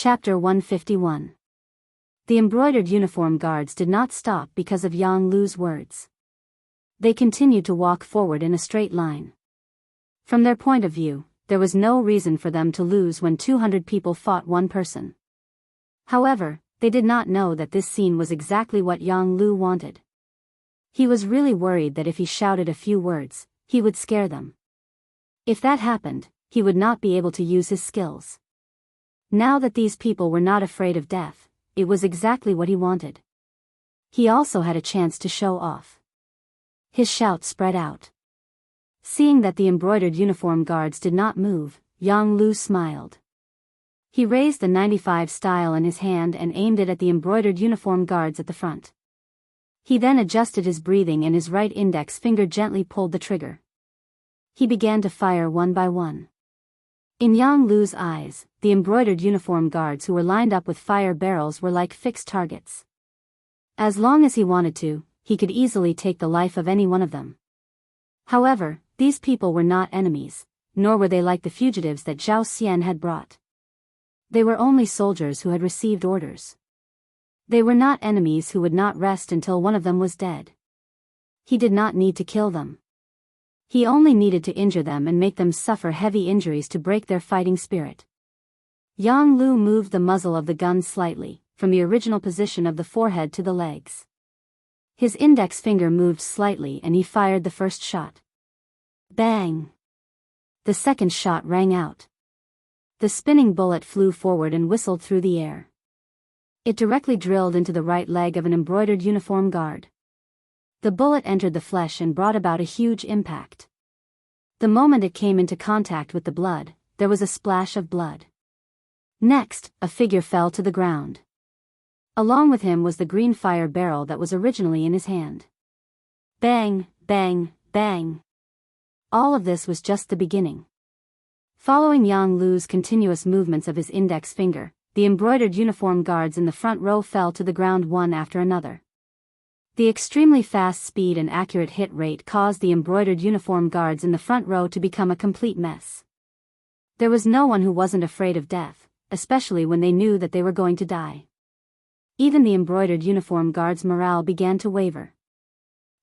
Chapter 151. The embroidered uniform guards did not stop because of Yang Lu's words. They continued to walk forward in a straight line. From their point of view, there was no reason for them to lose when 200 people fought one person. However, they did not know that this scene was exactly what Yang Lu wanted. He was really worried that if he shouted a few words, he would scare them. If that happened, he would not be able to use his skills. Now that these people were not afraid of death, it was exactly what he wanted. He also had a chance to show off. His shout spread out. Seeing that the embroidered uniform guards did not move, Yang Lu smiled. He raised the 95 style in his hand and aimed it at the embroidered uniform guards at the front. He then adjusted his breathing and his right index finger gently pulled the trigger. He began to fire one by one. In Yang Lu's eyes, the embroidered uniform guards who were lined up with fire barrels were like fixed targets. As long as he wanted to, he could easily take the life of any one of them. However, these people were not enemies, nor were they like the fugitives that Zhao Xian had brought. They were only soldiers who had received orders. They were not enemies who would not rest until one of them was dead. He did not need to kill them. He only needed to injure them and make them suffer heavy injuries to break their fighting spirit. Yang Lu moved the muzzle of the gun slightly, from the original position of the forehead to the legs. His index finger moved slightly and he fired the first shot. Bang! The second shot rang out. The spinning bullet flew forward and whistled through the air. It directly drilled into the right leg of an embroidered uniform guard. The bullet entered the flesh and brought about a huge impact. The moment it came into contact with the blood, there was a splash of blood. Next, a figure fell to the ground. Along with him was the green fire barrel that was originally in his hand. Bang, bang, bang. All of this was just the beginning. Following Yang Lu's continuous movements of his index finger, the embroidered uniform guards in the front row fell to the ground one after another. The extremely fast speed and accurate hit rate caused the embroidered uniform guards in the front row to become a complete mess. There was no one who wasn't afraid of death, especially when they knew that they were going to die. Even the embroidered uniform guards' morale began to waver.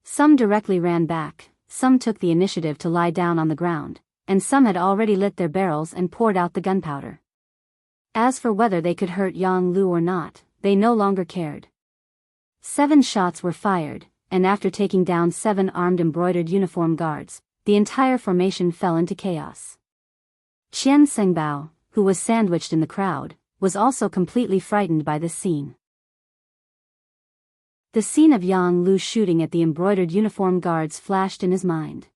Some directly ran back, some took the initiative to lie down on the ground, and some had already lit their barrels and poured out the gunpowder. As for whether they could hurt Yang Lu or not, they no longer cared. 7 shots were fired, and after taking down 7 armed embroidered uniform guards, the entire formation fell into chaos. Qian Sengbao, who was sandwiched in the crowd, was also completely frightened by this scene. The scene of Yang Lu shooting at the embroidered uniform guards flashed in his mind.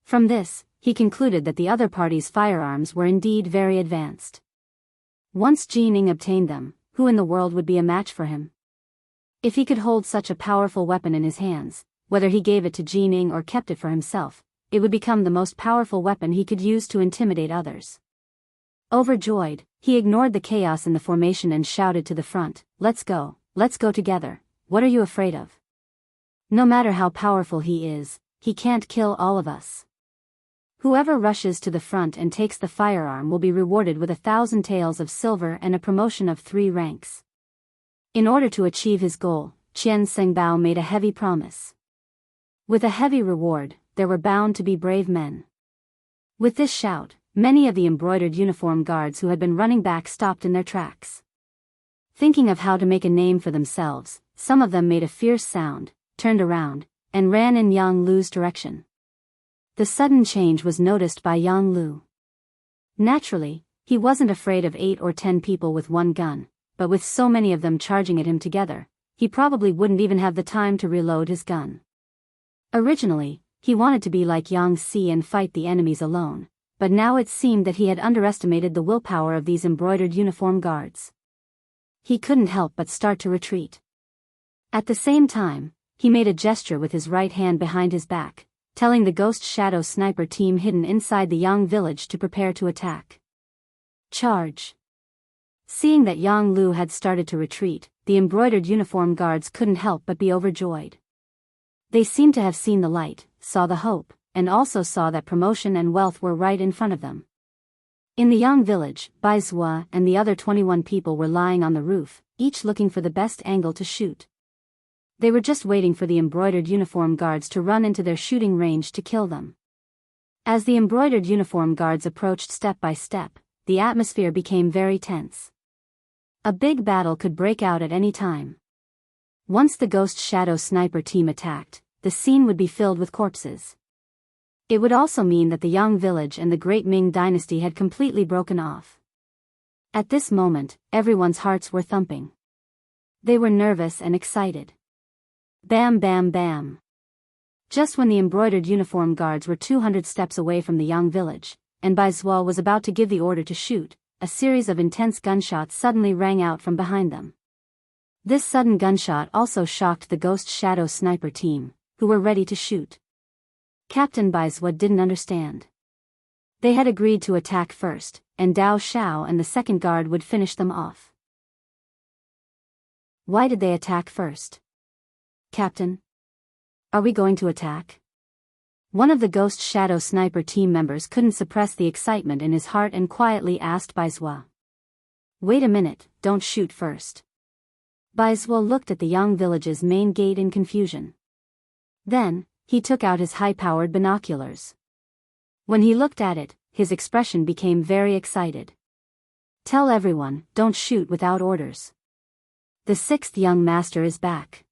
From this, he concluded that the other party's firearms were indeed very advanced. Once Jining obtained them, who in the world would be a match for him? If he could hold such a powerful weapon in his hands, whether he gave it to Jining or kept it for himself, it would become the most powerful weapon he could use to intimidate others. Overjoyed, he ignored the chaos in the formation and shouted to the front, let's go together, what are you afraid of? No matter how powerful he is, he can't kill all of us. Whoever rushes to the front and takes the firearm will be rewarded with 1,000 taels of silver and a promotion of 3 ranks. In order to achieve his goal, Qian Sengbao made a heavy promise. With a heavy reward, there were bound to be brave men. With this shout, many of the embroidered uniform guards who had been running back stopped in their tracks. Thinking of how to make a name for themselves, some of them made a fierce sound, turned around, and ran in Yang Lu's direction. The sudden change was noticed by Yang Lu. Naturally, he wasn't afraid of 8 or 10 people with one gun, but with so many of them charging at him together, he probably wouldn't even have the time to reload his gun. Originally, he wanted to be like Yang Si and fight the enemies alone, but now it seemed that he had underestimated the willpower of these embroidered uniform guards. He couldn't help but start to retreat. At the same time, he made a gesture with his right hand behind his back, telling the Ghost Shadow sniper team hidden inside the Yang village to prepare to attack. Charge! Seeing that Yang Lu had started to retreat, the embroidered uniform guards couldn't help but be overjoyed. They seemed to have seen the light, saw the hope, and also saw that promotion and wealth were right in front of them. In the Yang village, Biyao and the other 21 people were lying on the roof, each looking for the best angle to shoot. They were just waiting for the embroidered uniform guards to run into their shooting range to kill them. As the embroidered uniform guards approached step by step, the atmosphere became very tense. A big battle could break out at any time. Once the Ghost Shadow Sniper team attacked, the scene would be filled with corpses. It would also mean that the Yang village and the Great Ming dynasty had completely broken off. At this moment, everyone's hearts were thumping. They were nervous and excited. Bam bam bam. Just when the embroidered uniform guards were 200 steps away from the Yang village, and Biyao was about to give the order to shoot, a series of intense gunshots suddenly rang out from behind them. This sudden gunshot also shocked the Ghost Shadow Sniper team, who were ready to shoot. Captain Biyao didn't understand. They had agreed to attack first, and Dao Xiao and the second guard would finish them off. Why did they attack first? Captain? Are we going to attack? One of the Ghost Shadow Sniper team members couldn't suppress the excitement in his heart and quietly asked Biyao. Wait a minute, don't shoot first. Biyao looked at the Yang village's main gate in confusion. Then, he took out his high-powered binoculars. When he looked at it, his expression became very excited. Tell everyone, don't shoot without orders. The sixth young master is back.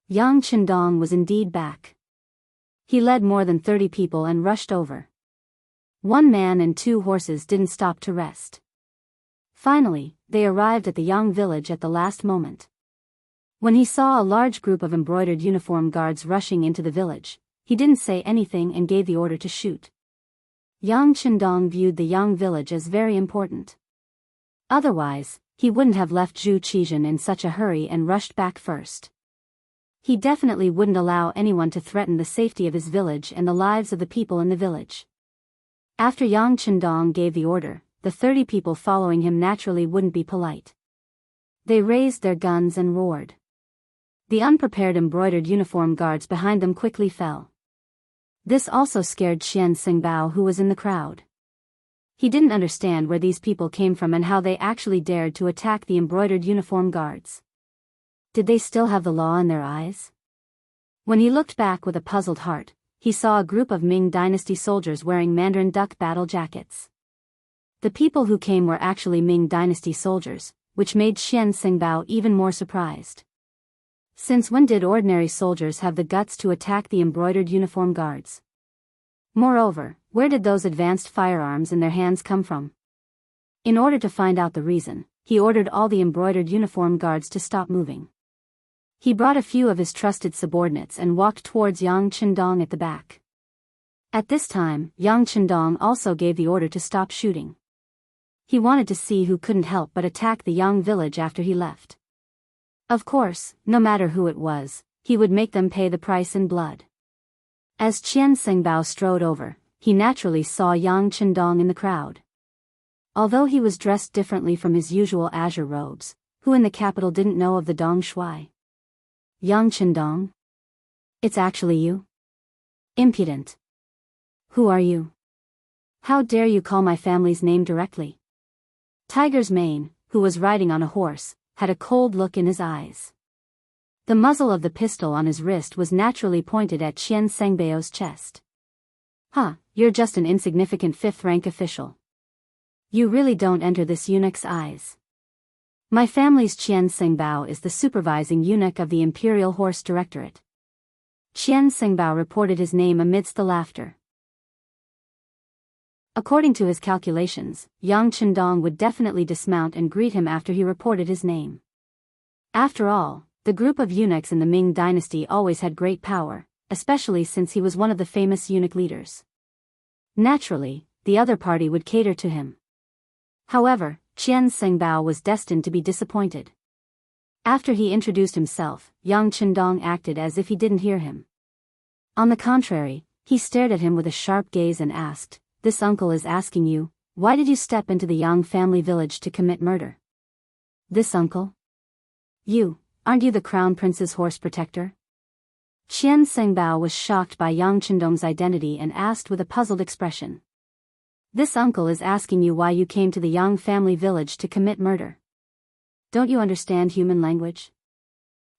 Yang Qindong was indeed back. He led more than 30 people and rushed over. One man and 2 horses didn't stop to rest. Finally, they arrived at the Yang village at the last moment. When he saw a large group of embroidered uniform guards rushing into the village, he didn't say anything and gave the order to shoot. Yang Qindong viewed the Yang village as very important. Otherwise, he wouldn't have left Zhu Qizhen in such a hurry and rushed back first. He definitely wouldn't allow anyone to threaten the safety of his village and the lives of the people in the village. After Yang Qindong gave the order, the 30 people following him naturally wouldn't be polite. They raised their guns and roared. The unprepared embroidered uniform guards behind them quickly fell. This also scared Qian Xingbao, who was in the crowd. He didn't understand where these people came from and how they actually dared to attack the embroidered uniform guards. Did they still have the law in their eyes? When he looked back with a puzzled heart, he saw a group of Ming dynasty soldiers wearing Mandarin duck battle jackets. The people who came were actually Ming dynasty soldiers, which made Qian Xingbao even more surprised. Since when did ordinary soldiers have the guts to attack the embroidered uniform guards? Moreover, where did those advanced firearms in their hands come from? In order to find out the reason, he ordered all the embroidered uniform guards to stop moving. He brought a few of his trusted subordinates and walked towards Yang Qindong at the back. At this time, Yang Qindong also gave the order to stop shooting. He wanted to see who couldn't help but attack the Yang village after he left. Of course, no matter who it was, he would make them pay the price in blood. As Qian Xingbao strode over, he naturally saw Yang Qindong in the crowd. Although he was dressed differently from his usual azure robes, who in the capital didn't know of the Dong Shui? Yang Qindong? It's actually you? Impudent. Who are you? How dare you call my family's name directly? Tiger's Mane, who was riding on a horse, had a cold look in his eyes. The muzzle of the pistol on his wrist was naturally pointed at Qian Xingbao's chest. Huh, you're just an insignificant 5th-rank official. You really don't enter this eunuch's eyes. My family's Qian Xingbao is the supervising eunuch of the Imperial Horse Directorate. Qian Xingbao reported his name amidst the laughter. According to his calculations, Yang Qindong would definitely dismount and greet him after he reported his name. After all, the group of eunuchs in the Ming dynasty always had great power, especially since he was one of the famous eunuch leaders. Naturally, the other party would cater to him. However, Qian Xingbao was destined to be disappointed. After he introduced himself, Yang Qindong acted as if he didn't hear him. On the contrary, he stared at him with a sharp gaze and asked, "This uncle is asking you, why did you step into the Yang family village to commit murder?" This uncle? You, aren't you the crown prince's horse protector? Qian Xingbao was shocked by Yang Qindong's identity and asked with a puzzled expression. This uncle is asking you why you came to the Yang family village to commit murder. Don't you understand human language?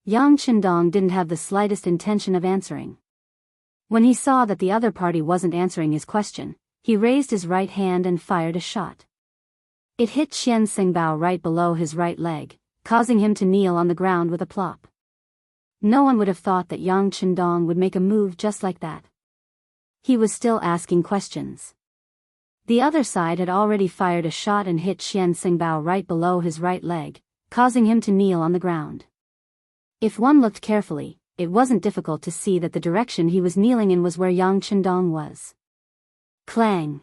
Yang Qindong didn't have the slightest intention of answering. When he saw that the other party wasn't answering his question, he raised his right hand and fired a shot. It hit Qian Xingbao right below his right leg, causing him to kneel on the ground with a plop. No one would have thought that Yang Qindong would make a move just like that. He was still asking questions. The other side had already fired a shot and hit Qian Xingbao right below his right leg, causing him to kneel on the ground. If one looked carefully, it wasn't difficult to see that the direction he was kneeling in was where Yang Qindong was. Clang!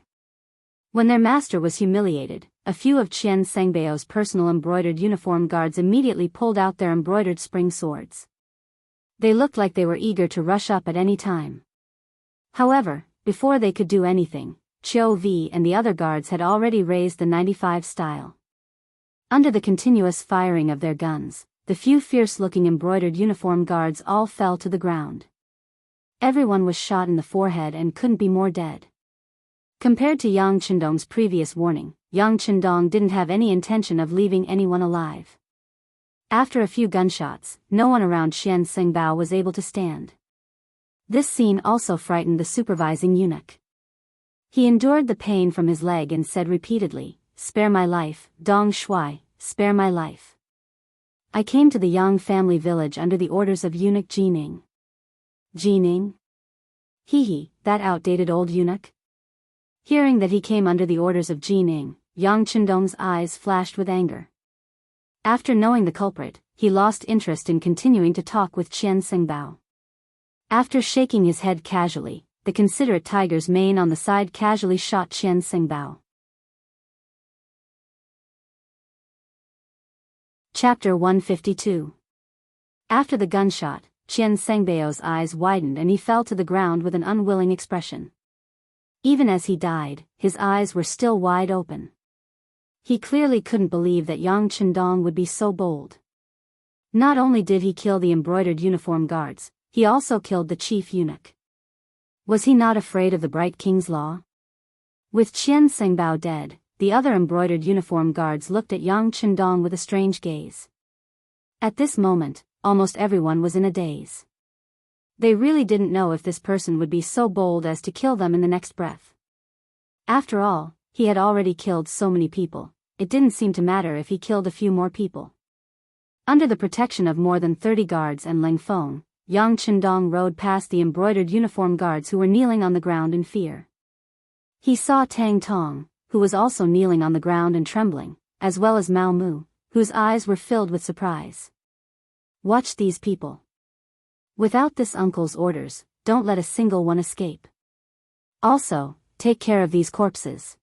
When their master was humiliated, a few of Qian Sengbao's personal embroidered uniform guards immediately pulled out their embroidered spring swords. They looked like they were eager to rush up at any time. However, before they could do anything, Qiu Vi and the other guards had already raised the 95 style. Under the continuous firing of their guns, the few fierce-looking embroidered uniform guards all fell to the ground. Everyone was shot in the forehead and couldn't be more dead. Compared to Yang Qindong's previous warning, Yang Qindong didn't have any intention of leaving anyone alive. After a few gunshots, no one around Qian Xingbao was able to stand. This scene also frightened the supervising eunuch. He endured the pain from his leg and said repeatedly, "Spare my life, Dong Shuai, spare my life. I came to the Yang family village under the orders of eunuch Jining." Jining? He, that outdated old eunuch? Hearing that he came under the orders of Jining, Yang Qindong's eyes flashed with anger. After knowing the culprit, he lost interest in continuing to talk with Qian Xingbao. After shaking his head casually, the considerate tiger's mane on the side casually shot Qian Xingbao. Chapter 152. After the gunshot, Qian Xingbao's eyes widened and he fell to the ground with an unwilling expression. Even as he died, his eyes were still wide open. He clearly couldn't believe that Yang Qindong would be so bold. Not only did he kill the embroidered uniform guards, he also killed the chief eunuch. Was he not afraid of the Bright King's law? With Qian Xingbao dead, the other embroidered uniform guards looked at Yang Qindong with a strange gaze. At this moment, almost everyone was in a daze. They really didn't know if this person would be so bold as to kill them in the next breath. After all, he had already killed so many people, it didn't seem to matter if he killed a few more people. Under the protection of more than 30 guards and Ling Feng, Yang Qindong rode past the embroidered uniform guards who were kneeling on the ground in fear. He saw Tang Tong, who was also kneeling on the ground and trembling, as well as Mao Mu, whose eyes were filled with surprise. Watch these people. Without this uncle's orders, don't let a single one escape. Also, take care of these corpses.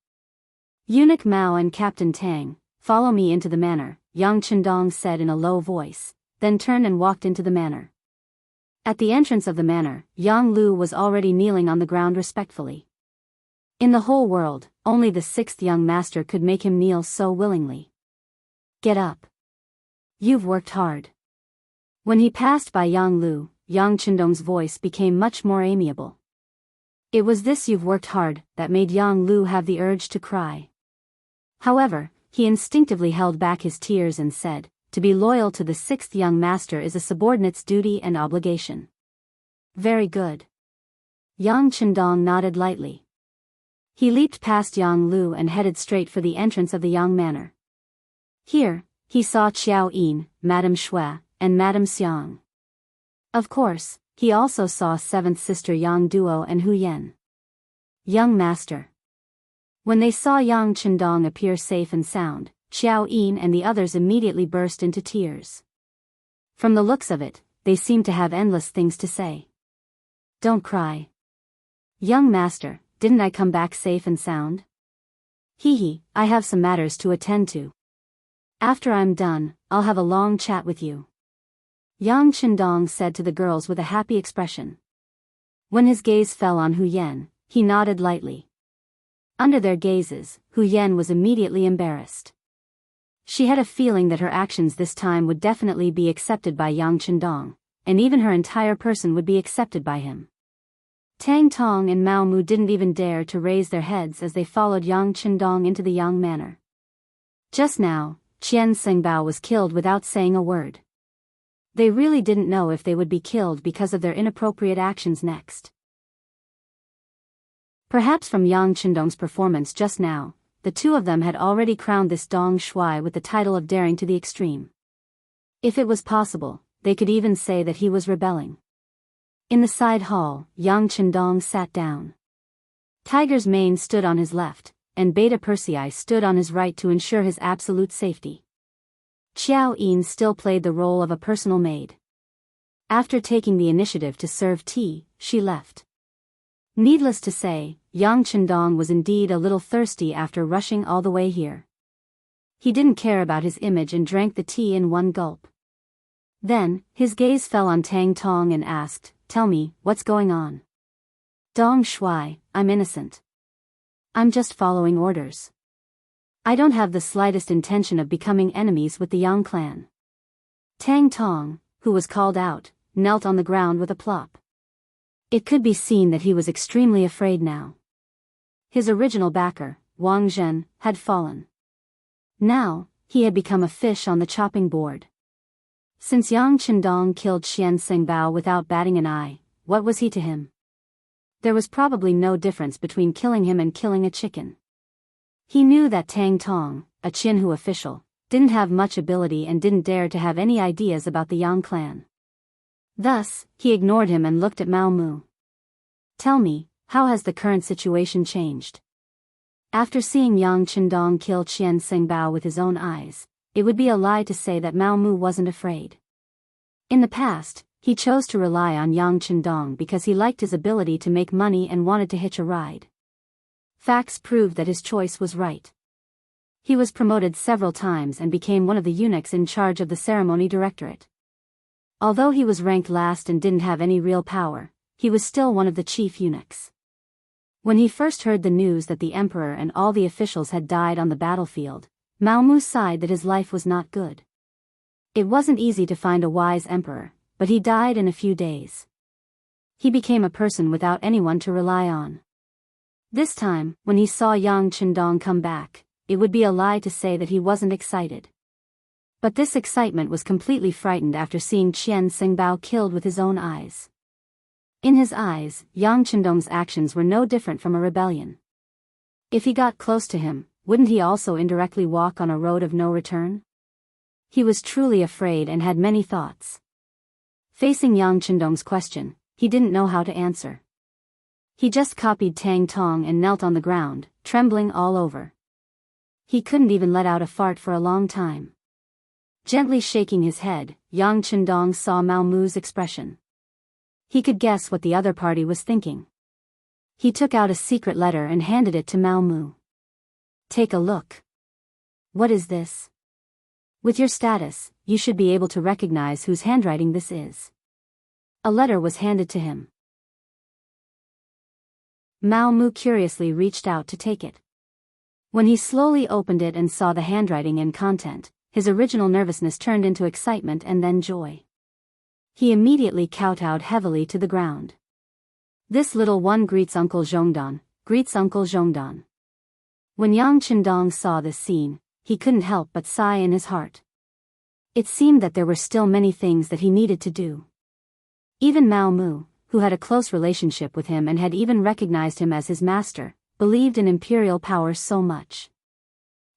Eunuch Mao and Captain Tang, follow me into the manor, Yang Qindong said in a low voice, then turned and walked into the manor. At the entrance of the manor, Yang Lu was already kneeling on the ground respectfully. In the whole world, only the 6th young master could make him kneel so willingly. Get up. You've worked hard. When he passed by Yang Lu, Yang Qindong's voice became much more amiable. It was this "you've worked hard" that made Yang Lu have the urge to cry. However, he instinctively held back his tears and said, "To be loyal to the 6th young master is a subordinate's duty and obligation." Very good. Yang Qindong nodded lightly. He leaped past Yang Lu and headed straight for the entrance of the Yang Manor. Here, he saw Qiao Yin, Madame Shui, and Madame Xiang. Of course, he also saw 7th sister Yang Duo and Hu Yen. Young master. When they saw Yang Qindong appear safe and sound, Qiao Yin and the others immediately burst into tears. From the looks of it, they seemed to have endless things to say. Don't cry. Young master, didn't I come back safe and sound? I have some matters to attend to. After I'm done, I'll have a long chat with you. Yang Qindong said to the girls with a happy expression. When his gaze fell on Hu Yen, he nodded lightly. Under their gazes, Hu Yen was immediately embarrassed. She had a feeling that her actions this time would definitely be accepted by Yang Qindong, and even her entire person would be accepted by him. Tang Tong and Mao Mu didn't even dare to raise their heads as they followed Yang Chendong into the Yang manor. Just now, Qian Xingbao was killed without saying a word. They really didn't know if they would be killed because of their inappropriate actions next. Perhaps from Yang Chendong's performance just now, the two of them had already crowned this Dong Shuai with the title of daring to the extreme. If it was possible, they could even say that he was rebelling. In the side hall, Yang Chendong sat down. Tiger's mane stood on his left, and Beta Persei stood on his right to ensure his absolute safety. Xiao Yin still played the role of a personal maid. After taking the initiative to serve tea, she left. Needless to say, Yang Chendong was indeed a little thirsty after rushing all the way here. He didn't care about his image and drank the tea in one gulp. Then, his gaze fell on Tang Tong and asked, "Tell me, what's going on?" "Dong Shuai, I'm innocent. I'm just following orders. I don't have the slightest intention of becoming enemies with the Yang clan." Tang Tong, who was called out, knelt on the ground with a plop. It could be seen that he was extremely afraid now. His original backer, Wang Zhen, had fallen. Now, he had become a fish on the chopping board. Since Yang Chendong killed Qian Xingbao without batting an eye, what was he to him? There was probably no difference between killing him and killing a chicken. He knew that Tang Tong, a Jianghu official, didn't have much ability and didn't dare to have any ideas about the Yang clan. Thus, he ignored him and looked at Mao Mu. "Tell me, how has the current situation changed?" After seeing Yang Chendong kill Qian Xingbao with his own eyes, it would be a lie to say that Mao Mu wasn't afraid. In the past, he chose to rely on Yang Chendong because he liked his ability to make money and wanted to hitch a ride. Facts proved that his choice was right. He was promoted several times and became one of the eunuchs in charge of the ceremony directorate. Although he was ranked last and didn't have any real power, he was still one of the chief eunuchs. When he first heard the news that the emperor and all the officials had died on the battlefield, Mao Mu sighed that his life was not good. It wasn't easy to find a wise emperor, but he died in a few days. He became a person without anyone to rely on. This time, when he saw Yang Chendong come back, it would be a lie to say that he wasn't excited. But this excitement was completely frightened after seeing Qian Xingbao killed with his own eyes. In his eyes, Yang Chendong's actions were no different from a rebellion. If he got close to him, wouldn't he also indirectly walk on a road of no return? He was truly afraid and had many thoughts. Facing Yang Chendong's question, he didn't know how to answer. He just copied Tang Tong and knelt on the ground, trembling all over. He couldn't even let out a fart for a long time. Gently shaking his head, Yang Chendong saw Mao Mu's expression. He could guess what the other party was thinking. He took out a secret letter and handed it to Mao Mu. "Take a look. What is this? With your status, you should be able to recognize whose handwriting this is." A letter was handed to him. Mao Mu curiously reached out to take it. When he slowly opened it and saw the handwriting and content, his original nervousness turned into excitement and then joy. He immediately kowtowed heavily to the ground. "This little one greets Uncle Zhongdan, greets Uncle Zhongdan." When Yang Chendong saw this scene, he couldn't help but sigh in his heart. It seemed that there were still many things that he needed to do. Even Mao Mu, who had a close relationship with him and had even recognized him as his master, believed in imperial power so much.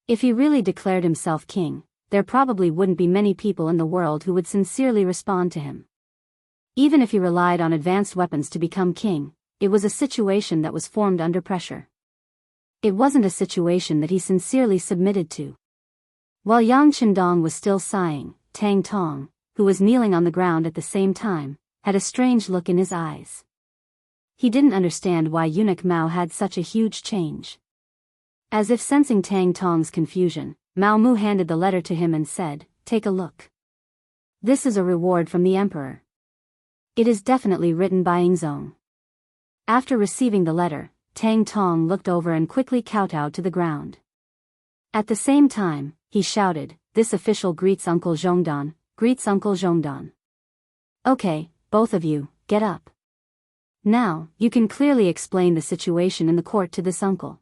If he really declared himself king, there probably wouldn't be many people in the world who would sincerely respond to him. Even if he relied on advanced weapons to become king, it was a situation that was formed under pressure. It wasn't a situation that he sincerely submitted to. While Yang Chendong was still sighing, Tang Tong, who was kneeling on the ground at the same time, had a strange look in his eyes. He didn't understand why eunuch Mao had such a huge change. As if sensing Tang Tong's confusion, Mao Mu handed the letter to him and said, "Take a look. This is a reward from the emperor. It is definitely written by Yingzong." After receiving the letter, Tang Tong looked over and quickly kowtowed to the ground. At the same time, he shouted, "This official greets Uncle Zhongdan, greets Uncle Zhongdan. Okay, both of you, get up. Now, you can clearly explain the situation in the court to this uncle.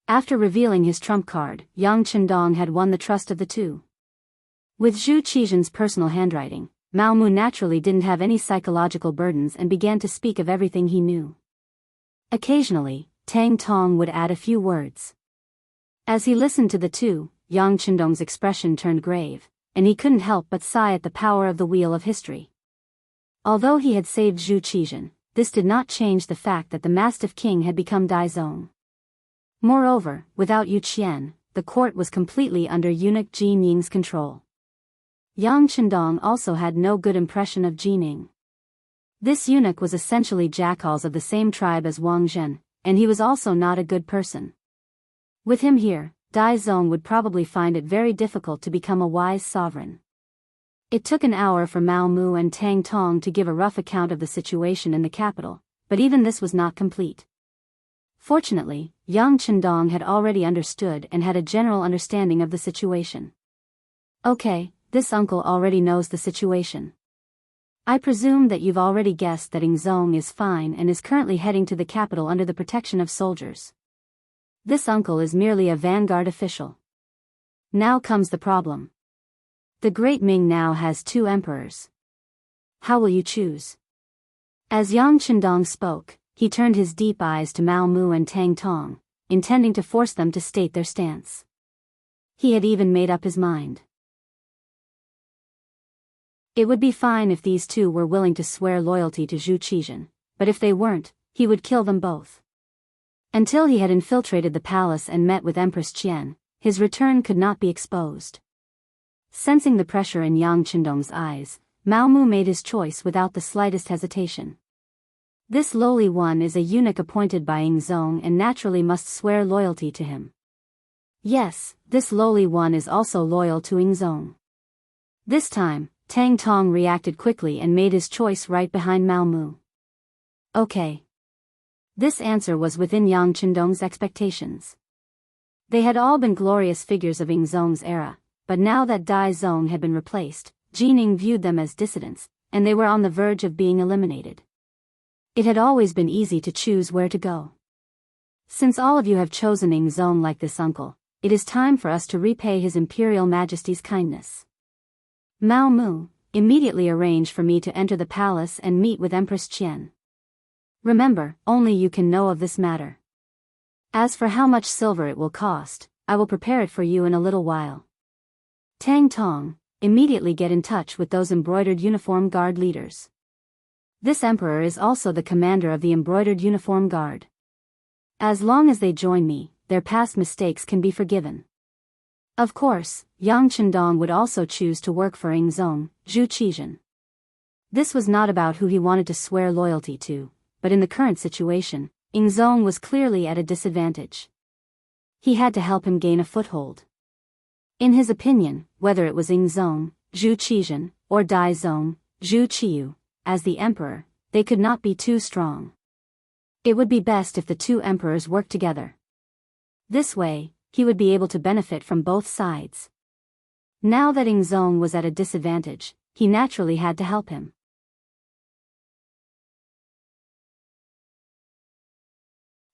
After revealing his trump card, Yang Chendong had won the trust of the two. With Zhu Qijian's personal handwriting, Mao Mu naturally didn't have any psychological burdens and began to speak of everything he knew. Occasionally, Tang Tong would add a few words. As he listened to the two, Yang Chendong's expression turned grave, and he couldn't help but sigh at the power of the wheel of history. Although he had saved Zhu Qijian, this did not change the fact that the Mastiff King had become Daizong. Moreover, without Yu Qian, the court was completely under eunuch Jin Ying's control. Yang Chendong also had no good impression of Jining. This eunuch was essentially jackals of the same tribe as Wang Zhen, and he was also not a good person. With him here, Daizong would probably find it very difficult to become a wise sovereign. It took an hour for Mao Mu and Tang Tong to give a rough account of the situation in the capital, but even this was not complete. Fortunately, Yang Chendong had already understood and had a general understanding of the situation. Okay, this uncle already knows the situation. I presume that you've already guessed that Ingzong is fine and is currently heading to the capital under the protection of soldiers. This uncle is merely a vanguard official. Now comes the problem. The Great Ming now has two emperors. How will you choose? As Yang Chendong spoke, he turned his deep eyes to Mao Mu and Tang Tong, intending to force them to state their stance. He had even made up his mind. It would be fine if these two were willing to swear loyalty to Zhu Qijian, but if they weren't, he would kill them both. Until he had infiltrated the palace and met with Empress Qian, his return could not be exposed. Sensing the pressure in Yang Chendong's eyes, Mao Mu made his choice without the slightest hesitation. This lowly one is a eunuch appointed by Ingzong and naturally must swear loyalty to him. Yes, this lowly one is also loyal to Ingzong. This time, Tang Tong reacted quickly and made his choice right behind Mao Mu. Okay. This answer was within Yang Chendong's expectations. They had all been glorious figures of Ingzong's era, but now that Daizong had been replaced, Jining viewed them as dissidents, and they were on the verge of being eliminated. It had always been easy to choose where to go. Since all of you have chosen Ingzong like this uncle, it is time for us to repay His Imperial Majesty's kindness. Mao Mu, immediately arrange for me to enter the palace and meet with Empress Qian. Remember, only you can know of this matter. As for how much silver it will cost, I will prepare it for you in a little while. Tang Tong, immediately get in touch with those embroidered uniform guard leaders. This emperor is also the commander of the embroidered uniform guard. As long as they join me, their past mistakes can be forgiven. Of course, Yang Chendong would also choose to work for Ingzong, Zhu Qijian. This was not about who he wanted to swear loyalty to, but in the current situation, Ingzong was clearly at a disadvantage. He had to help him gain a foothold. In his opinion, whether it was Ingzong, Zhu Qijian, or Daizong, Zhu Qiyu, as the emperor, they could not be too strong. It would be best if the two emperors worked together. This way, he would be able to benefit from both sides. Now that Ingzong was at a disadvantage, he naturally had to help him.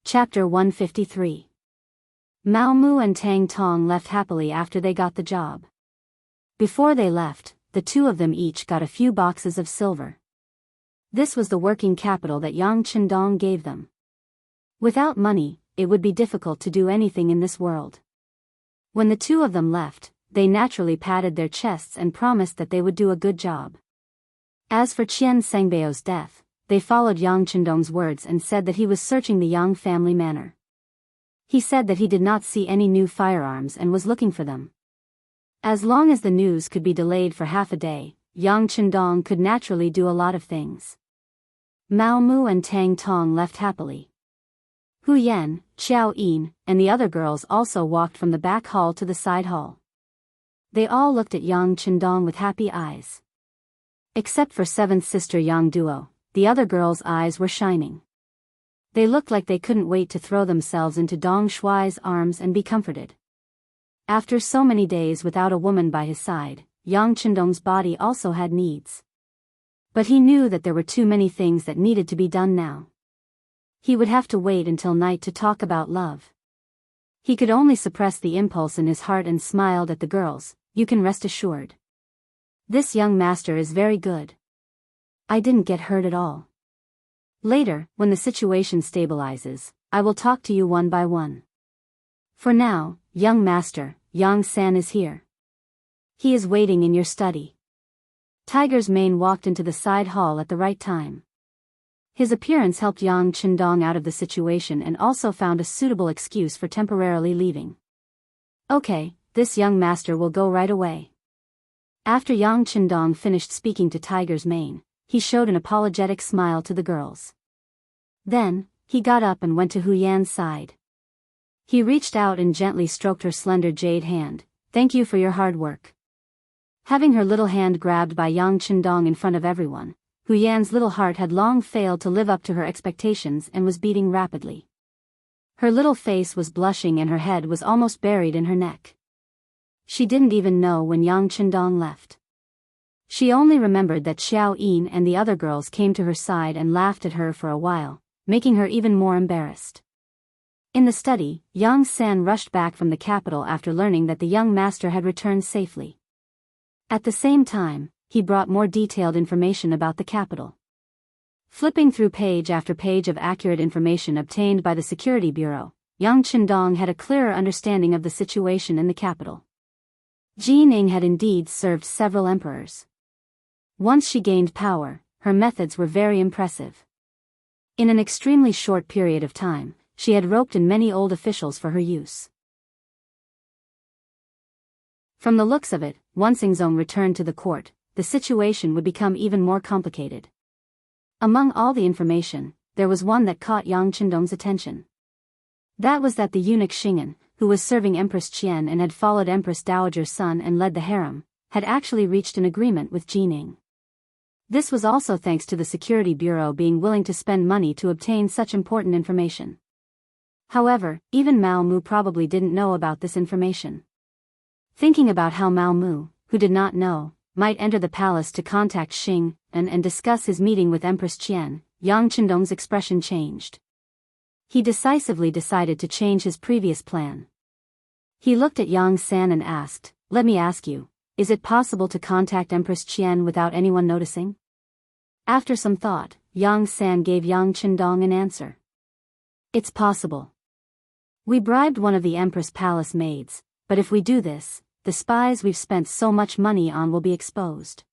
Chapter 153. Mao Mu and Tang Tong left happily after they got the job. Before they left, the two of them each got a few boxes of silver. This was the working capital that Yang Chendong gave them. Without money, it would be difficult to do anything in this world. When the two of them left, they naturally patted their chests and promised that they would do a good job. As for Qian Sengbao's death, they followed Yang Chendong's words and said that he was searching the Yang family manor. He said that he did not see any new firearms and was looking for them. As long as the news could be delayed for half a day, Yang Chendong could naturally do a lot of things. Mao Mu and Tang Tong left happily. Hu Yan, Xiao Yin, and the other girls also walked from the back hall to the side hall. They all looked at Yang Chendong with happy eyes. Except for seventh sister Yang Duo, the other girls' eyes were shining. They looked like they couldn't wait to throw themselves into Dong Shuai's arms and be comforted. After so many days without a woman by his side, Yang Chendong's body also had needs. But he knew that there were too many things that needed to be done now. He would have to wait until night to talk about love. He could only suppress the impulse in his heart and smiled at the girls. You can rest assured. This young master is very good. I didn't get hurt at all. Later, when the situation stabilizes, I will talk to you one by one. For now, young master, Yang-san is here. He is waiting in your study. Tiger's mane walked into the side hall at the right time. His appearance helped Yang Qindong out of the situation and also found a suitable excuse for temporarily leaving. Okay, this young master will go right away. After Yang Qindong finished speaking to Tiger's mane, he showed an apologetic smile to the girls. Then, he got up and went to Huyan's side. He reached out and gently stroked her slender jade hand. Thank you for your hard work. Having her little hand grabbed by Yang Qindong in front of everyone, Huyan's little heart had long failed to live up to her expectations and was beating rapidly. Her little face was blushing and her head was almost buried in her neck. She didn't even know when Yang Qindong left. She only remembered that Xiao Yin and the other girls came to her side and laughed at her for a while, making her even more embarrassed. In the study, Yang San rushed back from the capital after learning that the young master had returned safely. At the same time, he brought more detailed information about the capital. Flipping through page after page of accurate information obtained by the Security Bureau, Yang Qindong had a clearer understanding of the situation in the capital. Jining had indeed served several emperors. Once she gained power, her methods were very impressive. In an extremely short period of time, she had roped in many old officials for her use. From the looks of it, once Ingzong returned to the court, the situation would become even more complicated. Among all the information, there was one that caught Yang Qindong's attention. That was that the eunuch Xing'an, who was serving Empress Qian and had followed Empress Dowager's son and led the harem, had actually reached an agreement with Jining. This was also thanks to the Security Bureau being willing to spend money to obtain such important information. However, even Mao Mu probably didn't know about this information. Thinking about how Mao Mu, who did not know, might enter the palace to contact Xing and discuss his meeting with Empress Qian, Yang Qindong's expression changed. He decisively decided to change his previous plan. He looked at Yang San and asked, "Let me ask you, is it possible to contact Empress Qian without anyone noticing?" After some thought, Yang San gave Yang Qindong an answer. "It's possible. We bribed one of the Empress Palace maids, but if we do this, the spies we've spent so much money on will be exposed.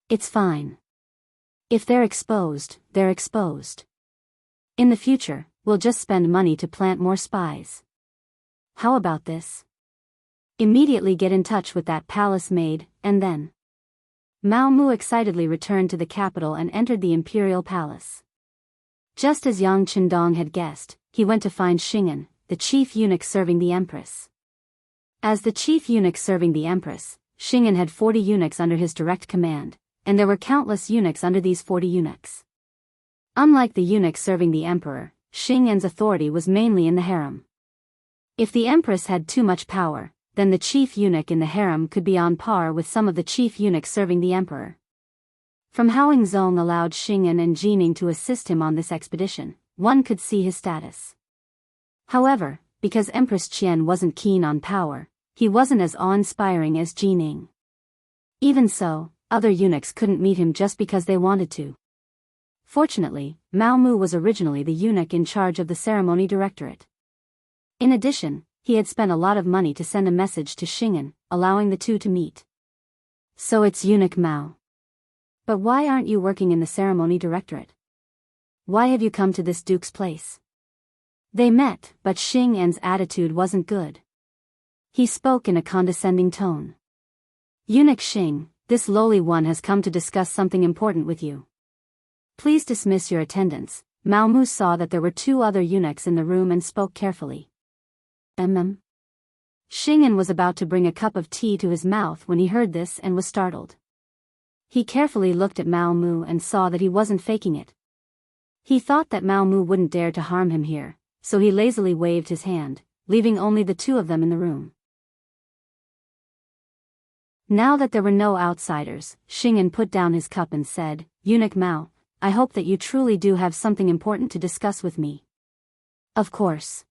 It's fine. If they're exposed, they're exposed. In the future, we'll just spend money to plant more spies. How about this? Immediately get in touch with that palace maid, and then..." Mao Mu excitedly returned to the capital and entered the imperial palace. Just as Yang Qindong had guessed, he went to find Xing'an, the chief eunuch serving the empress. As the chief eunuch serving the empress, Xing'an had 40 eunuchs under his direct command, and there were countless eunuchs under these 40 eunuchs. Unlike the eunuchs serving the emperor, Xing'an's authority was mainly in the harem. If the empress had too much power, then the chief eunuch in the harem could be on par with some of the chief eunuchs serving the emperor. From how Ingzong allowed Xing'an and Jining to assist him on this expedition, one could see his status. However, because Empress Qian wasn't keen on power, he wasn't as awe-inspiring as Jining. Even so, other eunuchs couldn't meet him just because they wanted to. Fortunately, Mao Mu was originally the eunuch in charge of the ceremony directorate. In addition, he had spent a lot of money to send a message to Xing'an, allowing the two to meet. "So it's eunuch Mao. But why aren't you working in the ceremony directorate? Why have you come to this duke's place?" They met, but Xing'an's attitude wasn't good. He spoke in a condescending tone. "Eunuch Xing, this lowly one has come to discuss something important with you. Please dismiss your attendants." Mao Mu saw that there were 2 other eunuchs in the room and spoke carefully. Xing'an was about to bring a cup of tea to his mouth when he heard this and was startled. He carefully looked at Mao Mu and saw that he wasn't faking it. He thought that Mao Mu wouldn't dare to harm him here, so he lazily waved his hand, leaving only the 2 of them in the room. Now that there were no outsiders, Xing'an put down his cup and said, "Eunuch Mao, I hope that you truly do have something important to discuss with me." "Of course."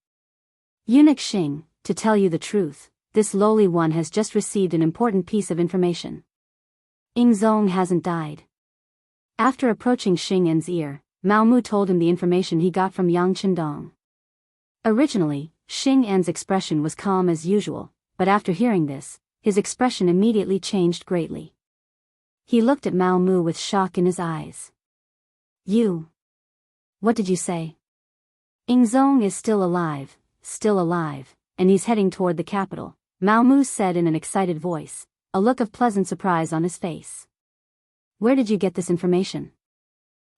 "Eunuch Xing, to tell you the truth, this lowly one has just received an important piece of information. Yingzong hasn't died." After approaching Xing'an's ear, Mao Mu told him the information he got from Yang Qindong. Originally, Xing'an's expression was calm as usual, but after hearing this, his expression immediately changed greatly. He looked at Mao Mu with shock in his eyes. "You? What did you say?" "Yingzong is still alive, and he's heading toward the capital," Mao Mu said in an excited voice, a look of pleasant surprise on his face. "Where did you get this information?"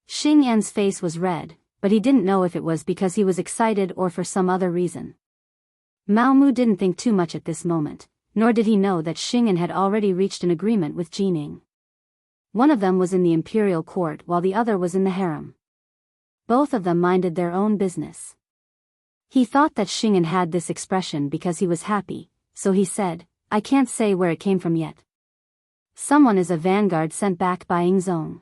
Xing'an's face was red, but he didn't know if it was because he was excited or for some other reason. Mao Mu didn't think too much at this moment, nor did he know that Xing'an had already reached an agreement with Jining. One of them was in the imperial court while the other was in the harem. Both of them minded their own business. He thought that Xing'an had this expression because he was happy, so he said, "I can't say where it came from yet. Someone is a vanguard sent back by Yingzong.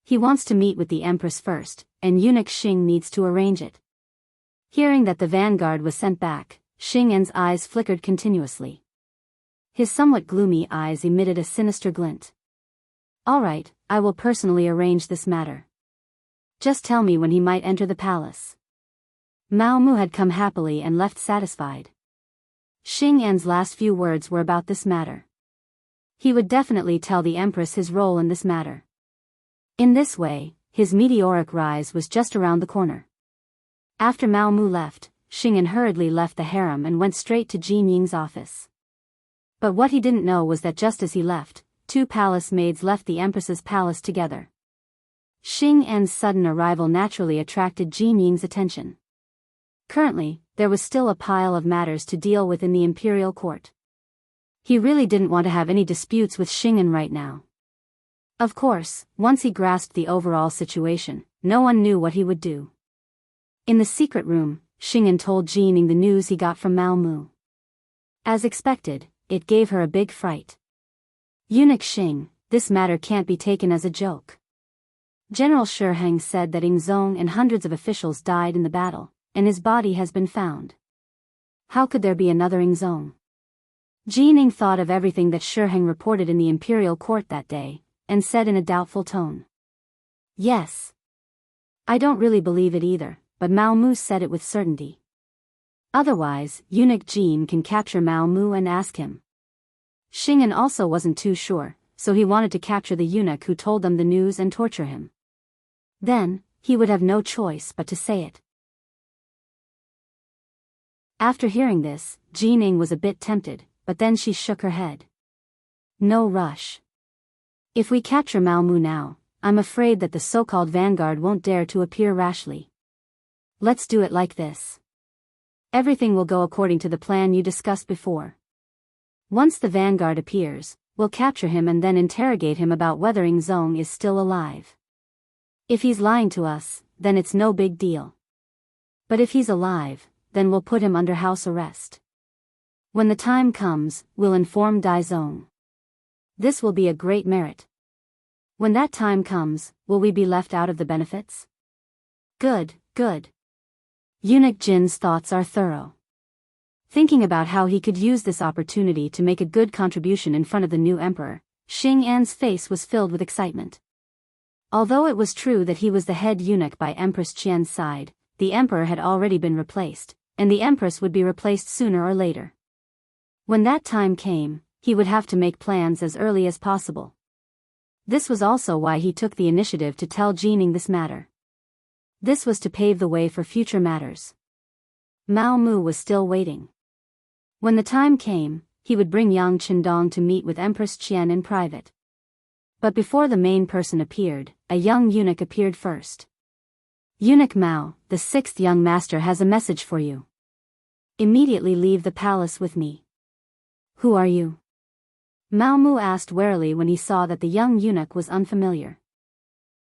He wants to meet with the Empress first, and Eunuch Xing needs to arrange it." Hearing that the vanguard was sent back, Xing'an's eyes flickered continuously. His somewhat gloomy eyes emitted a sinister glint. "All right, I will personally arrange this matter. Just tell me when he might enter the palace." Mao Mu had come happily and left satisfied. Xing'an's last few words were about this matter. He would definitely tell the Empress his role in this matter. In this way, his meteoric rise was just around the corner. After Mao Mu left, Xing'an hurriedly left the harem and went straight to Jin Ying's office. But what he didn't know was that just as he left, two palace maids left the Empress's palace together. Xing'an's sudden arrival naturally attracted Jin Ying's attention. Currently, there was still a pile of matters to deal with in the imperial court. He really didn't want to have any disputes with Xing'an right now. Of course, once he grasped the overall situation, no one knew what he would do. In the secret room, Xing'an told Jining the news he got from Mao Mu. As expected, it gave her a big fright. "Eunuch Xing, this matter can't be taken as a joke. General Shiheng said that Yingzong and hundreds of officials died in the battle, and his body has been found. How could there be another Yingzong?" Jining thought of everything that Shiheng reported in the imperial court that day, and said in a doubtful tone. "Yes. I don't really believe it either, but Mao Mu said it with certainty. Otherwise, Eunuch Jin can capture Mao Mu and ask him." Xing'an also wasn't too sure, so he wanted to capture the eunuch who told them the news and torture him. Then, he would have no choice but to say it. After hearing this, Jining was a bit tempted, but then she shook her head. "No rush. If we capture Mao Mu now, I'm afraid that the so-called vanguard won't dare to appear rashly. Let's do it like this. Everything will go according to the plan you discussed before. Once the vanguard appears, we'll capture him and then interrogate him about whether Yingzong is still alive. If he's lying to us, then it's no big deal. But if he's alive, then we'll put him under house arrest. When the time comes, we'll inform Daizong. This will be a great merit. When that time comes, will we be left out of the benefits?" Good. Eunuch Jin's thoughts are thorough. Thinking about how he could use this opportunity to make a good contribution in front of the new emperor, Xing'an's face was filled with excitement. Although it was true that he was the head eunuch by Empress Qian's side, the emperor had already been replaced, and the empress would be replaced sooner or later. When that time came, he would have to make plans as early as possible. This was also why he took the initiative to tell Jining this matter. This was to pave the way for future matters. Mao Mu was still waiting. When the time came, he would bring Yang Qindong to meet with Empress Qian in private. But before the main person appeared, a young eunuch appeared first. "Eunuch Mao, the sixth young master has a message for you. Immediately leave the palace with me." "Who are you?" Mao Mu asked warily when he saw that the young eunuch was unfamiliar.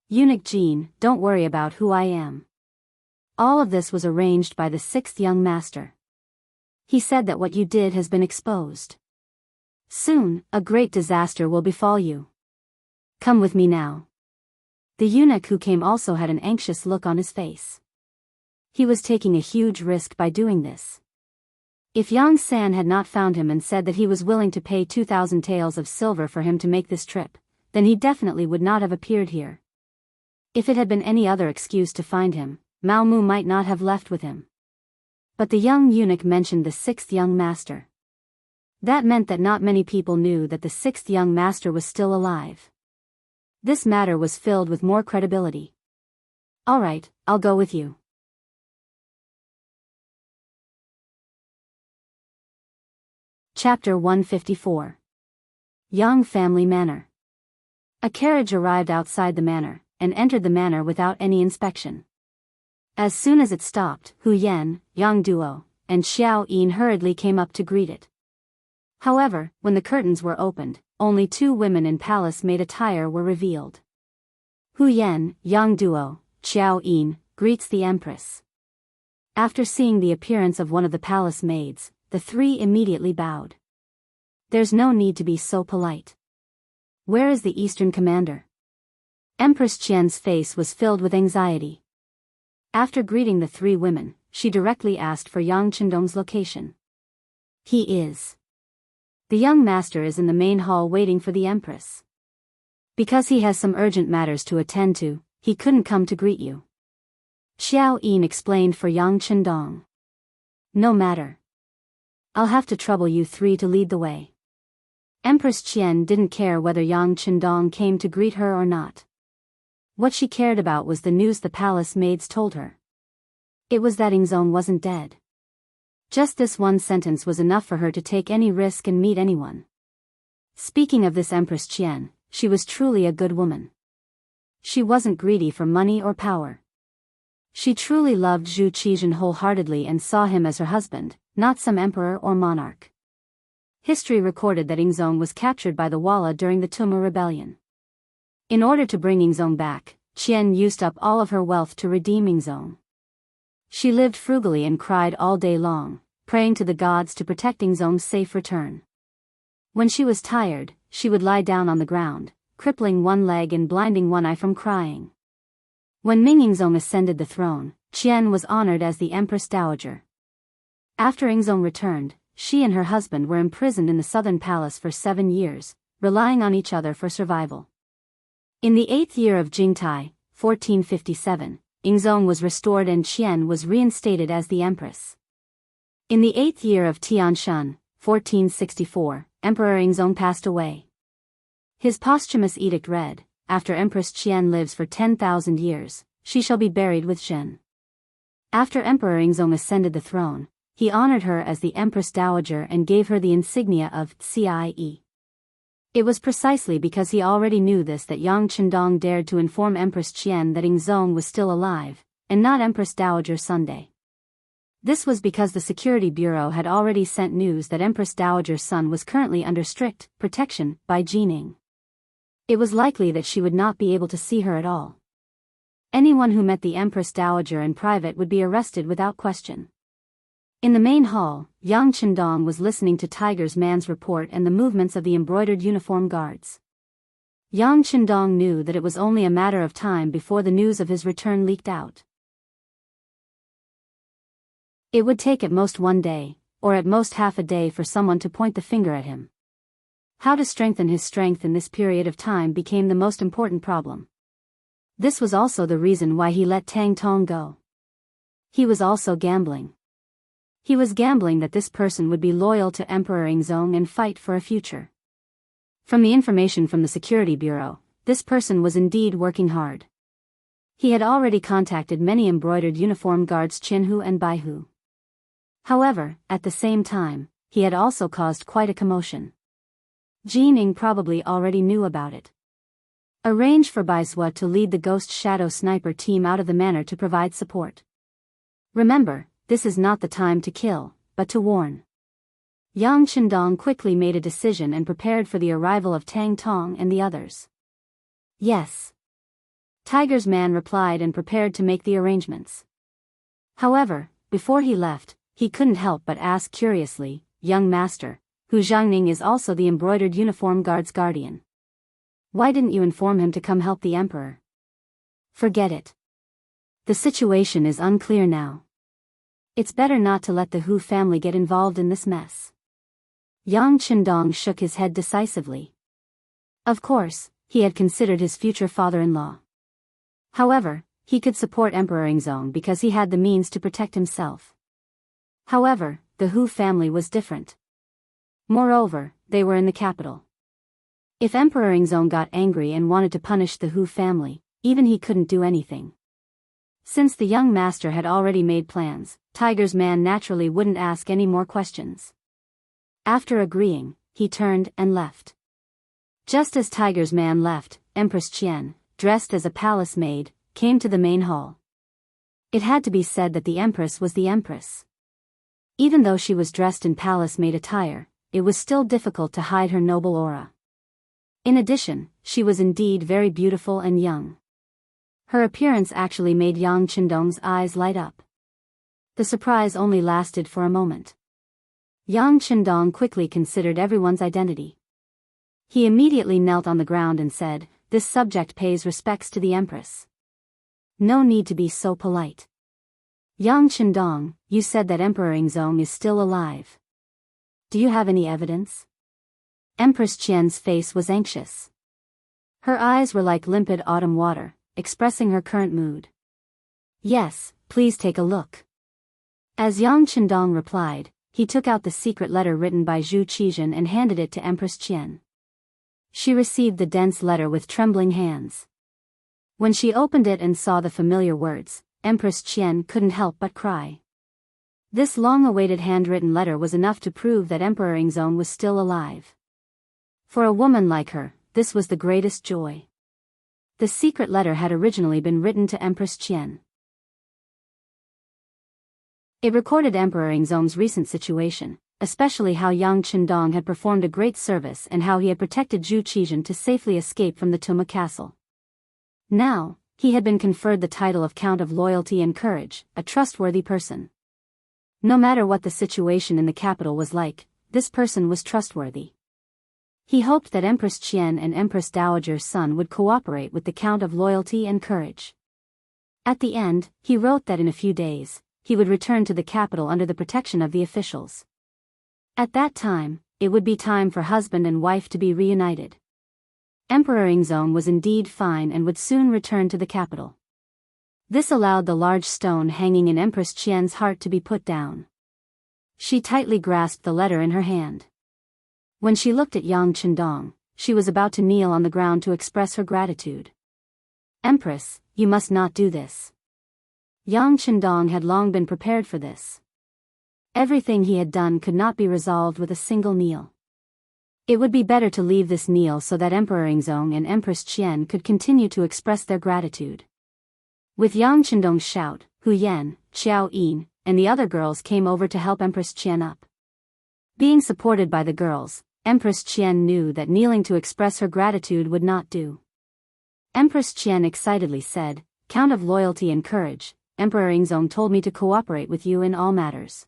"Eunuch Jin, don't worry about who I am. All of this was arranged by the sixth young master. He said that what you did has been exposed. Soon, a great disaster will befall you. Come with me now. The eunuch who came also had an anxious look on his face. He was taking a huge risk by doing this. If Yang San had not found him and said that he was willing to pay 2,000 taels of silver for him to make this trip, then he definitely would not have appeared here. If it had been any other excuse to find him, Mao Mu might not have left with him. But the young eunuch mentioned the sixth young master. That meant that not many people knew that the sixth young master was still alive. This matter was filled with more credibility. All right, I'll go with you. Chapter 154. Yang Family Manor. A carriage arrived outside the manor, and entered the manor without any inspection. As soon as it stopped, Hu Yan, Yang Duo, and Xiao Yin hurriedly came up to greet it. However, when the curtains were opened, only two women in palace-maid attire were revealed. Hu Yan, Yang Duo, Xiao Yin, greets the empress. After seeing the appearance of one of the palace maids, the three immediately bowed. There's no need to be so polite. Where is the Eastern commander? Empress Qian's face was filled with anxiety. After greeting the three women, she directly asked for Yang Chendong's location. He is. The young master is in the main hall waiting for the empress. Because he has some urgent matters to attend to, he couldn't come to greet you. Xiao Yin explained for Yang Chendong. No matter. I'll have to trouble you three to lead the way. Empress Qian didn't care whether Yang Chendong came to greet her or not. What she cared about was the news the palace maids told her. It was that Ingzong wasn't dead. Just this one sentence was enough for her to take any risk and meet anyone. Speaking of this Empress Qian, she was truly a good woman. She wasn't greedy for money or power. She truly loved Zhu Qizhen wholeheartedly and saw him as her husband, not some emperor or monarch. History recorded that Ingzong was captured by the Walla during the Tumma rebellion. In order to bring Ingzong back, Qian used up all of her wealth to redeem Ingzong. She lived frugally and cried all day long, praying to the gods to protect Ingzong's safe return. When she was tired, she would lie down on the ground, crippling one leg and blinding one eye from crying. When Ming Ingzong ascended the throne, Qian was honored as the Empress Dowager. After Ingzong returned, she and her husband were imprisoned in the southern palace for 7 years, relying on each other for survival. In the 8th year of Jingtai, 1457, Ingzong was restored and Qian was reinstated as the empress. In the 8th year of Tianshan, 1464, Emperor Ingzong passed away. His posthumous edict read, "After Empress Qian lives for 10,000 years, she shall be buried with Zhen." After Emperor Ingzong ascended the throne, he honored her as the Empress Dowager and gave her the insignia of Cie. It was precisely because he already knew this that Yang Chendong dared to inform Empress Qian that Ingzong was still alive, and not Empress Dowager Sunday. This was because the Security Bureau had already sent news that Empress Dowager's son was currently under strict protection by Jining. It was likely that she would not be able to see her at all. Anyone who met the Empress Dowager in private would be arrested without question. In the main hall, Yang Chendong was listening to Tiger's man's report and the movements of the embroidered uniform guards. Yang Chendong knew that it was only a matter of time before the news of his return leaked out. It would take at most 1 day, or at most half a day for someone to point the finger at him. How to strengthen his strength in this period of time became the most important problem. This was also the reason why he let Tang Tong go. He was also gambling. He was gambling that this person would be loyal to Emperor Ingzong and fight for a future. From the information from the Security Bureau, this person was indeed working hard. He had already contacted many embroidered uniform guards Qinhu and Baihu. However, at the same time, he had also caused quite a commotion. Jining probably already knew about it. Arrange for Baiswa to lead the Ghost Shadow Sniper team out of the manor to provide support. Remember, this is not the time to kill, but to warn. Yang Chendong quickly made a decision and prepared for the arrival of Tang Tong and the others. Yes. Tiger's man replied and prepared to make the arrangements. However, before he left, he couldn't help but ask curiously, "Young master, Hu Jiangning is also the embroidered uniform guard's guardian. Why didn't you inform him to come help the emperor? Forget it. The situation is unclear now. It's better not to let the Hu family get involved in this mess. Yang Qindong shook his head decisively. Of course, he had considered his future father-in-law. However, he could support Emperor Yingzong because he had the means to protect himself. However, the Hu family was different. Moreover, they were in the capital. If Emperor Yingzong got angry and wanted to punish the Hu family, even he couldn't do anything. Since the young master had already made plans, Tiger's man naturally wouldn't ask any more questions. After agreeing, he turned and left. Just as Tiger's man left, Empress Qian, dressed as a palace maid, came to the main hall. It had to be said that the empress was the empress. Even though she was dressed in palace maid attire, it was still difficult to hide her noble aura. In addition, she was indeed very beautiful and young. Her appearance actually made Yang Qindong's eyes light up. The surprise only lasted for a moment. Yang Qindong quickly considered everyone's identity. He immediately knelt on the ground and said, "This subject pays respects to the empress. No need to be so polite. Yang Qindong, you said that Emperor Yingzong is still alive. Do you have any evidence?" Empress Qian's face was anxious. Her eyes were like limpid autumn water, expressing her current mood. "Yes, please take a look." As Yang Qindong replied, he took out the secret letter written by Zhu Qizhen and handed it to Empress Qian. She received the dense letter with trembling hands. When she opened it and saw the familiar words, Empress Qian couldn't help but cry. This long-awaited handwritten letter was enough to prove that Emperor Yingzong was still alive. For a woman like her, this was the greatest joy. The secret letter had originally been written to Empress Qian. It recorded Emperor Yingzong's recent situation, especially how Yang Qindong had performed a great service and how he had protected Zhu Qizhen to safely escape from the Tuma castle. Now, he had been conferred the title of Count of Loyalty and Courage, a trustworthy person. No matter what the situation in the capital was like, this person was trustworthy. He hoped that Empress Qian and Empress Dowager's son would cooperate with the Count of Loyalty and Courage. At the end, he wrote that in a few days, he would return to the capital under the protection of the officials. At that time, it would be time for husband and wife to be reunited. Emperor Yingzong was indeed fine and would soon return to the capital. This allowed the large stone hanging in Empress Qian's heart to be put down. She tightly grasped the letter in her hand. When she looked at Yang Qindong, she was about to kneel on the ground to express her gratitude. "Empress, you must not do this." Yang Qindong had long been prepared for this. Everything he had done could not be resolved with a single kneel. It would be better to leave this kneel so that Emperor Yingzong and Empress Qian could continue to express their gratitude. With Yang Qindong's shout, Hu Yan, Qiao Yin, and the other girls came over to help Empress Qian up. Being supported by the girls, Empress Qian knew that kneeling to express her gratitude would not do. Empress Qian excitedly said, "Count of Loyalty and Courage, Emperor Yingzong told me to cooperate with you in all matters.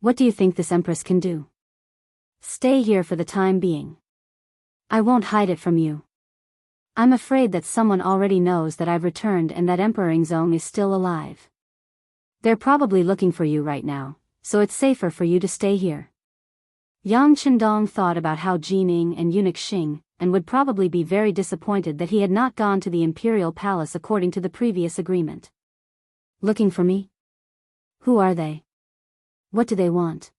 What do you think this empress can do? Stay here for the time being. I won't hide it from you. I'm afraid that someone already knows that I've returned and that Emperor Yingzong is still alive. They're probably looking for you right now, so it's safer for you to stay here." Yang Qindong thought about how Jining and eunuch Xing, and would probably be very disappointed that he had not gone to the imperial palace according to the previous agreement. Looking for me? Who are they? What do they want?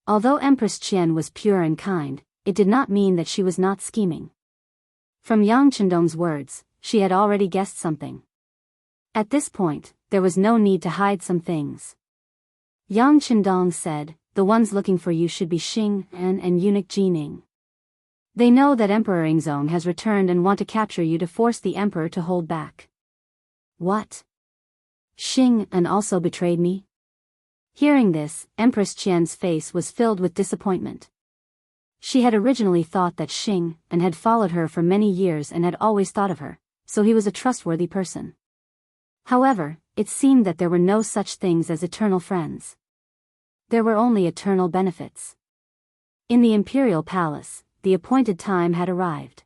Although Empress Qian was pure and kind, it did not mean that she was not scheming. From Yang Qindong's words, she had already guessed something. At this point, there was no need to hide some things. Yang Qindong said, "The ones looking for you should be Xing An and eunuch Jining. They know that Emperor Yingzong has returned and want to capture you to force the emperor to hold back." "What? Xing An also betrayed me?" Hearing this, Empress Qian's face was filled with disappointment. She had originally thought that Xing An had followed her for many years and had always thought of her, so he was a trustworthy person. However, it seemed that there were no such things as eternal friends. There were only eternal benefits. In the imperial palace, the appointed time had arrived.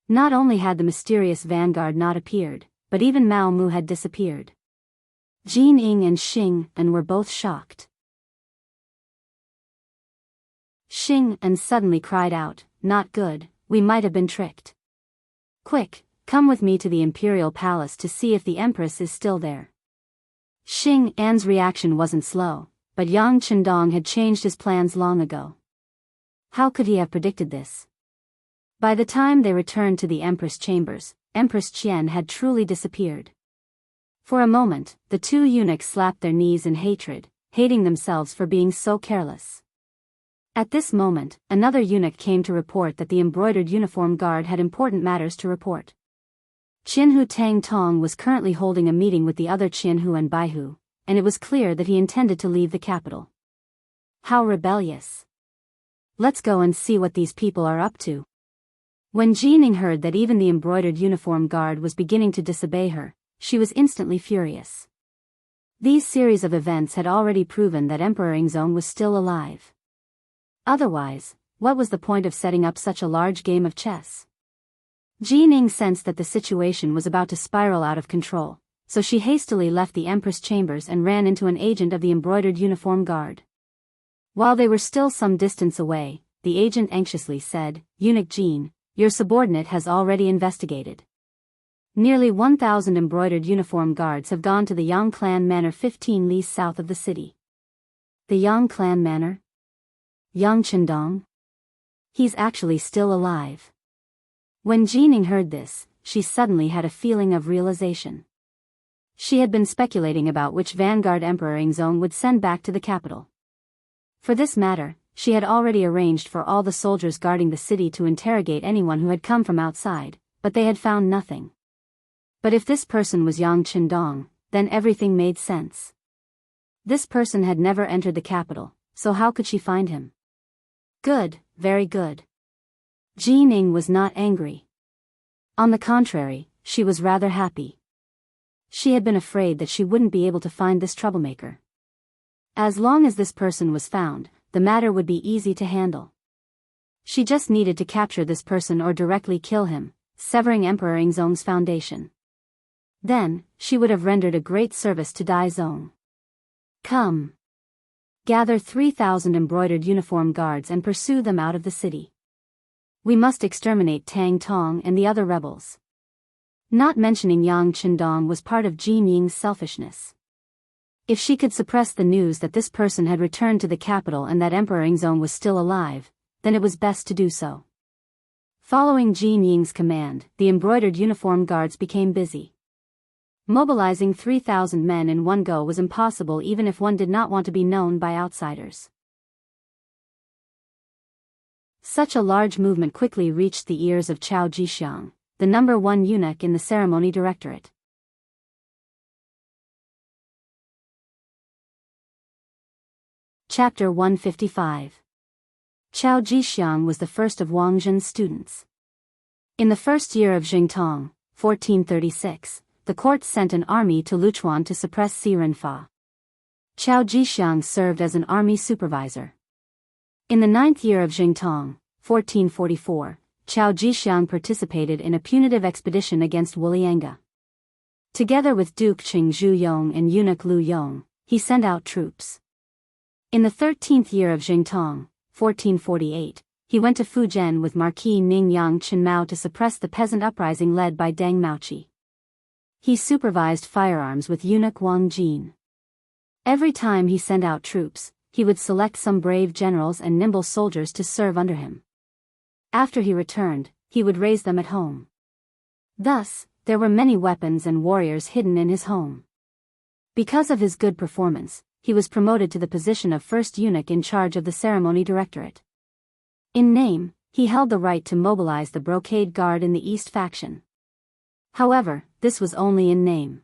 Not only had the mysterious vanguard not appeared, but even Mao Mu had disappeared. Jin Ying and Xing An were both shocked. Xing An suddenly cried out, "Not good, we might have been tricked. Quick, come with me to the imperial palace to see if the empress is still there." Xing An's reaction wasn't slow, but Yang Chendong had changed his plans long ago. How could he have predicted this? By the time they returned to the Empress chambers, Empress Qian had truly disappeared. For a moment, the two eunuchs slapped their knees in hatred, hating themselves for being so careless. At this moment, another eunuch came to report that the embroidered uniform guard had important matters to report. Qianhu Tang Tong was currently holding a meeting with the other Qianhu and Baihu, and it was clear that he intended to leave the capital. How rebellious! Let's go and see what these people are up to. When Jining heard that even the embroidered uniform guard was beginning to disobey her, she was instantly furious. These series of events had already proven that Emperor Yingzong was still alive. Otherwise, what was the point of setting up such a large game of chess? Jining sensed that the situation was about to spiral out of control, so she hastily left the Empress chambers and ran into an agent of the embroidered uniform guard. While they were still some distance away, the agent anxiously said, "Eunuch Jin, your subordinate has already investigated. Nearly 1,000 embroidered uniform guards have gone to the Yang Clan Manor 15 leagues south of the city." The Yang Clan Manor? Yang Chendong? He's actually still alive. When Jining heard this, she suddenly had a feeling of realization. She had been speculating about which vanguard Emperor Yingzong would send back to the capital. For this matter, she had already arranged for all the soldiers guarding the city to interrogate anyone who had come from outside, but they had found nothing. But if this person was Yang Chendong, then everything made sense. This person had never entered the capital, so how could she find him? Good, very good. Jining was not angry. On the contrary, she was rather happy. She had been afraid that she wouldn't be able to find this troublemaker. As long as this person was found, the matter would be easy to handle. She just needed to capture this person or directly kill him, severing Emperor Yingzong's foundation. Then, she would have rendered a great service to Daizong. Come. Gather 3,000 embroidered uniform guards and pursue them out of the city. We must exterminate Tang Tong and the other rebels. Not mentioning Yang Chendong was part of Jin Ying's selfishness. If she could suppress the news that this person had returned to the capital and that Emperor Yingzong was still alive, then it was best to do so. Following Jin Ying's command, the embroidered uniform guards became busy. Mobilizing 3,000 men in one go was impossible even if one did not want to be known by outsiders. Such a large movement quickly reached the ears of Chao Jixiang, the number one eunuch in the ceremony directorate. Chapter 155. Chao Jixiang was the first of Wang Zhen's students. In the first year of Jingtong, 1436, the court sent an army to Luchuan to suppress Si Renfa. Chao Jixiang served as an army supervisor. In the 9th year of Jingtong, 1444, Chao Jixiang participated in a punitive expedition against Wulianga. Together with Duke Qing Zhuyong and eunuch Lu Yong, he sent out troops. In the 13th year of Jingtong, 1448, he went to Fujian with Marquis Ningyang Chenmao to suppress the peasant uprising led by Deng Maoqi. He supervised firearms with eunuch Wang Jin. Every time he sent out troops, he would select some brave generals and nimble soldiers to serve under him. After he returned, he would raise them at home. Thus, there were many weapons and warriors hidden in his home. Because of his good performance, he was promoted to the position of first eunuch in charge of the ceremony directorate. In name, he held the right to mobilize the brocade guard in the East faction. However, this was only in name.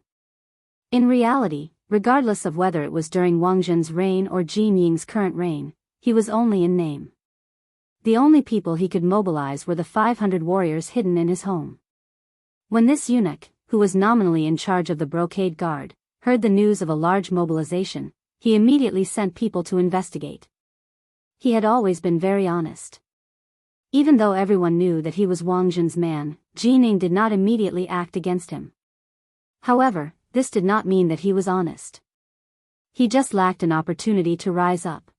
In reality, regardless of whether it was during Wang Zhen's reign or Jin Ying's current reign, he was only in name. The only people he could mobilize were the 500 warriors hidden in his home. When this eunuch, who was nominally in charge of the brocade guard, heard the news of a large mobilization, he immediately sent people to investigate. He had always been very honest. Even though everyone knew that he was Wang Zhen's man, Jining did not immediately act against him. However, this did not mean that he was honest. He just lacked an opportunity to rise up.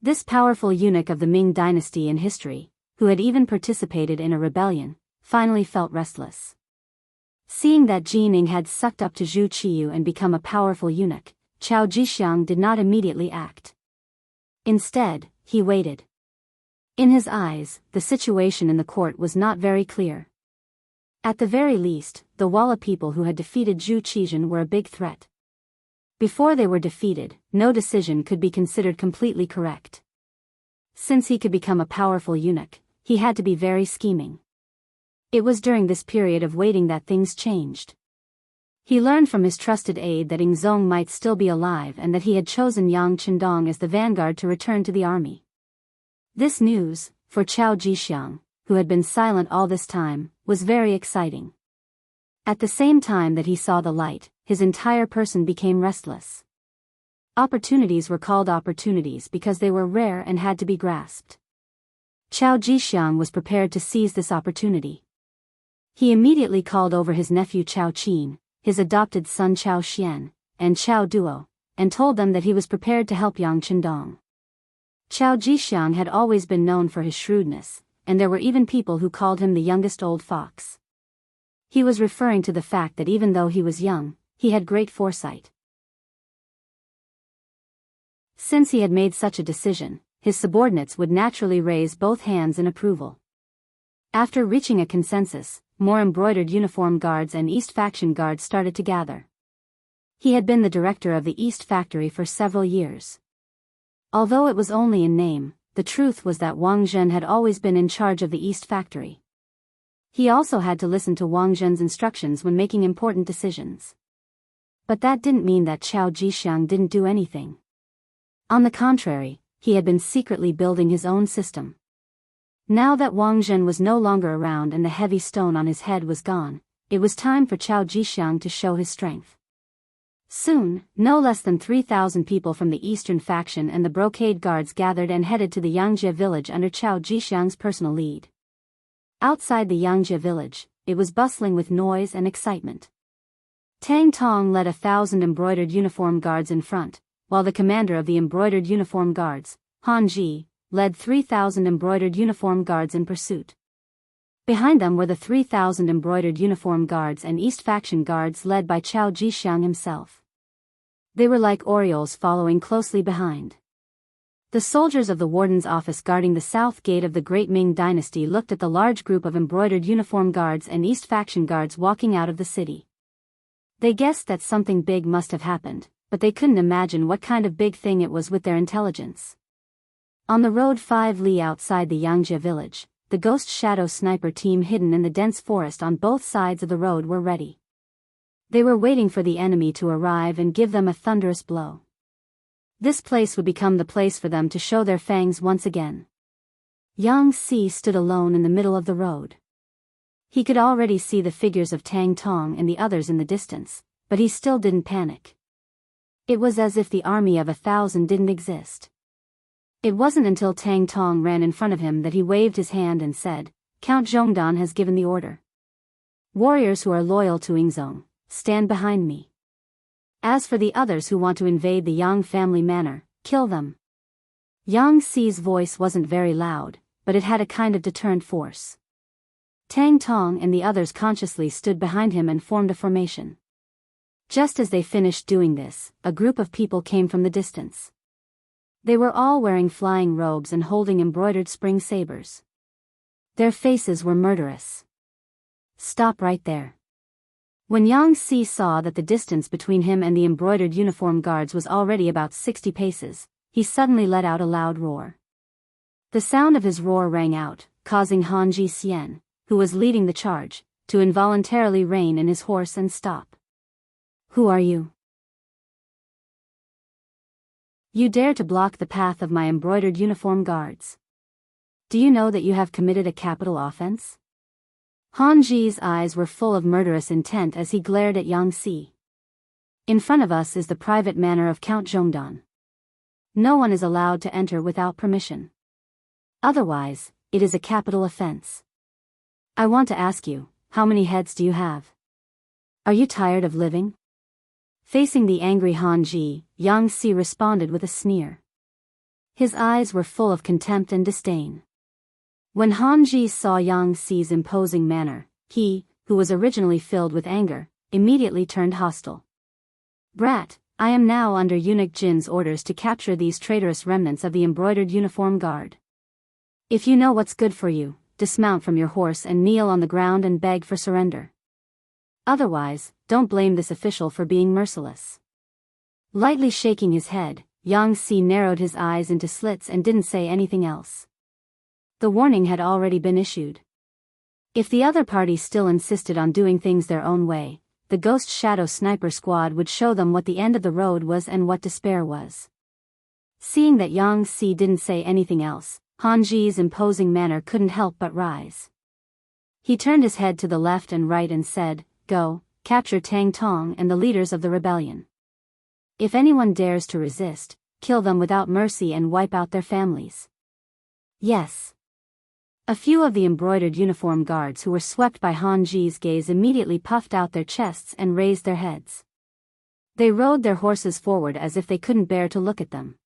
This powerful eunuch of the Ming dynasty in history, who had even participated in a rebellion, finally felt restless. Seeing that Jining had sucked up to Zhu Qiyu and become a powerful eunuch, Chao Jixiang did not immediately act. Instead, he waited. In his eyes, the situation in the court was not very clear. At the very least, the Walla people who had defeated Zhu Qizhen were a big threat. Before they were defeated, no decision could be considered completely correct. Since he could become a powerful eunuch, he had to be very scheming. It was during this period of waiting that things changed. He learned from his trusted aide that Ingzong might still be alive and that he had chosen Yang Qindong as the vanguard to return to the army. This news, for Chao Jixiang, who had been silent all this time, was very exciting. At the same time that he saw the light, his entire person became restless. Opportunities were called opportunities because they were rare and had to be grasped. Chao Jixiang was prepared to seize this opportunity. He immediately called over his nephew Chao Qin, his adopted son Chao Xian, and Chao Duo, and told them that he was prepared to help Yang Qindong. Chao Jixiang had always been known for his shrewdness, and there were even people who called him the youngest old fox. He was referring to the fact that even though he was young, he had great foresight. Since he had made such a decision, his subordinates would naturally raise both hands in approval. After reaching a consensus, more embroidered uniform guards and East faction guards started to gather. He had been the director of the East factory for several years. Although it was only in name, the truth was that Wang Zhen had always been in charge of the East factory. He also had to listen to Wang Zhen's instructions when making important decisions. But that didn't mean that Chao Jixiang didn't do anything. On the contrary, he had been secretly building his own system. Now that Wang Zhen was no longer around and the heavy stone on his head was gone, it was time for Chao Jixiang to show his strength. Soon, no less than 3,000 people from the Eastern faction and the brocade guards gathered and headed to the Yangjie village under Chao Jixiang's personal lead. Outside the Yangjie village, it was bustling with noise and excitement. Tang Tong led 1,000 embroidered uniform guards in front, while the commander of the embroidered uniform guards, Han Ji, led 3,000 embroidered uniform guards in pursuit. Behind them were the 3,000 embroidered uniform guards and East faction guards led by Chao Jixiang himself. They were like orioles following closely behind. The soldiers of the warden's office guarding the south gate of the Great Ming dynasty looked at the large group of embroidered uniform guards and East faction guards walking out of the city. They guessed that something big must have happened, but they couldn't imagine what kind of big thing it was with their intelligence. On the road 5 li outside the Yangjie village, the Ghost Shadow Sniper team hidden in the dense forest on both sides of the road were ready. They were waiting for the enemy to arrive and give them a thunderous blow. This place would become the place for them to show their fangs once again. Yang Si stood alone in the middle of the road. He could already see the figures of Tang Tong and the others in the distance, but he still didn't panic. It was as if the army of 1,000 didn't exist. It wasn't until Tang Tong ran in front of him that he waved his hand and said, "Count Zhongdan has given the order. Warriors who are loyal to Ingzong, stand behind me. As for the others who want to invade the Yang family manor, kill them." Yang Si's voice wasn't very loud, but it had a kind of deterrent force. Tang Tong and the others consciously stood behind him and formed a formation. Just as they finished doing this, a group of people came from the distance. They were all wearing flying robes and holding embroidered spring sabers. Their faces were murderous. "Stop right there." When Yang Si saw that the distance between him and the embroidered uniform guards was already about 60 paces, he suddenly let out a loud roar. The sound of his roar rang out, causing Han Ji Xian, who was leading the charge, to involuntarily rein in his horse and stop. "Who are you? You dare to block the path of my embroidered uniform guards. Do you know that you have committed a capital offense?" Han Ji's eyes were full of murderous intent as he glared at Yang Si. "In front of us is the private manor of Count Zhongdan. No one is allowed to enter without permission. Otherwise, it is a capital offense. I want to ask you, how many heads do you have? Are you tired of living? Facing the angry Han Ji, Yang Si responded with a sneer. His eyes were full of contempt and disdain. When Han Ji saw Yang Si's imposing manner, he, who was originally filled with anger, immediately turned hostile. Brat, I am now under Eunuch Jin's orders to capture these traitorous remnants of the embroidered uniform guard. If you know what's good for you, dismount from your horse and kneel on the ground and beg for surrender. Otherwise, don't blame this official for being merciless. Lightly shaking his head, Yang Si narrowed his eyes into slits and didn't say anything else. The warning had already been issued. If the other party still insisted on doing things their own way, the Ghost Shadow Sniper Squad would show them what the end of the road was and what despair was. Seeing that Yang Si didn't say anything else, Han Ji's imposing manner couldn't help but rise. He turned his head to the left and right and said, "Go, capture Tang Tong and the leaders of the rebellion. If anyone dares to resist, kill them without mercy and wipe out their families." Yes. A few of the embroidered uniform guards who were swept by Han Ji's gaze immediately puffed out their chests and raised their heads. They rode their horses forward as if they couldn't bear to look at them.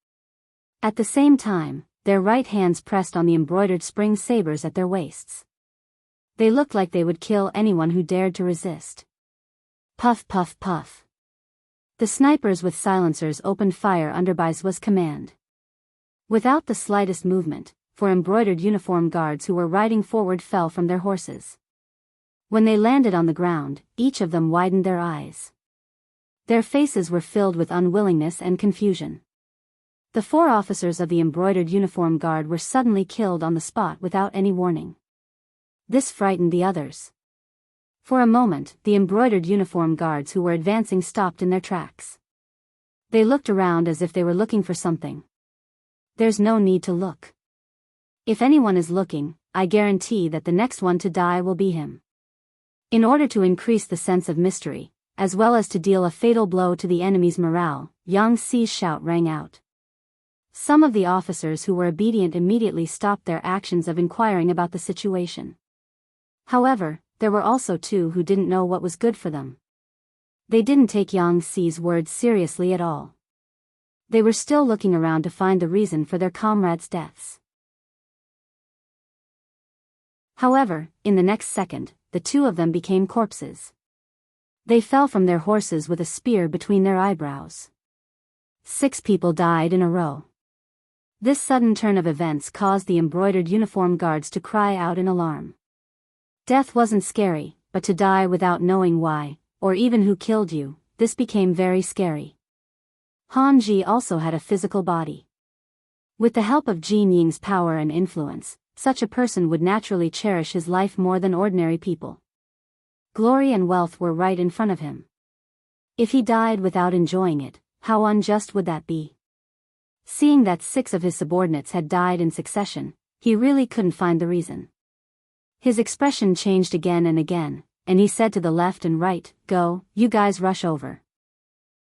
At the same time, their right hands pressed on the embroidered spring sabers at their waists. They looked like they would kill anyone who dared to resist. Puff puff puff. The snipers with silencers opened fire under Baizu's command. Without the slightest movement, for embroidered uniform guards who were riding forward fell from their horses. When they landed on the ground, each of them widened their eyes. Their faces were filled with unwillingness and confusion. The 4 officers of the embroidered uniform guard were suddenly killed on the spot without any warning. This frightened the others. For a moment, the embroidered uniform guards who were advancing stopped in their tracks. They looked around as if they were looking for something. There's no need to look. If anyone is looking, I guarantee that the next one to die will be him. In order to increase the sense of mystery, as well as to deal a fatal blow to the enemy's morale, Yang Si's shout rang out. Some of the officers who were obedient immediately stopped their actions of inquiring about the situation. However, there were also 2 who didn't know what was good for them. They didn't take Yang Si's words seriously at all. They were still looking around to find the reason for their comrades' deaths. However, in the next second, the 2 of them became corpses. They fell from their horses with a spear between their eyebrows. 6 people died in a row. This sudden turn of events caused the embroidered uniform guards to cry out in alarm. Death wasn't scary, but to die without knowing why, or even who killed you, this became very scary. Han Ji also had a physical body. With the help of Jin Ying's power and influence, such a person would naturally cherish his life more than ordinary people. Glory and wealth were right in front of him. If he died without enjoying it, how unjust would that be? Seeing that 6 of his subordinates had died in succession, he really couldn't find the reason. His expression changed again and again, and he said to the left and right, "Go, you guys rush over.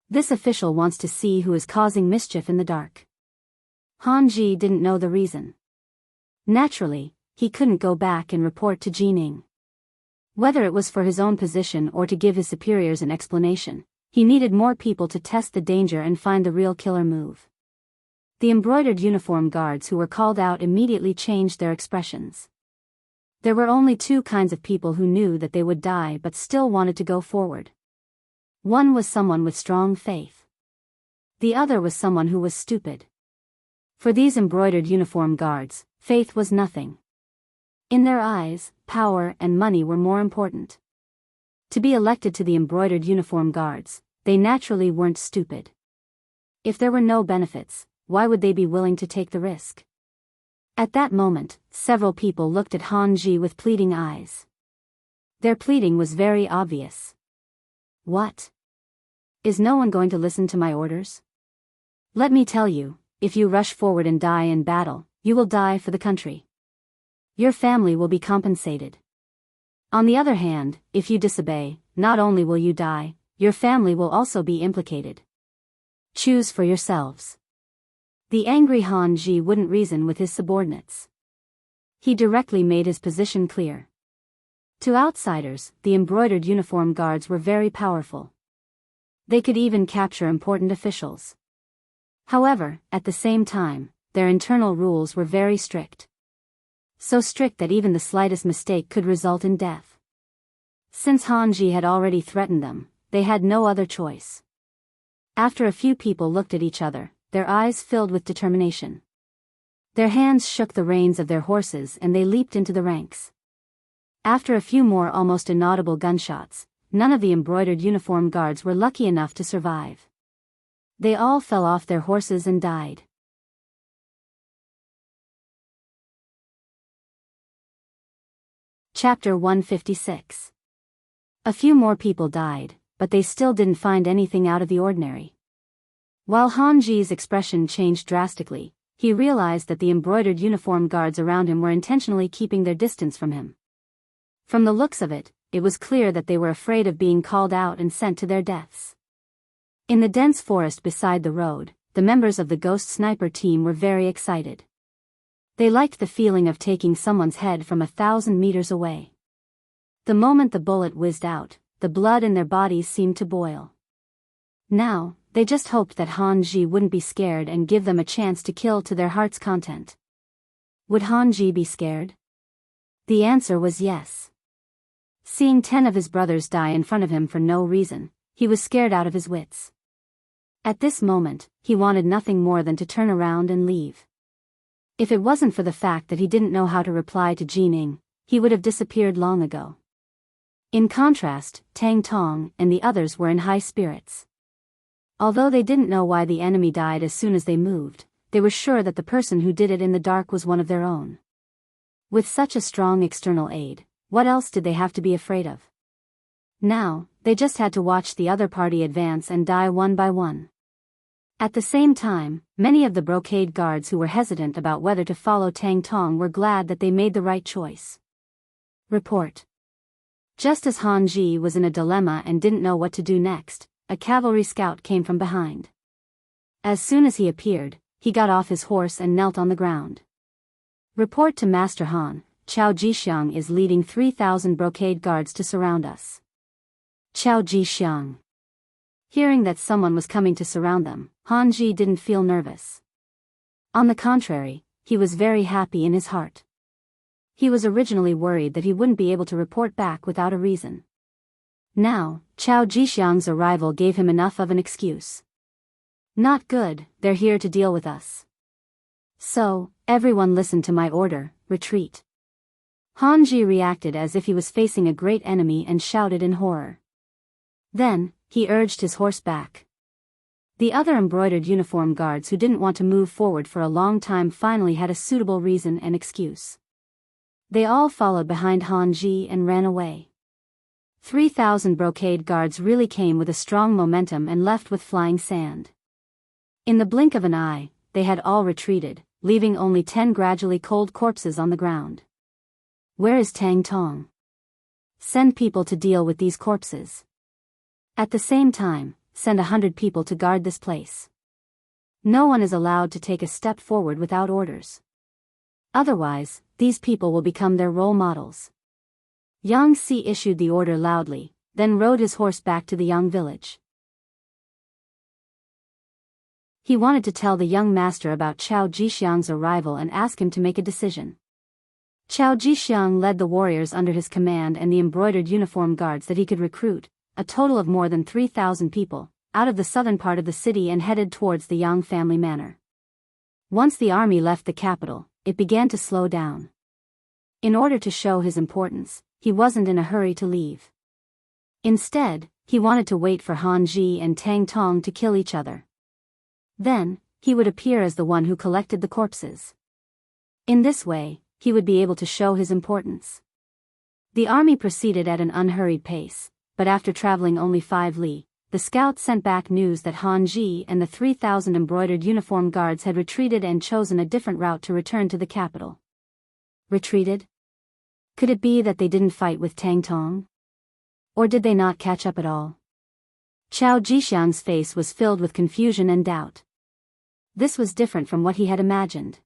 This official wants to see who is causing mischief in the dark." Han Ji didn't know the reason. Naturally, he couldn't go back and report to Jining. Whether it was for his own position or to give his superiors an explanation, he needed more people to test the danger and find the real killer move. The embroidered uniform guards who were called out immediately changed their expressions. There were only 2 kinds of people who knew that they would die but still wanted to go forward. One was someone with strong faith. The other was someone who was stupid. For these embroidered uniform guards, faith was nothing. In their eyes, power and money were more important. To be elected to the embroidered uniform guards, they naturally weren't stupid. If there were no benefits, why would they be willing to take the risk? At that moment, several people looked at Han Ji with pleading eyes. Their pleading was very obvious. What? Is no one going to listen to my orders? Let me tell you, if you rush forward and die in battle, you will die for the country. Your family will be compensated. On the other hand, if you disobey, not only will you die, your family will also be implicated. Choose for yourselves. The angry Han Ji wouldn't reason with his subordinates. He directly made his position clear. To outsiders, the embroidered uniform guards were very powerful. They could even capture important officials. However, at the same time, their internal rules were very strict. So strict that even the slightest mistake could result in death. Since Han Ji had already threatened them, they had no other choice. After a few people looked at each other, their eyes filled with determination. Their hands shook the reins of their horses and they leaped into the ranks. After a few more almost inaudible gunshots, none of the embroidered uniform guards were lucky enough to survive. They all fell off their horses and died. Chapter 156. A few more people died, but they still didn't find anything out of the ordinary. While Han Ji's expression changed drastically, he realized that the embroidered uniform guards around him were intentionally keeping their distance from him. From the looks of it, it was clear that they were afraid of being called out and sent to their deaths. In the dense forest beside the road, the members of the Ghost Sniper team were very excited. They liked the feeling of taking someone's head from 1,000 meters away. The moment the bullet whizzed out, the blood in their bodies seemed to boil. Now, they just hoped that Han Ji wouldn't be scared and give them a chance to kill to their heart's content. Would Han Ji be scared? The answer was yes. Seeing 10 of his brothers die in front of him for no reason, he was scared out of his wits. At this moment, he wanted nothing more than to turn around and leave. If it wasn't for the fact that he didn't know how to reply to Jining, he would have disappeared long ago. In contrast, Tang Tong and the others were in high spirits. Although they didn't know why the enemy died as soon as they moved, they were sure that the person who did it in the dark was one of their own. With such a strong external aid, what else did they have to be afraid of? Now, they just had to watch the other party advance and die one by one. At the same time, many of the brocade guards who were hesitant about whether to follow Tang Tong were glad that they made the right choice. Report. Just as Han Ji was in a dilemma and didn't know what to do next, a cavalry scout came from behind. As soon as he appeared, he got off his horse and knelt on the ground. Report to Master Han, Chao Jixiang is leading 3,000 brocade guards to surround us. Chao Jixiang. Hearing that someone was coming to surround them, Han Ji didn't feel nervous. On the contrary, he was very happy in his heart. He was originally worried that he wouldn't be able to report back without a reason. Now, Chao Jixiang's arrival gave him enough of an excuse. Not good, they're here to deal with us. So, everyone listen to my order, retreat. Han Ji reacted as if he was facing a great enemy and shouted in horror. Then, he urged his horse back. The other embroidered uniform guards who didn't want to move forward for a long time finally had a suitable reason and excuse. They all followed behind Han Ji and ran away. 3,000 brocade guards really came with a strong momentum and left with flying sand. In the blink of an eye, they had all retreated, leaving only 10 gradually cold corpses on the ground. Where is Tang Tong? Send people to deal with these corpses. At the same time, send 100 people to guard this place. No one is allowed to take a step forward without orders. Otherwise, these people will become their role models. Yang Si issued the order loudly, then rode his horse back to the young village. He wanted to tell the young master about Chao Jixiang's arrival and ask him to make a decision. Chao Jixiang led the warriors under his command and the embroidered uniform guards that he could recruit, a total of more than 3,000 people, out of the southern part of the city and headed towards the Yang family manor. Once the army left the capital, it began to slow down. In order to show his importance, he wasn't in a hurry to leave. Instead, he wanted to wait for Han Ji and Tang Tong to kill each other. Then, he would appear as the one who collected the corpses. In this way, he would be able to show his importance. The army proceeded at an unhurried pace, but after traveling only 5 li, the scouts sent back news that Han Ji and the 3,000 embroidered uniform guards had retreated and chosen a different route to return to the capital. Retreated? Could it be that they didn't fight with Tang Tong? Or did they not catch up at all? Chao Jixiang's face was filled with confusion and doubt. This was different from what he had imagined.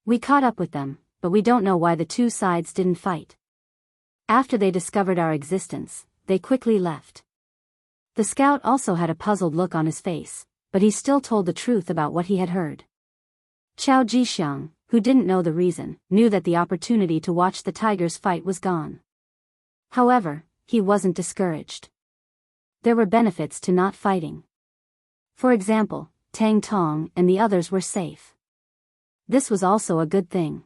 We caught up with them, but we don't know why the two sides didn't fight. After they discovered our existence, they quickly left. The scout also had a puzzled look on his face, but he still told the truth about what he had heard. Chao Jixiang, who didn't know the reason, knew that the opportunity to watch the tigers fight was gone. However, he wasn't discouraged. There were benefits to not fighting. For example, Tang Tong and the others were safe. This was also a good thing.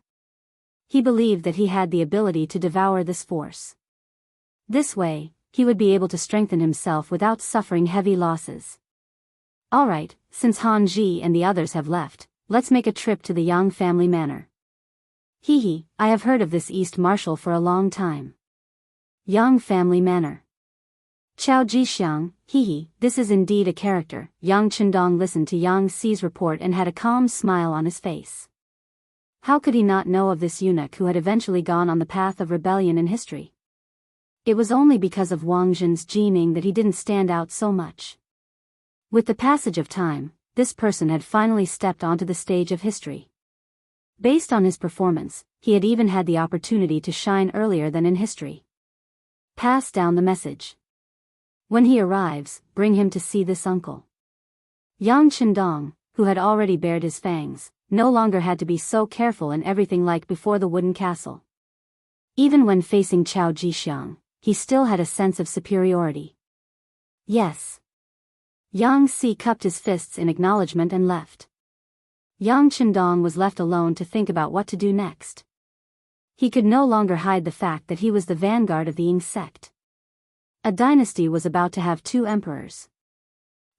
He believed that he had the ability to devour this force. This way, he would be able to strengthen himself without suffering heavy losses. Alright, since Han Ji and the others have left, let's make a trip to the Yang family manor. Hehe, I have heard of this East Marshal for a long time. Yang family manor. Chao Jixiang, hehe, this is indeed a character. Yang Chendong listened to Yang Xi's report and had a calm smile on his face. How could he not know of this eunuch who had eventually gone on the path of rebellion in history? It was only because of Wang Zhen's Jining that he didn't stand out so much. With the passage of time, this person had finally stepped onto the stage of history. Based on his performance, he had even had the opportunity to shine earlier than in history. Pass down the message. When he arrives, bring him to see this uncle. Yang Chendong, who had already bared his fangs, no longer had to be so careful in everything like before the wooden castle. Even when facing Chao Jixiang, he still had a sense of superiority. Yes. Yang Xi cupped his fists in acknowledgement and left. Yang Chendong was left alone to think about what to do next. He could no longer hide the fact that he was the vanguard of the Ying sect. A dynasty was about to have 2 emperors.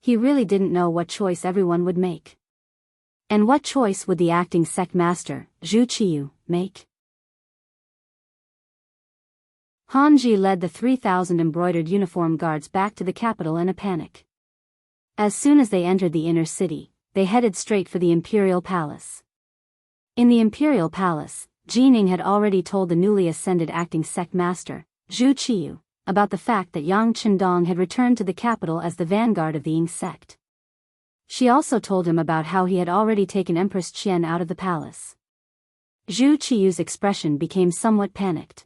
He really didn't know what choice everyone would make. And what choice would the acting sect master, Zhu Qiyu, make? Han Ji led the 3,000 embroidered uniform guards back to the capital in a panic. As soon as they entered the inner city, they headed straight for the imperial palace. In the imperial palace, Jining had already told the newly ascended acting sect master, Zhu Qiyu, about the fact that Yang Chendong had returned to the capital as the vanguard of the Ying sect. She also told him about how he had already taken Empress Qian out of the palace. Zhu Qiyu's expression became somewhat panicked.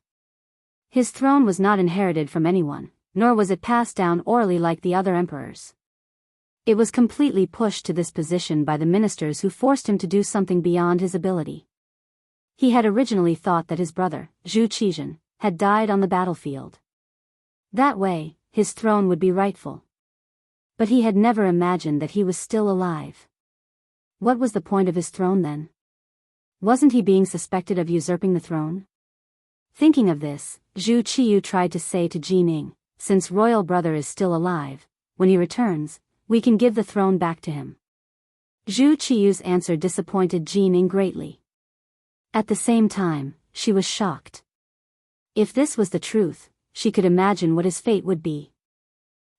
His throne was not inherited from anyone, nor was it passed down orally like the other emperors. It was completely pushed to this position by the ministers who forced him to do something beyond his ability. He had originally thought that his brother, Zhu Qizhen, had died on the battlefield. That way, his throne would be rightful. But he had never imagined that he was still alive. What was the point of his throne then? Wasn't he being suspected of usurping the throne? Thinking of this, Zhu Qiyu tried to say to Jining, since royal brother is still alive, when he returns, we can give the throne back to him. Zhu Qiyu's answer disappointed Jining greatly. At the same time, she was shocked. If this was the truth, she could imagine what his fate would be.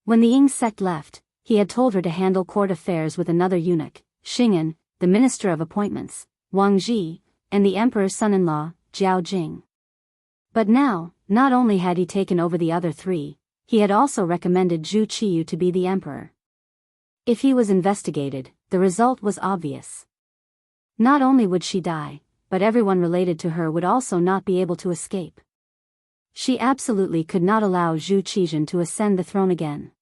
When the Ying sect left, he had told her to handle court affairs with another eunuch, Xing'an, the minister of appointments, Wang Ji, and the emperor's son-in-law, Jiao Jing. But now, not only had he taken over the other 3, he had also recommended Zhu Qiyu to be the emperor. If he was investigated, the result was obvious. Not only would she die, but everyone related to her would also not be able to escape. She absolutely could not allow Zhu Qizhen to ascend the throne again.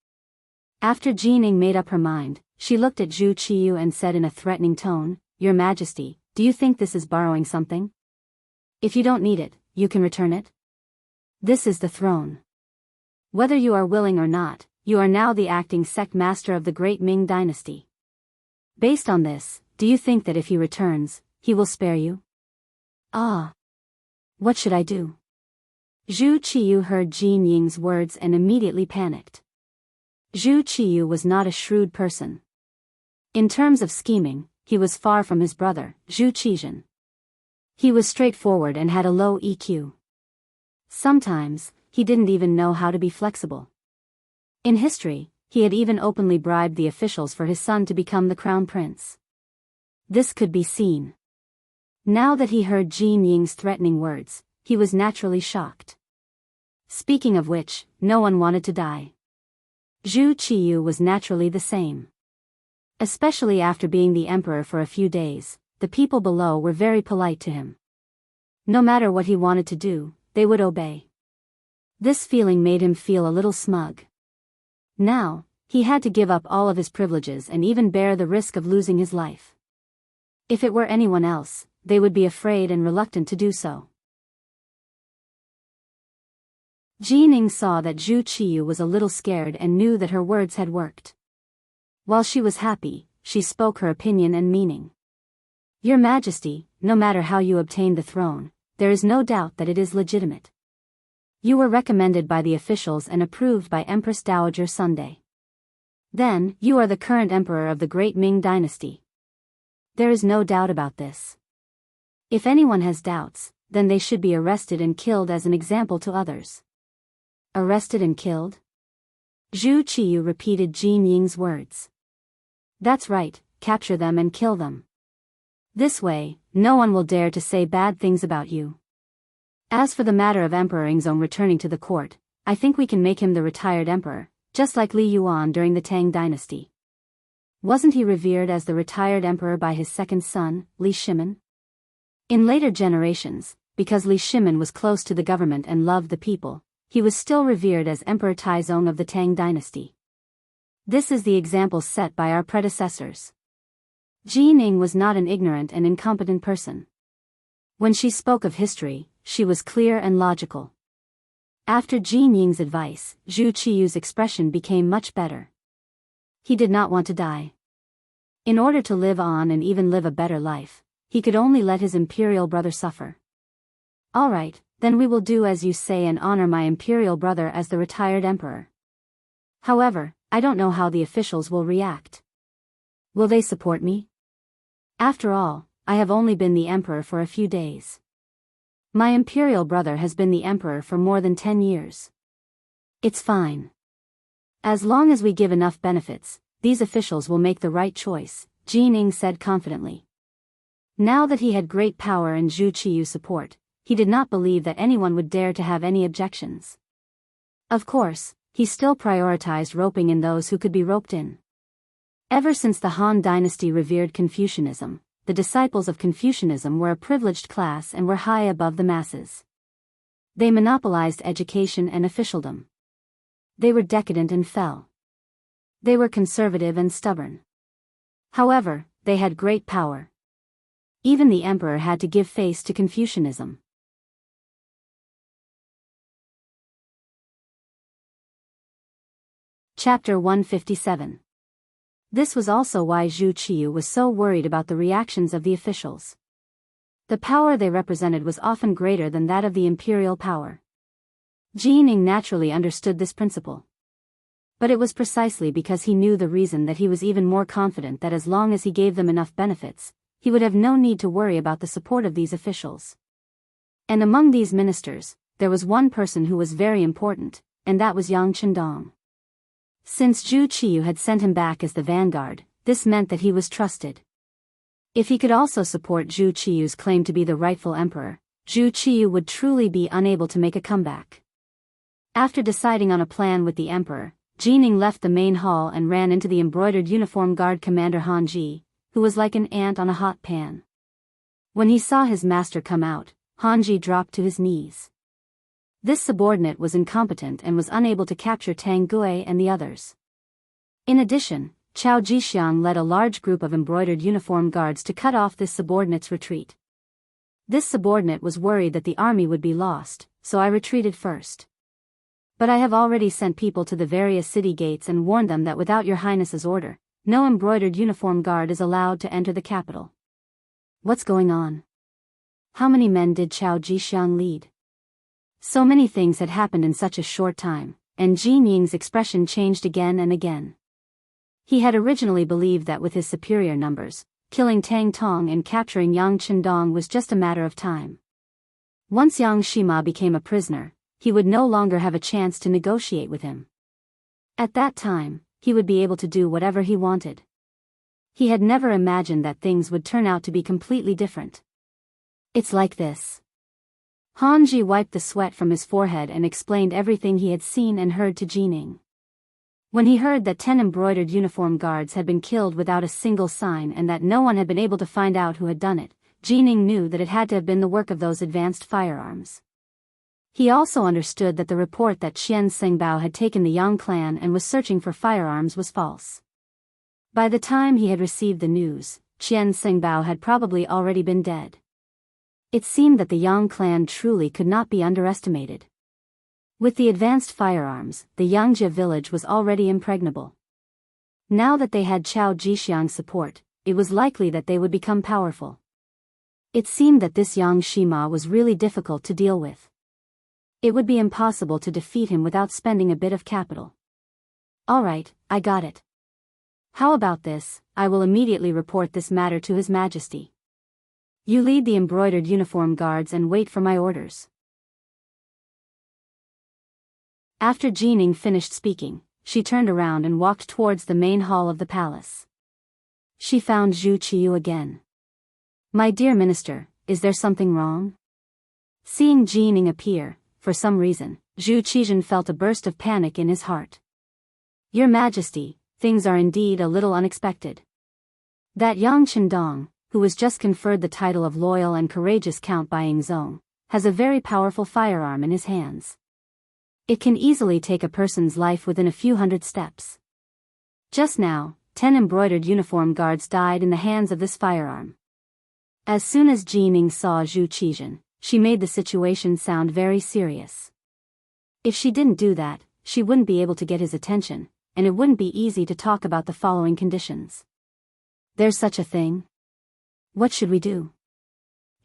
After Jining made up her mind, she looked at Zhu Qiyu and said in a threatening tone, "Your Majesty, do you think this is borrowing something? If you don't need it, you can return it. This is the throne. Whether you are willing or not, you are now the acting sect master of the great Ming dynasty. Based on this, do you think that if he returns, he will spare you?" Ah. What should I do? Zhu Qiyu heard Jin Ying's words and immediately panicked. Zhu Qiyu was not a shrewd person. In terms of scheming, he was far from his brother, Zhu Qizhen. He was straightforward and had a low EQ. Sometimes, he didn't even know how to be flexible. In history, he had even openly bribed the officials for his son to become the crown prince. This could be seen. Now that he heard Jin Ying's threatening words, he was naturally shocked. Speaking of which, no one wanted to die. Zhu Qiyu was naturally the same. Especially after being the emperor for a few days, the people below were very polite to him. No matter what he wanted to do, they would obey. This feeling made him feel a little smug. Now, he had to give up all of his privileges and even bear the risk of losing his life. If it were anyone else, they would be afraid and reluctant to do so. Jining saw that Zhu Qiyu was a little scared and knew that her words had worked. While she was happy, she spoke her opinion and meaning. Your Majesty, no matter how you obtained the throne, there is no doubt that it is legitimate. You were recommended by the officials and approved by Empress Dowager Sunday. Then, you are the current emperor of the great Ming dynasty. There is no doubt about this. If anyone has doubts, then they should be arrested and killed as an example to others. Arrested and killed? Zhu Qiyu repeated Jin Ying's words. That's right, capture them and kill them. This way, no one will dare to say bad things about you. As for the matter of Emperor Yingzong returning to the court, I think we can make him the retired emperor, just like Li Yuan during the Tang dynasty. Wasn't he revered as the retired emperor by his second son, Li Shimin? In later generations, because Li Shimin was close to the government and loved the people, he was still revered as Emperor Taizong of the Tang dynasty. This is the example set by our predecessors. Jining was not an ignorant and incompetent person. When she spoke of history, she was clear and logical. After Jin Ying's advice, Zhu Qiyu's expression became much better. He did not want to die. In order to live on and even live a better life, he could only let his imperial brother suffer. All right, then we will do as you say and honor my imperial brother as the retired emperor. However, I don't know how the officials will react. Will they support me? After all, I have only been the emperor for a few days. My imperial brother has been the emperor for more than 10 years. It's fine. As long as we give enough benefits, these officials will make the right choice, Jining said confidently. Now that he had great power and Zhu Qiyu's support, he did not believe that anyone would dare to have any objections. Of course, he still prioritized roping in those who could be roped in. Ever since the Han dynasty revered Confucianism, the disciples of Confucianism were a privileged class and were high above the masses. They monopolized education and officialdom. They were decadent and fell. They were conservative and stubborn. However, they had great power. Even the emperor had to give face to Confucianism. Chapter 157. This was also why Zhu Qiyu was so worried about the reactions of the officials. The power they represented was often greater than that of the imperial power. Jining naturally understood this principle. But it was precisely because he knew the reason that he was even more confident that as long as he gave them enough benefits, he would have no need to worry about the support of these officials. And among these ministers, there was one person who was very important, and that was Yang Chendong. Since Zhu Qiyu had sent him back as the vanguard, this meant that he was trusted. If he could also support Zhu Qiyu's claim to be the rightful emperor, Zhu Qiyu would truly be unable to make a comeback. After deciding on a plan with the emperor, Jining left the main hall and ran into the embroidered uniform guard commander Han Ji, who was like an ant on a hot pan. When he saw his master come out, Han Ji dropped to his knees. This subordinate was incompetent and was unable to capture Tang Gui and the others. In addition, Chao Jixiang led a large group of embroidered uniform guards to cut off this subordinate's retreat. This subordinate was worried that the army would be lost, so I retreated first. But I have already sent people to the various city gates and warned them that without your highness's order, no embroidered uniform guard is allowed to enter the capital. What's going on? How many men did Chao Jixiang lead? So many things had happened in such a short time, and Jin Ying's expression changed again and again. He had originally believed that with his superior numbers, killing Tang Tong and capturing Yang Chendong was just a matter of time. Once Yang Shima became a prisoner, he would no longer have a chance to negotiate with him. At that time, he would be able to do whatever he wanted. He had never imagined that things would turn out to be completely different. It's like this. Han Ji wiped the sweat from his forehead and explained everything he had seen and heard to Jining. When he heard that 10 embroidered uniform guards had been killed without a single sign and that no one had been able to find out who had done it, Jining knew that it had to have been the work of those advanced firearms. He also understood that the report that Qian Sengbao had taken the Yang clan and was searching for firearms was false. By the time he had received the news, Qian Sengbao had probably already been dead. It seemed that the Yang clan truly could not be underestimated. With the advanced firearms, the Yangjia village was already impregnable. Now that they had Chao Jixiang's support, it was likely that they would become powerful. It seemed that this Yang Shima was really difficult to deal with. It would be impossible to defeat him without spending a bit of capital. Alright, I got it. How about this? I will immediately report this matter to His Majesty. You lead the embroidered uniform guards and wait for my orders. After Jining finished speaking, she turned around and walked towards the main hall of the palace. She found Zhu Qiyu again. My dear minister, is there something wrong? Seeing Jining appear, for some reason, Zhu Qizhen felt a burst of panic in his heart. Your Majesty, things are indeed a little unexpected. That Yang Chendong, who was just conferred the title of loyal and courageous count by Yingzong, has a very powerful firearm in his hands. It can easily take a person's life within a few hundred steps. Just now, 10 embroidered uniform guards died in the hands of this firearm. As soon as Jining saw Zhu Qizhen, she made the situation sound very serious. If she didn't do that, she wouldn't be able to get his attention, and it wouldn't be easy to talk about the following conditions. There's such a thing? What should we do?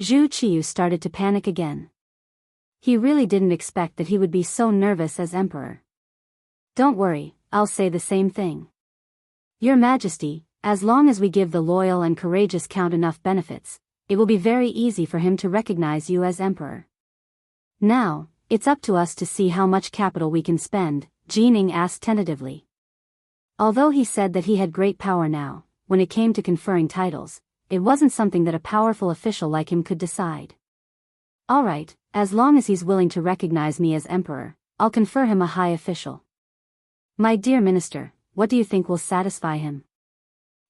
Zhu Qiyu started to panic again. He really didn't expect that he would be so nervous as emperor. Don't worry, I'll say the same thing. Your Majesty, as long as we give the loyal and courageous count enough benefits, it will be very easy for him to recognize you as emperor. Now, it's up to us to see how much capital we can spend, Jining asked tentatively. Although he said that he had great power now, when it came to conferring titles, it wasn't something that a powerful official like him could decide. Alright, as long as he's willing to recognize me as emperor, I'll confer him a high official. My dear minister, what do you think will satisfy him?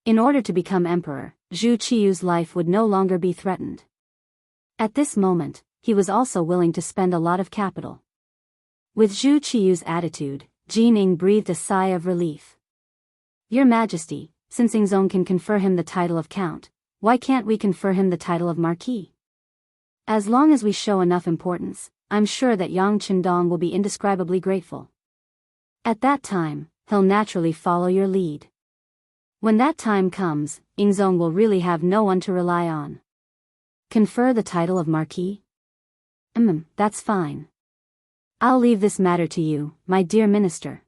In order to become emperor, Zhu Qiyu's life would no longer be threatened. At this moment, he was also willing to spend a lot of capital. With Zhu Qiyu's attitude, Jining breathed a sigh of relief. Your Majesty, since Yingzong can confer him the title of count, why can't we confer him the title of marquis? As long as we show enough importance, I'm sure that Yang Chendong will be indescribably grateful. At that time, he'll naturally follow your lead. When that time comes, Yingzong will really have no one to rely on. Confer the title of marquis? That's fine. I'll leave this matter to you, my dear minister.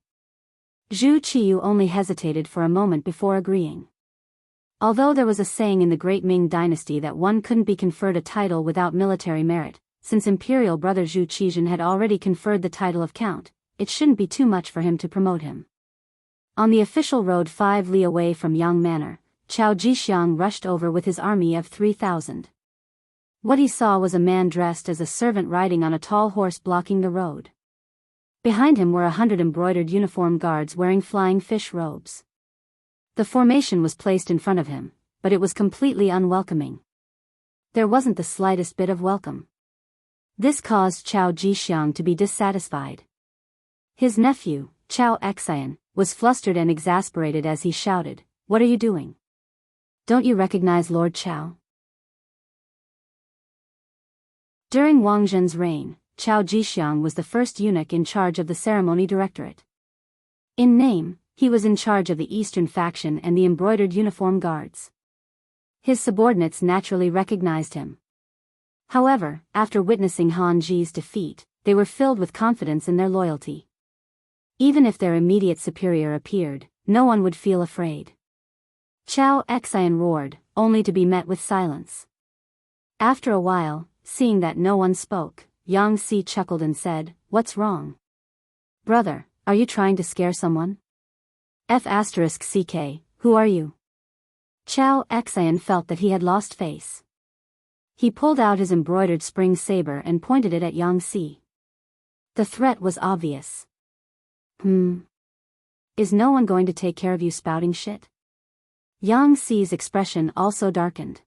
Zhu Qiyu only hesitated for a moment before agreeing. Although there was a saying in the Great Ming dynasty that one couldn't be conferred a title without military merit, since imperial brother Zhu Qizhen had already conferred the title of count, it shouldn't be too much for him to promote him. On the official road 5 li away from Yang Manor, Chao Jixiang rushed over with his army of 3,000. What he saw was a man dressed as a servant riding on a tall horse blocking the road. Behind him were 100 embroidered uniform guards wearing flying fish robes. The formation was placed in front of him, but it was completely unwelcoming. There wasn't the slightest bit of welcome. This caused Chao Jixiang to be dissatisfied. His nephew, Chao Xian, was flustered and exasperated as he shouted, "What are you doing? Don't you recognize Lord Chao?" During Wang Zhen's reign, Chao Jixiang was the first eunuch in charge of the ceremony directorate. In name, he was in charge of the Eastern faction and the embroidered uniform guards. His subordinates naturally recognized him. However, after witnessing Han Ji's defeat, they were filled with confidence in their loyalty. Even if their immediate superior appeared, no one would feel afraid. Chao Xian roared, only to be met with silence. After a while, seeing that no one spoke, Yang Si chuckled and said, "What's wrong? Brother, are you trying to scare someone? F***ck, who are you?" Chao Xian felt that he had lost face. He pulled out his embroidered spring saber and pointed it at Yang Si. The threat was obvious. Is Is no one going to take care of you spouting shit? Yang Xi's expression also darkened.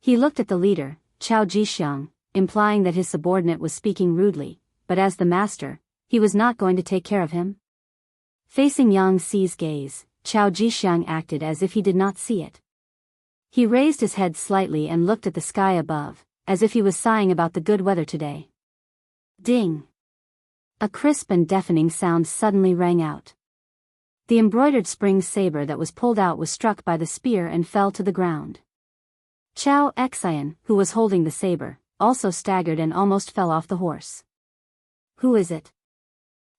He looked at the leader, Chao Jixiang, implying that his subordinate was speaking rudely, but as the master, he was not going to take care of him. Facing Yang Xi's gaze, Chao Jixiang acted as if he did not see it. He raised his head slightly and looked at the sky above, as if he was sighing about the good weather today. Ding! A crisp and deafening sound suddenly rang out. The embroidered spring saber that was pulled out was struck by the spear and fell to the ground. Chao Xian, who was holding the saber, also staggered and almost fell off the horse. Who is it?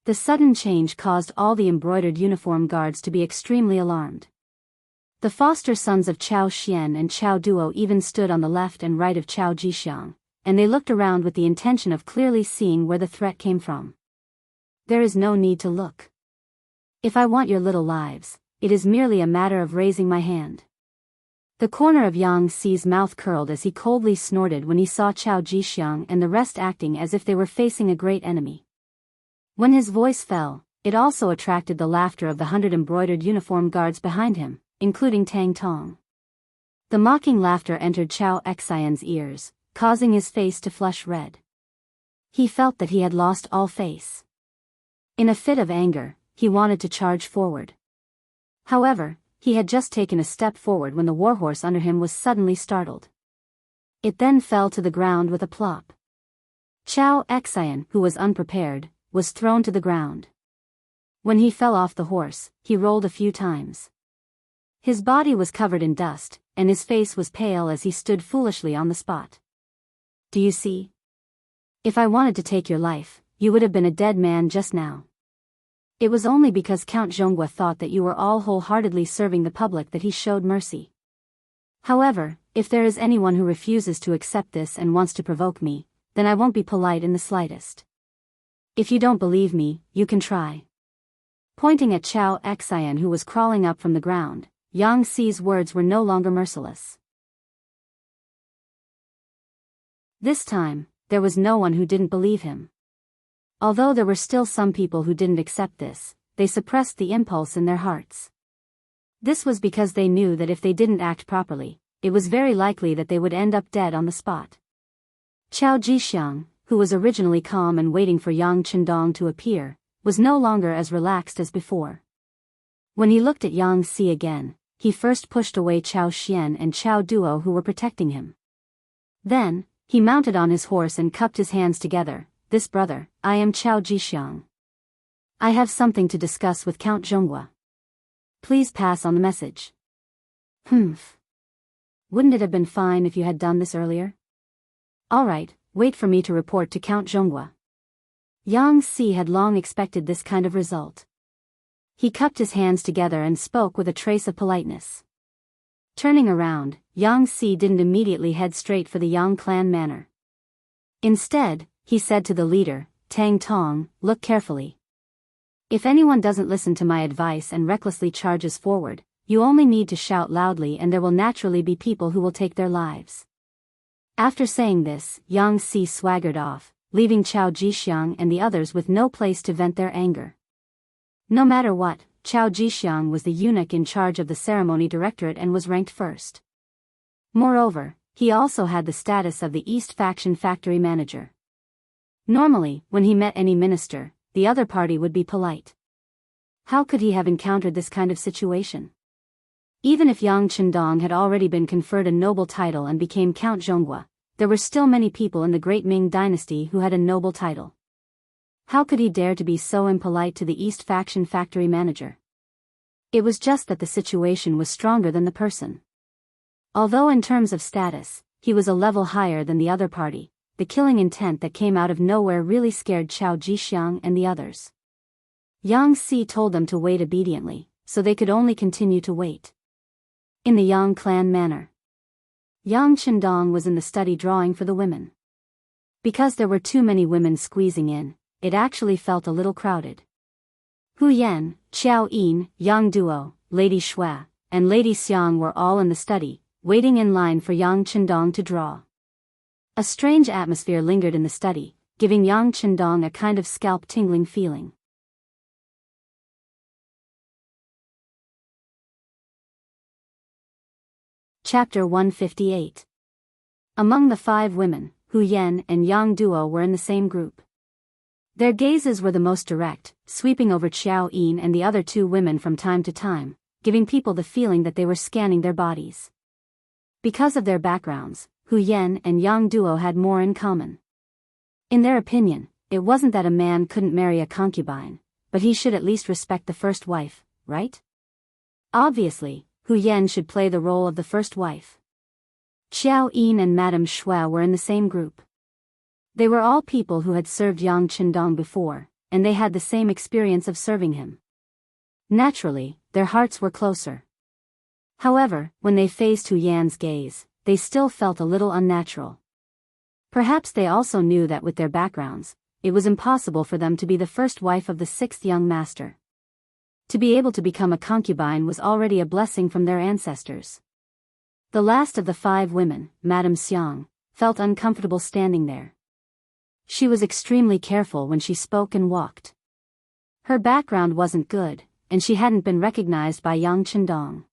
The sudden change caused all the embroidered uniform guards to be extremely alarmed. The foster sons of Chao Xian and Chao Duo even stood on the left and right of Chao Jixiang, and they looked around with the intention of clearly seeing where the threat came from. There is no need to look. If I want your little lives, it is merely a matter of raising my hand. The corner of Yang Xi's mouth curled as he coldly snorted when he saw Chao Jixiang and the rest acting as if they were facing a great enemy. When his voice fell, it also attracted the laughter of the 100 embroidered uniform guards behind him, including Tang Tong. The mocking laughter entered Chao Xian's ears, causing his face to flush red. He felt that he had lost all face. In a fit of anger, he wanted to charge forward. However, he had just taken a step forward when the warhorse under him was suddenly startled. It then fell to the ground with a plop. Chao Xian, who was unprepared, was thrown to the ground. When he fell off the horse, he rolled a few times. His body was covered in dust, and his face was pale as he stood foolishly on the spot. Do you see? If I wanted to take your life, you would have been a dead man just now. It was only because Count Zhonghua thought that you were all wholeheartedly serving the public that he showed mercy. However, if there is anyone who refuses to accept this and wants to provoke me, then I won't be polite in the slightest. If you don't believe me, you can try. Pointing at Chao Xian, who was crawling up from the ground, Yang Xi's words were no longer merciless. This time, there was no one who didn't believe him. Although there were still some people who didn't accept this, they suppressed the impulse in their hearts. This was because they knew that if they didn't act properly, it was very likely that they would end up dead on the spot. Chao Jixiang, who was originally calm and waiting for Yang Chendong to appear, was no longer as relaxed as before. When he looked at Yang Xi again, he first pushed away Chao Xian and Chao Duo who were protecting him. Then, he mounted on his horse and cupped his hands together. This brother, I am Chao Jixiang. I have something to discuss with Count Zhonghua. Please pass on the message. Humph. Wouldn't it have been fine if you had done this earlier? All right, wait for me to report to Count Zhonghua. Yang Xi had long expected this kind of result. He cupped his hands together and spoke with a trace of politeness. Turning around, Yang Xi didn't immediately head straight for the Yang clan manor. Instead, he said to the leader, Tang Tong, look carefully. If anyone doesn't listen to my advice and recklessly charges forward, you only need to shout loudly and there will naturally be people who will take their lives. After saying this, Yang Xi swaggered off, leaving Chao Jixiang and the others with no place to vent their anger. No matter what, Chao Jixiang was the eunuch in charge of the ceremony directorate and was ranked first. Moreover, he also had the status of the East Faction factory manager. Normally, when he met any minister, the other party would be polite. How could he have encountered this kind of situation? Even if Yang Chendong had already been conferred a noble title and became Count Zhonghua, there were still many people in the Great Ming dynasty who had a noble title. How could he dare to be so impolite to the East Faction factory manager? It was just that the situation was stronger than the person. Although in terms of status, he was a level higher than the other party, the killing intent that came out of nowhere really scared Chao Jixiang and the others. Yang Xi told them to wait obediently, so they could only continue to wait. In the Yang clan manor, Yang Chendong was in the study drawing for the women. Because there were too many women squeezing in, it actually felt a little crowded. Hu Yan, Xiao Yin, Yang Duo, Lady Xue, and Lady Xiang were all in the study, waiting in line for Yang Chendong to draw. A strange atmosphere lingered in the study, giving Yang Chendong a kind of scalp-tingling feeling. Chapter 158. Among the 5 women, Hu Yan and Yang Duo were in the same group. Their gazes were the most direct, sweeping over Xiao Yin and the other 2 women from time to time, giving people the feeling that they were scanning their bodies. Because of their backgrounds, Hu Yan and Yang Duo had more in common. In their opinion, it wasn't that a man couldn't marry a concubine, but he should at least respect the first wife, right? Obviously, Hu Yan should play the role of the first wife. Xiao Yin and Madame Shui were in the same group. They were all people who had served Yang Qindong before, and they had the same experience of serving him. Naturally, their hearts were closer. However, when they faced Hu Yan's gaze, they still felt a little unnatural. Perhaps they also knew that with their backgrounds, it was impossible for them to be the first wife of the 6th young master. To be able to become a concubine was already a blessing from their ancestors. The last of the 5 women, Madame Xiang, felt uncomfortable standing there. She was extremely careful when she spoke and walked. Her background wasn't good, and she hadn't been recognized by Yang Qindong.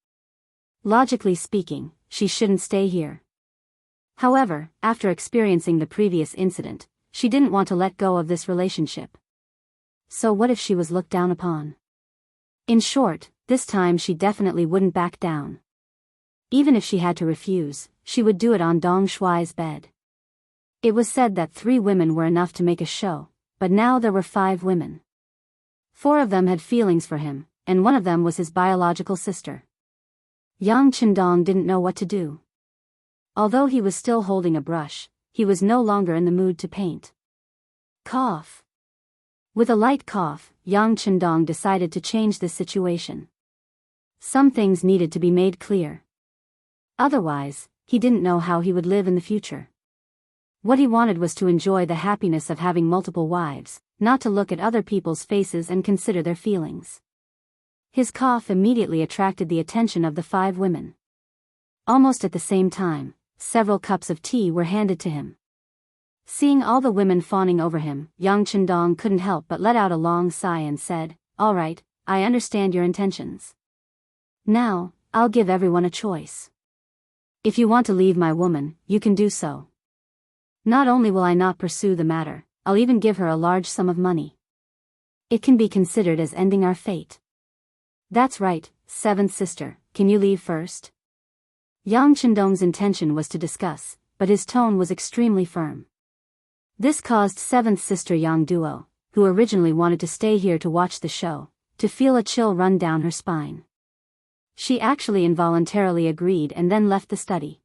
Logically speaking, she shouldn't stay here. However, after experiencing the previous incident, she didn't want to let go of this relationship. So what if she was looked down upon? In short, this time she definitely wouldn't back down. Even if she had to refuse, she would do it on Dong Shuai's bed. It was said that 3 women were enough to make a show, but now there were 5 women. 4 of them had feelings for him, and one of them was his biological sister. Yang Qindong didn't know what to do. Although he was still holding a brush, he was no longer in the mood to paint. Cough. With a light cough, Yang Qindong decided to change this situation. Some things needed to be made clear. Otherwise, he didn't know how he would live in the future. What he wanted was to enjoy the happiness of having multiple wives, not to look at other people's faces and consider their feelings. His cough immediately attracted the attention of the 5 women. Almost at the same time, several cups of tea were handed to him. Seeing all the women fawning over him, Yang Qindong couldn't help but let out a long sigh and said, "All right, I understand your intentions. Now, I'll give everyone a choice. If you want to leave my woman, you can do so. Not only will I not pursue the matter, I'll even give her a large sum of money. It can be considered as ending our fate." "That's right, 7th sister, can you leave first?" Yang Qindong's intention was to discuss, but his tone was extremely firm. This caused 7th sister Yang Duo, who originally wanted to stay here to watch the show, to feel a chill run down her spine. She actually involuntarily agreed and then left the study.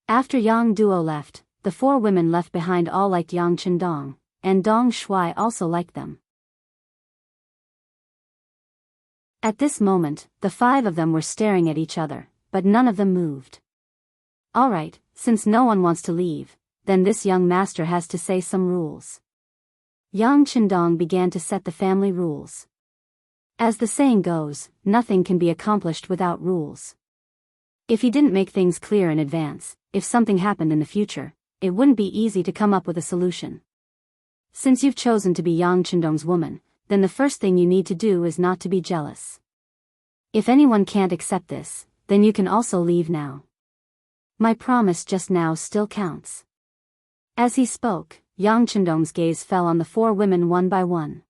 After Yang Duo left, the 4 women left behind all liked Yang Qindong, and Dong Shuai also liked them. At this moment, the 5 of them were staring at each other, but none of them moved. All right, since no one wants to leave, then this young master has to say some rules. Yang Qindong began to set the family rules. As the saying goes, nothing can be accomplished without rules. If he didn't make things clear in advance, if something happened in the future, it wouldn't be easy to come up with a solution. Since you've chosen to be Yang Qindong's woman, then the first thing you need to do is not to be jealous. If anyone can't accept this, then you can also leave now. My promise just now still counts. As he spoke, Yang Qindong's gaze fell on the 4 women one by one.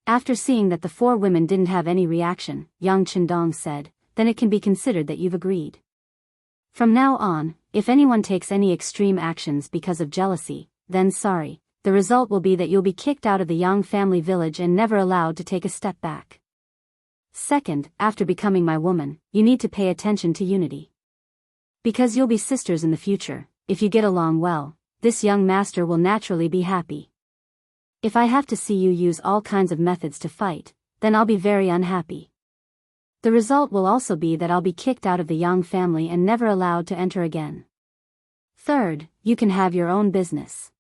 After seeing that the 4 women didn't have any reaction, Yang Qindong said, "Then it can be considered that you've agreed. From now on, if anyone takes any extreme actions because of jealousy, then sorry, the result will be that you'll be kicked out of the Yang family village and never allowed to take a step back. Second, after becoming my woman, you need to pay attention to unity. Because you'll be sisters in the future, if you get along well, this young master will naturally be happy. If I have to see you use all kinds of methods to fight, then I'll be very unhappy. The result will also be that I'll be kicked out of the Yang family and never allowed to enter again. Third, you can have your own business.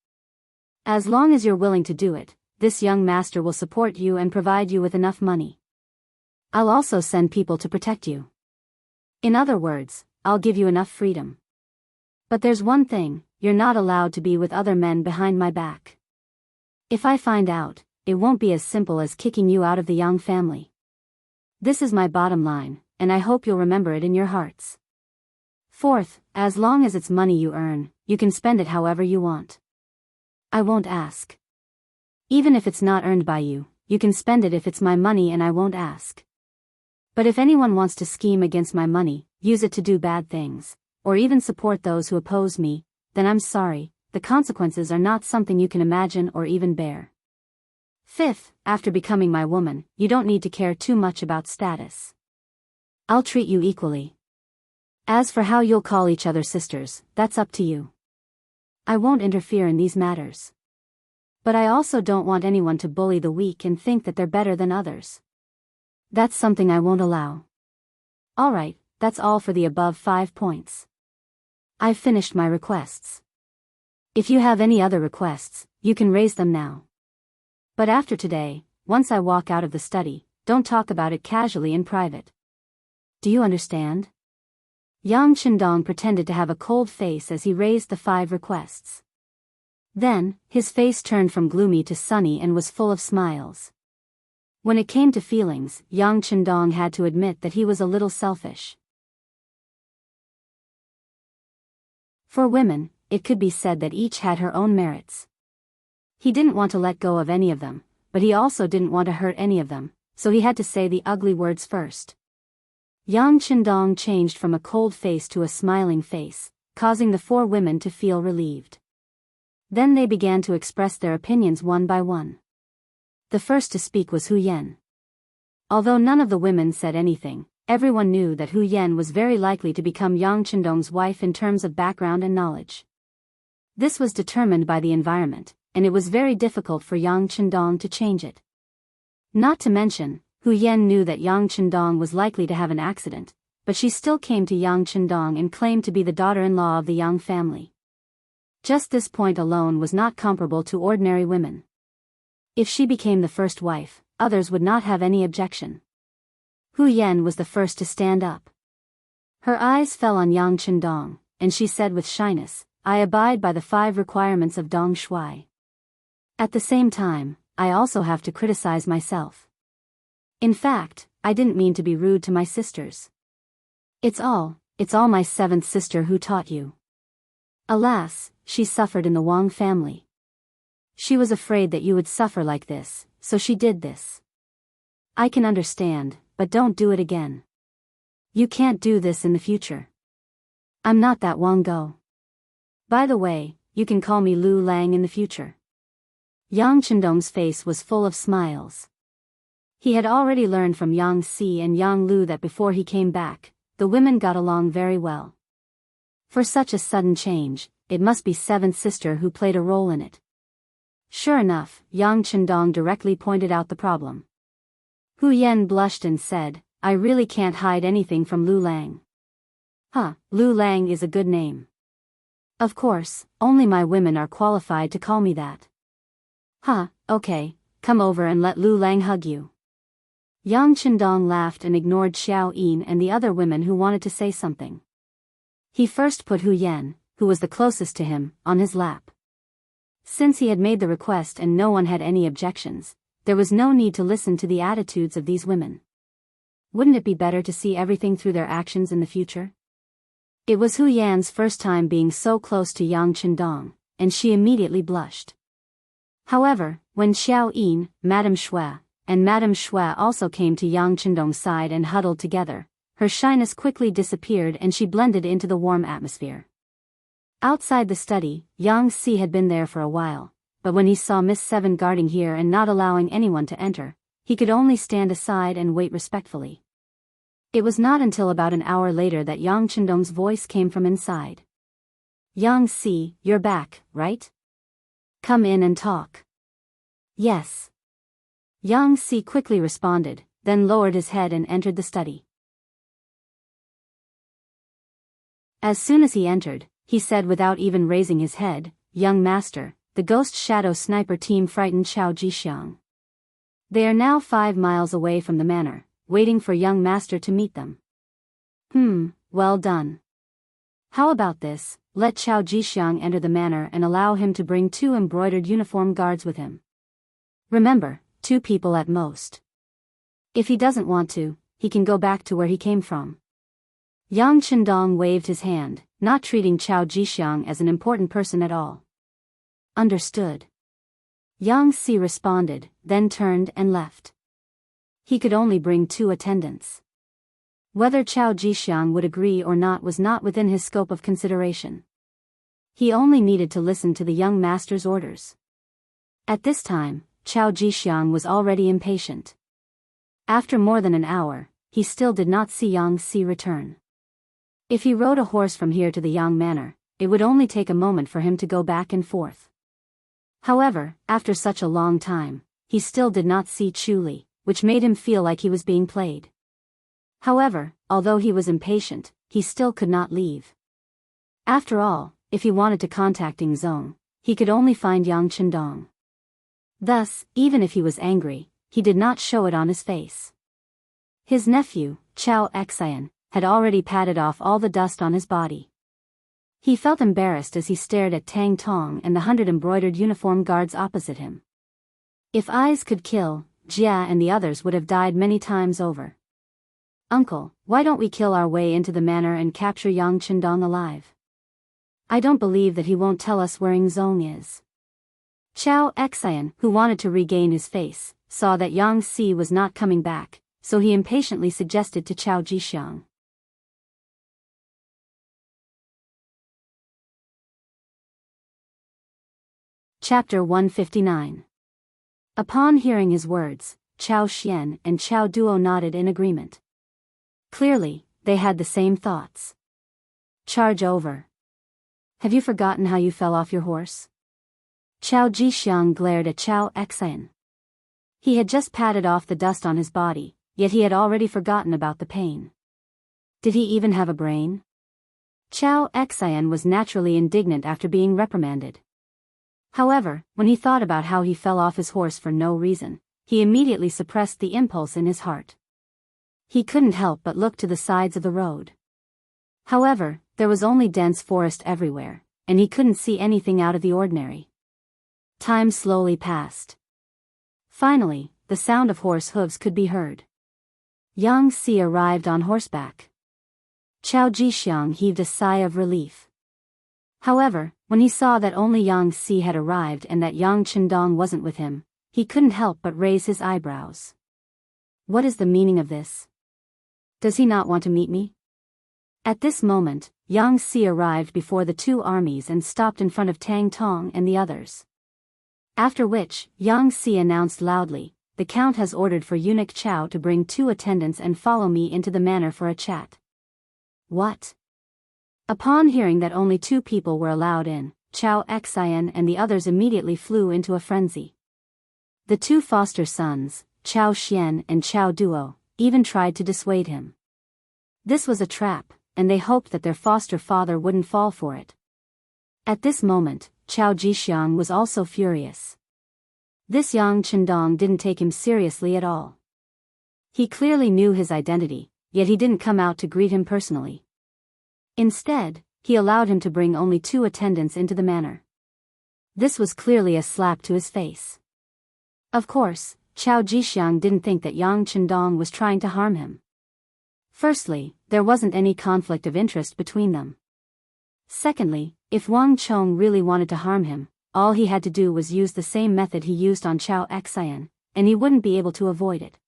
As long as you're willing to do it, this young master will support you and provide you with enough money. I'll also send people to protect you. In other words, I'll give you enough freedom. But there's one thing, you're not allowed to be with other men behind my back. If I find out, it won't be as simple as kicking you out of the Yang family. This is my bottom line, and I hope you'll remember it in your hearts. Fourth, as long as it's money you earn, you can spend it however you want. I won't ask. Even if it's not earned by you, you can spend it if it's my money and I won't ask. But if anyone wants to scheme against my money, use it to do bad things, or even support those who oppose me, then I'm sorry, the consequences are not something you can imagine or even bear. Fifth, after becoming my woman, you don't need to care too much about status. I'll treat you equally. As for how you'll call each other sisters, that's up to you. I won't interfere in these matters. But I also don't want anyone to bully the weak and think that they're better than others. That's something I won't allow. Alright, that's all for the above 5 points. I've finished my requests. If you have any other requests, you can raise them now. But after today, once I walk out of the study, don't talk about it casually in private. Do you understand? Yang Chendong pretended to have a cold face as he raised the 5 requests. Then, his face turned from gloomy to sunny and was full of smiles. When it came to feelings, Yang Chendong had to admit that he was a little selfish. For women, it could be said that each had her own merits. He didn't want to let go of any of them, but he also didn't want to hurt any of them, so he had to say the ugly words first. Yang Chendong changed from a cold face to a smiling face, causing the 4 women to feel relieved. Then they began to express their opinions one by one. The first to speak was Hu Yan. Although none of the women said anything, everyone knew that Hu Yan was very likely to become Yang Chendong's wife in terms of background and knowledge. This was determined by the environment, and it was very difficult for Yang Chendong to change it. Not to mention, Hu Yan knew that Yang Chendong was likely to have an accident, but she still came to Yang Chendong and claimed to be the daughter-in-law of the Yang family. Just this point alone was not comparable to ordinary women. If she became the first wife, others would not have any objection. Hu Yan was the first to stand up. Her eyes fell on Yang Chendong, and she said with shyness, I abide by the 5 requirements of Dong Shui. At the same time, I also have to criticize myself. In fact, I didn't mean to be rude to my sisters. It's all my 7th sister who taught you. Alas, she suffered in the Wang family. She was afraid that you would suffer like this, so she did this. I can understand, but don't do it again. You can't do this in the future. I'm not that Wang Go. By the way, you can call me Lu Lang in the future. Yang Chendong's face was full of smiles. He had already learned from Yang Si and Yang Lu that before he came back, the women got along very well. For such a sudden change, it must be 7th sister who played a role in it. Sure enough, Yang Chendong directly pointed out the problem. Hu Yan blushed and said, I really can't hide anything from Lu Lang. Lu Lang is a good name. Of course, only my women are qualified to call me that. Okay, come over and let Lu Lang hug you. Yang Chendong laughed and ignored Xiao Yin and the other women who wanted to say something. He first put Hu Yan, who was the closest to him, on his lap. Since he had made the request and no one had any objections, there was no need to listen to the attitudes of these women. Wouldn't it be better to see everything through their actions in the future? It was Hu Yan's first time being so close to Yang Chendong, and she immediately blushed. However, when Xiao Yin, Madame Shui, and Madame Shui also came to Yang Chendong's side and huddled together, her shyness quickly disappeared and she blended into the warm atmosphere. Outside the study, Yang Si had been there for a while, but when he saw Miss Seven guarding here and not allowing anyone to enter, he could only stand aside and wait respectfully. It was not until about an hour later that Yang Chendong's voice came from inside. Yang Si, you're back, right? Come in and talk. Yes. Yang Si quickly responded, then lowered his head and entered the study. As soon as he entered, he said without even raising his head, Young Master, the Ghost Shadow Sniper team frightened Xiao Jixiang. They are now 5 miles away from the manor, waiting for Young Master to meet them. Well done. How about this, let Xiao Jixiang enter the manor and allow him to bring 2 embroidered uniform guards with him. Remember, 2 people at most. If he doesn't want to, he can go back to where he came from. Yang Chendong waved his hand, not treating Chao Jixiang as an important person at all. Understood. Yang Si responded, then turned and left. He could only bring 2 attendants. Whether Chao Jixiang would agree or not was not within his scope of consideration. He only needed to listen to the young master's orders. At this time, Chao Jixiang was already impatient. After more than an hour, he still did not see Yang Si return. If he rode a horse from here to the Yang Manor, it would only take a moment for him to go back and forth. However, after such a long time, he still did not see Chu Li, which made him feel like he was being played. However, although he was impatient, he still could not leave. After all, if he wanted to contact Ying Zong, he could only find Yang Chendong. Thus, even if he was angry, he did not show it on his face. His nephew, Chao Xian, had already patted off all the dust on his body. He felt embarrassed as he stared at Tang Tong and the 100 embroidered uniform guards opposite him. If eyes could kill, Jia and the others would have died many times over. "Uncle, why don't we kill our way into the manor and capture Yang Chendong alive? I don't believe that he won't tell us where Ying Zong is." Chao Xian, who wanted to regain his face, saw that Yang Si was not coming back, so he impatiently suggested to Chao Jixiang. Chapter 159. Upon hearing his words, Chao Xian and Chao Duo nodded in agreement. Clearly, they had the same thoughts. Charge over. Have you forgotten how you fell off your horse? Chao Jixiang glared at Chao Xian. He had just patted off the dust on his body, yet he had already forgotten about the pain. Did he even have a brain? Chao Xian was naturally indignant after being reprimanded. However, when he thought about how he fell off his horse for no reason, he immediately suppressed the impulse in his heart. He couldn't help but look to the sides of the road. However, there was only dense forest everywhere, and he couldn't see anything out of the ordinary. Time slowly passed. Finally, the sound of horse hooves could be heard. Yang Si arrived on horseback. Chao Jixiang heaved a sigh of relief. However, when he saw that only Yang Si had arrived and that Yang Chendong wasn't with him, he couldn't help but raise his eyebrows. What is the meaning of this? Does he not want to meet me? At this moment, Yang Si arrived before the 2 armies and stopped in front of Tang Tong and the others. After which, Yang Si announced loudly, "The Count has ordered for eunuch Chao to bring 2 attendants and follow me into the manor for a chat." What? Upon hearing that only 2 people were allowed in, Chao Xian and the others immediately flew into a frenzy. The 2 foster sons, Chao Xian and Chao Duo, even tried to dissuade him. This was a trap, and they hoped that their foster father wouldn't fall for it. At this moment, Chao Jixiang was also furious. This Yang Chendong didn't take him seriously at all. He clearly knew his identity, yet he didn't come out to greet him personally. Instead, he allowed him to bring only 2 attendants into the manor. This was clearly a slap to his face. Of course, Chao Jixiang didn't think that Yang Chendong was trying to harm him. Firstly, there wasn't any conflict of interest between them. Secondly, if Wang Chong really wanted to harm him, all he had to do was use the same method he used on Chao Xian, and he wouldn't be able to avoid it.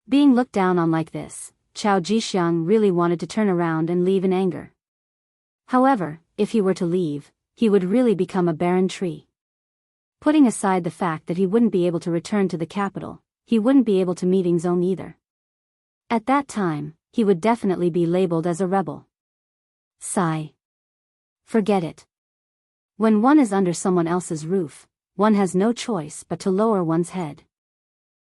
Being looked down on like this, Chao Jixiang really wanted to turn around and leave in anger. However, if he were to leave, he would really become a barren tree. Putting aside the fact that he wouldn't be able to return to the capital, he wouldn't be able to meet Ying Zong either. At that time, he would definitely be labeled as a rebel. Sigh. Forget it. When one is under someone else's roof, one has no choice but to lower one's head.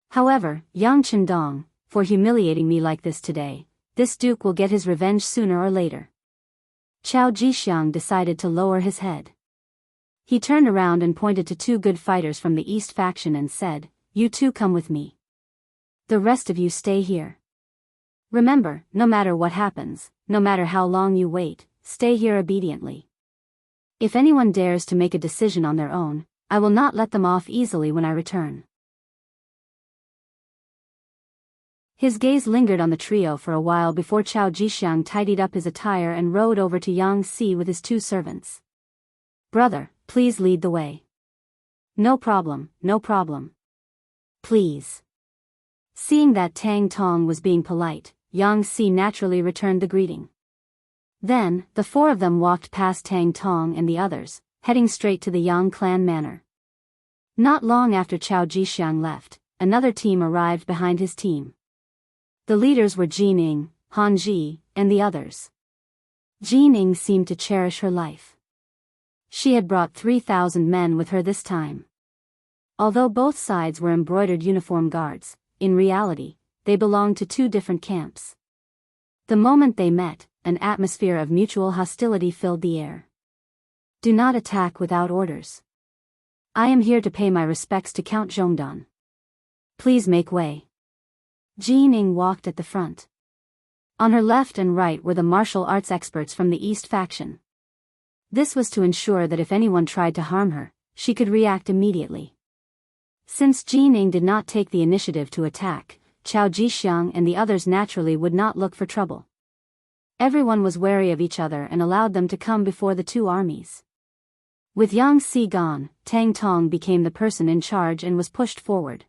However, Yang Chendong, for humiliating me like this today, this duke will get his revenge sooner or later. Chao Jixiang decided to lower his head. He turned around and pointed to 2 good fighters from the East faction and said, "You 2 come with me. The rest of you stay here. Remember, no matter what happens, no matter how long you wait, stay here obediently. If anyone dares to make a decision on their own, I will not let them off easily when I return." His gaze lingered on the trio for a while before Chao Jixiang tidied up his attire and rode over to Yang Si with his 2 servants. "Brother, please lead the way." No problem, no problem. Please." Seeing that Tang Tong was being polite, Yang Si naturally returned the greeting. Then, the 4 of them walked past Tang Tong and the others, heading straight to the Yang clan manor. Not long after Chao Jixiang left, another team arrived behind his team. The leaders were Jining, Han Ji, and the others. Jining seemed to cherish her life. She had brought 3,000 men with her this time. Although both sides were embroidered uniform guards, in reality, they belonged to 2 different camps. The moment they met, an atmosphere of mutual hostility filled the air. "Do not attack without orders. I am here to pay my respects to Count Zhongdan. Please make way." Jining walked at the front. On her left and right were the martial arts experts from the East faction. This was to ensure that if anyone tried to harm her, she could react immediately. Since Jining did not take the initiative to attack, Chao Jixiang and the others naturally would not look for trouble. Everyone was wary of each other and allowed them to come before the 2 armies. With Yang Si gone, Tang Tong became the person in charge and was pushed forward.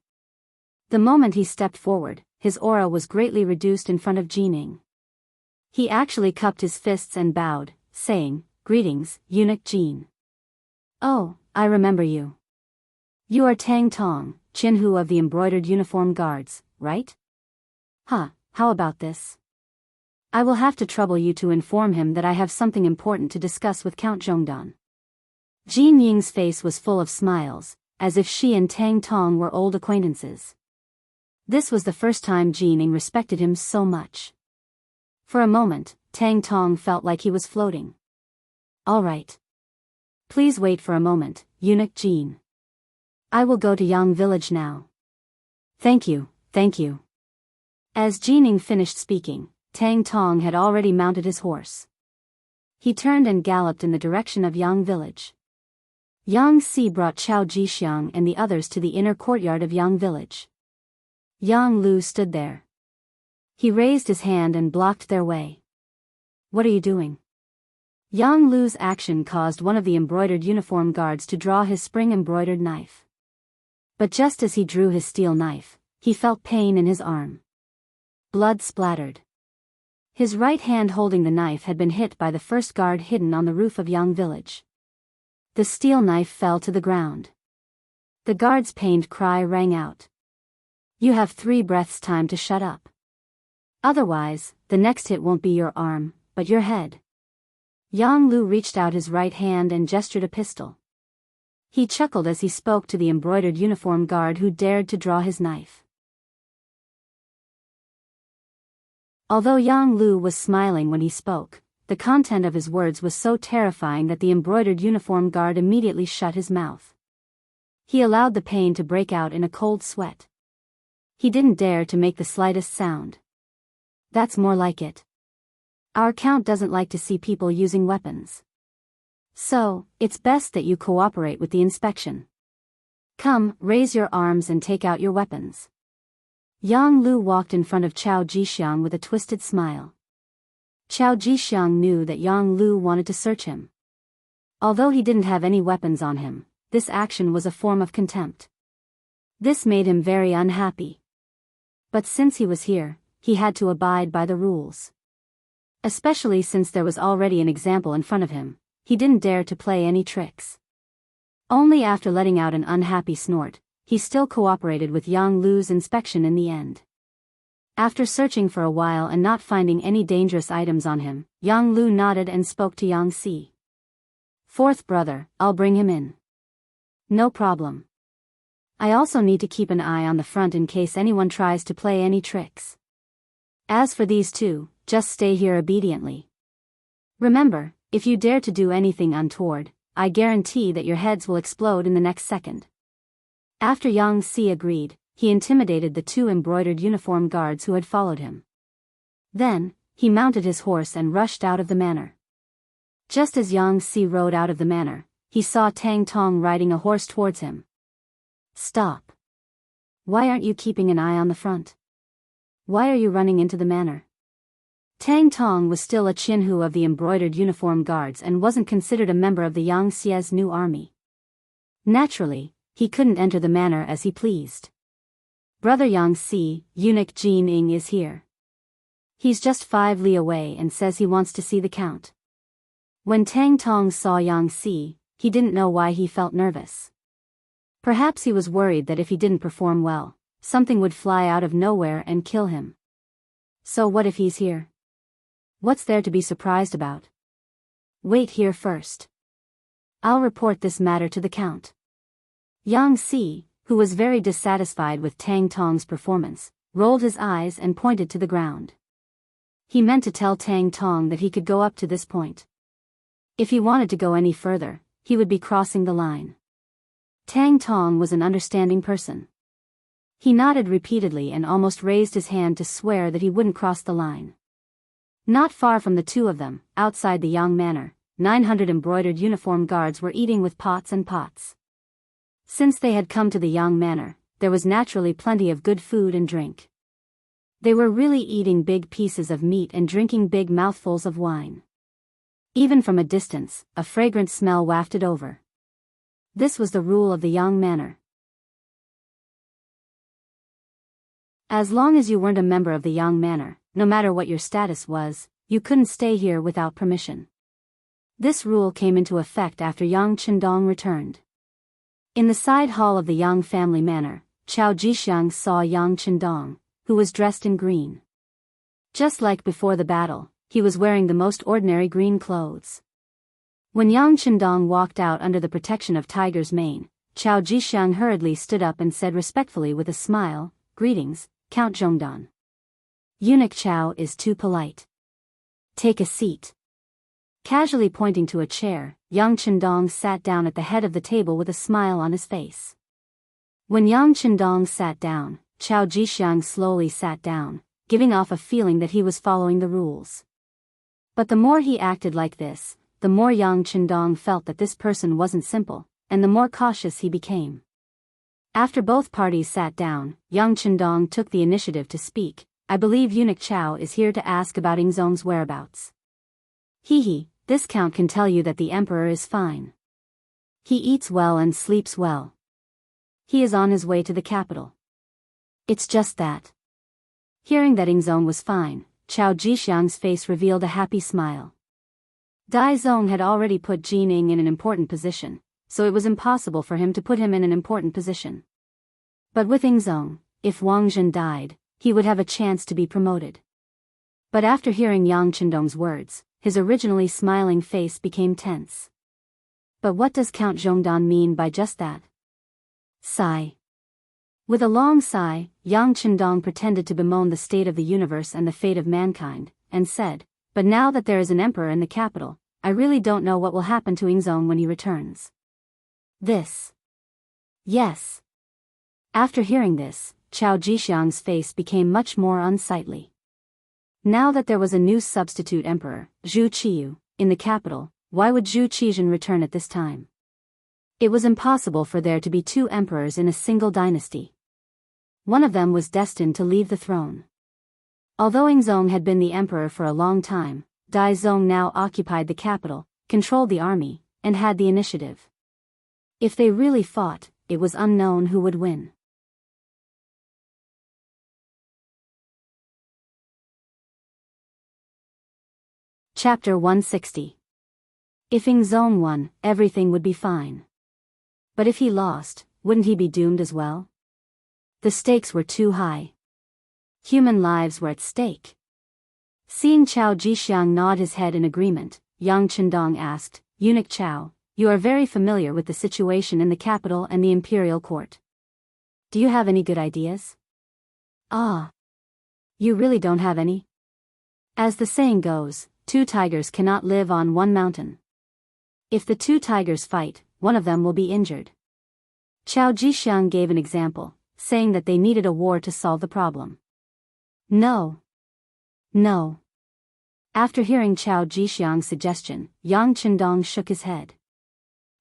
The moment he stepped forward, his aura was greatly reduced in front of Jining. He actually cupped his fists and bowed, saying, "Greetings, eunuch Jin. Oh, I remember you. You are Tang Tong, Jinhu of the embroidered uniform guards, right? How about this? I will have to trouble you to inform him that I have something important to discuss with Count Zhongdan." Jin Ying's face was full of smiles, as if she and Tang Tong were old acquaintances. This was the first time Jining respected him so much. For a moment, Tang Tong felt like he was floating. "All right. Please wait for a moment, eunuch Jin. I will go to Yang village now." Thank you. As Jining finished speaking, Tang Tong had already mounted his horse. He turned and galloped in the direction of Yang village. Yang Si brought Chao Jixiang and the others to the inner courtyard of Yang village. Yang Lu stood there. He raised his hand and blocked their way. "What are you doing?" Yang Lu's action caused one of the embroidered uniform guards to draw his spring-embroidered knife. But just as he drew his steel knife, he felt pain in his arm. Blood splattered. His right hand holding the knife had been hit by the first guard hidden on the roof of Yang village. The steel knife fell to the ground. The guard's pained cry rang out. "You have 3 breaths time to shut up. Otherwise, the next hit won't be your arm, but your head." Yang Lu reached out his right hand and gestured a pistol. He chuckled as he spoke to the embroidered uniform guard who dared to draw his knife. Although Yang Lu was smiling when he spoke, the content of his words was so terrifying that the embroidered uniform guard immediately shut his mouth. He allowed the pain to break out in a cold sweat. He didn't dare to make the slightest sound. "That's more like it. Our count doesn't like to see people using weapons. So, it's best that you cooperate with the inspection. Come, raise your arms and take out your weapons." Yang Lu walked in front of Chao Jixiang with a twisted smile. Chao Jixiang knew that Yang Lu wanted to search him. Although he didn't have any weapons on him, this action was a form of contempt. This made him very unhappy. But since he was here, he had to abide by the rules. Especially since there was already an example in front of him, he didn't dare to play any tricks. Only after letting out an unhappy snort, he still cooperated with Yang Lu's inspection in the end. After searching for a while and not finding any dangerous items on him, Yang Lu nodded and spoke to Yang Si. "Fourth brother, I'll bring him in." "No problem. I also need to keep an eye on the front in case anyone tries to play any tricks. As for these 2, just stay here obediently. Remember, if you dare to do anything untoward, I guarantee that your heads will explode in the next second." After Yang Si agreed, he intimidated the 2 embroidered uniform guards who had followed him. Then, he mounted his horse and rushed out of the manor. Just as Yang Si rode out of the manor, he saw Tang Tong riding a horse towards him. "Stop. Why aren't you keeping an eye on the front?" Why are you running into the manor? Tang Tong was still a Jianghu of the embroidered uniform guards and wasn't considered a member of the Yang Xie's new army. Naturally, he couldn't enter the manor as he pleased. Brother Yang Xi, eunuch Jin Ing is here. He's just 5 li away and says he wants to see the count. When Tang Tong saw Yang Xi, he didn't know why he felt nervous. Perhaps he was worried that if he didn't perform well, something would fly out of nowhere and kill him. So what if he's here? What's there to be surprised about? Wait here first. I'll report this matter to the count. Yang Xi, who was very dissatisfied with Tang Tong's performance, rolled his eyes and pointed to the ground. He meant to tell Tang Tong that he could go up to this point. If he wanted to go any further, he would be crossing the line. Tang Tong was an understanding person. He nodded repeatedly and almost raised his hand to swear that he wouldn't cross the line. Not far from the two of them, outside the Yang Manor, 900 embroidered uniform guards were eating with pots and pots. Since they had come to the Yang Manor, there was naturally plenty of good food and drink. They were really eating big pieces of meat and drinking big mouthfuls of wine. Even from a distance, a fragrant smell wafted over. This was the rule of the Yang Manor. As long as you weren't a member of the Yang Manor, no matter what your status was, you couldn't stay here without permission. This rule came into effect after Yang Chendong returned. In the side hall of the Yang family manor, Chao Jixiang saw Yang Chendong, who was dressed in green. Just like before the battle, he was wearing the most ordinary green clothes. When Yang Chendong walked out under the protection of Tiger's mane, Chao Jixiang hurriedly stood up and said respectfully with a smile, "Greetings, Count Zhongdan. Eunuch Chao is too polite. Take a seat." Casually pointing to a chair, Yang Chendong sat down at the head of the table with a smile on his face. When Yang Chendong sat down, Chao Jixiang slowly sat down, giving off a feeling that he was following the rules. But the more he acted like this, the more Yang Chendong felt that this person wasn't simple, and the more cautious he became. After both parties sat down, Yang Chendong took the initiative to speak. "I believe Eunuch Chao is here to ask about Ingzong's whereabouts. This count can tell you that the emperor is fine. He eats well and sleeps well. He is on his way to the capital. It's just that." Hearing that Ingzong was fine, Chao Jixiang's face revealed a happy smile. Dai Zong had already put Jin Ing in an important position, so it was impossible for him to put him in an important position. But with Ingzong, if Wang Zhen died, he would have a chance to be promoted. But after hearing Yang Chendong's words, his originally smiling face became tense. But what does Count Zhongdan mean by just that? Sigh. With a long sigh, Yang Chendong pretended to bemoan the state of the universe and the fate of mankind, and said, "But now that there is an emperor in the capital, I really don't know what will happen to Ingzong when he returns." Yes. After hearing this, Chao Jixiang's face became much more unsightly. Now that there was a new substitute emperor, Zhu Qiyu, in the capital, why would Zhu Qizhen return at this time? It was impossible for there to be two emperors in a single dynasty. One of them was destined to leave the throne. Although Ingzong had been the emperor for a long time, Dai Zong now occupied the capital, controlled the army, and had the initiative. If they really fought, it was unknown who would win. Chapter 160. If Ingzong won, everything would be fine. But if he lost, wouldn't he be doomed as well? The stakes were too high. Human lives were at stake. Seeing Chao Jixiang nod his head in agreement, Yang Chendong asked, "Eunuch Chao, you are very familiar with the situation in the capital and the imperial court. Do you have any good ideas?" "Ah. You really don't have any?" As the saying goes, two tigers cannot live on one mountain. If the two tigers fight, one of them will be injured. Chao Jixiang gave an example, saying that they needed a war to solve the problem. No. After hearing Chao Jixiang's suggestion, Yang Chendong shook his head.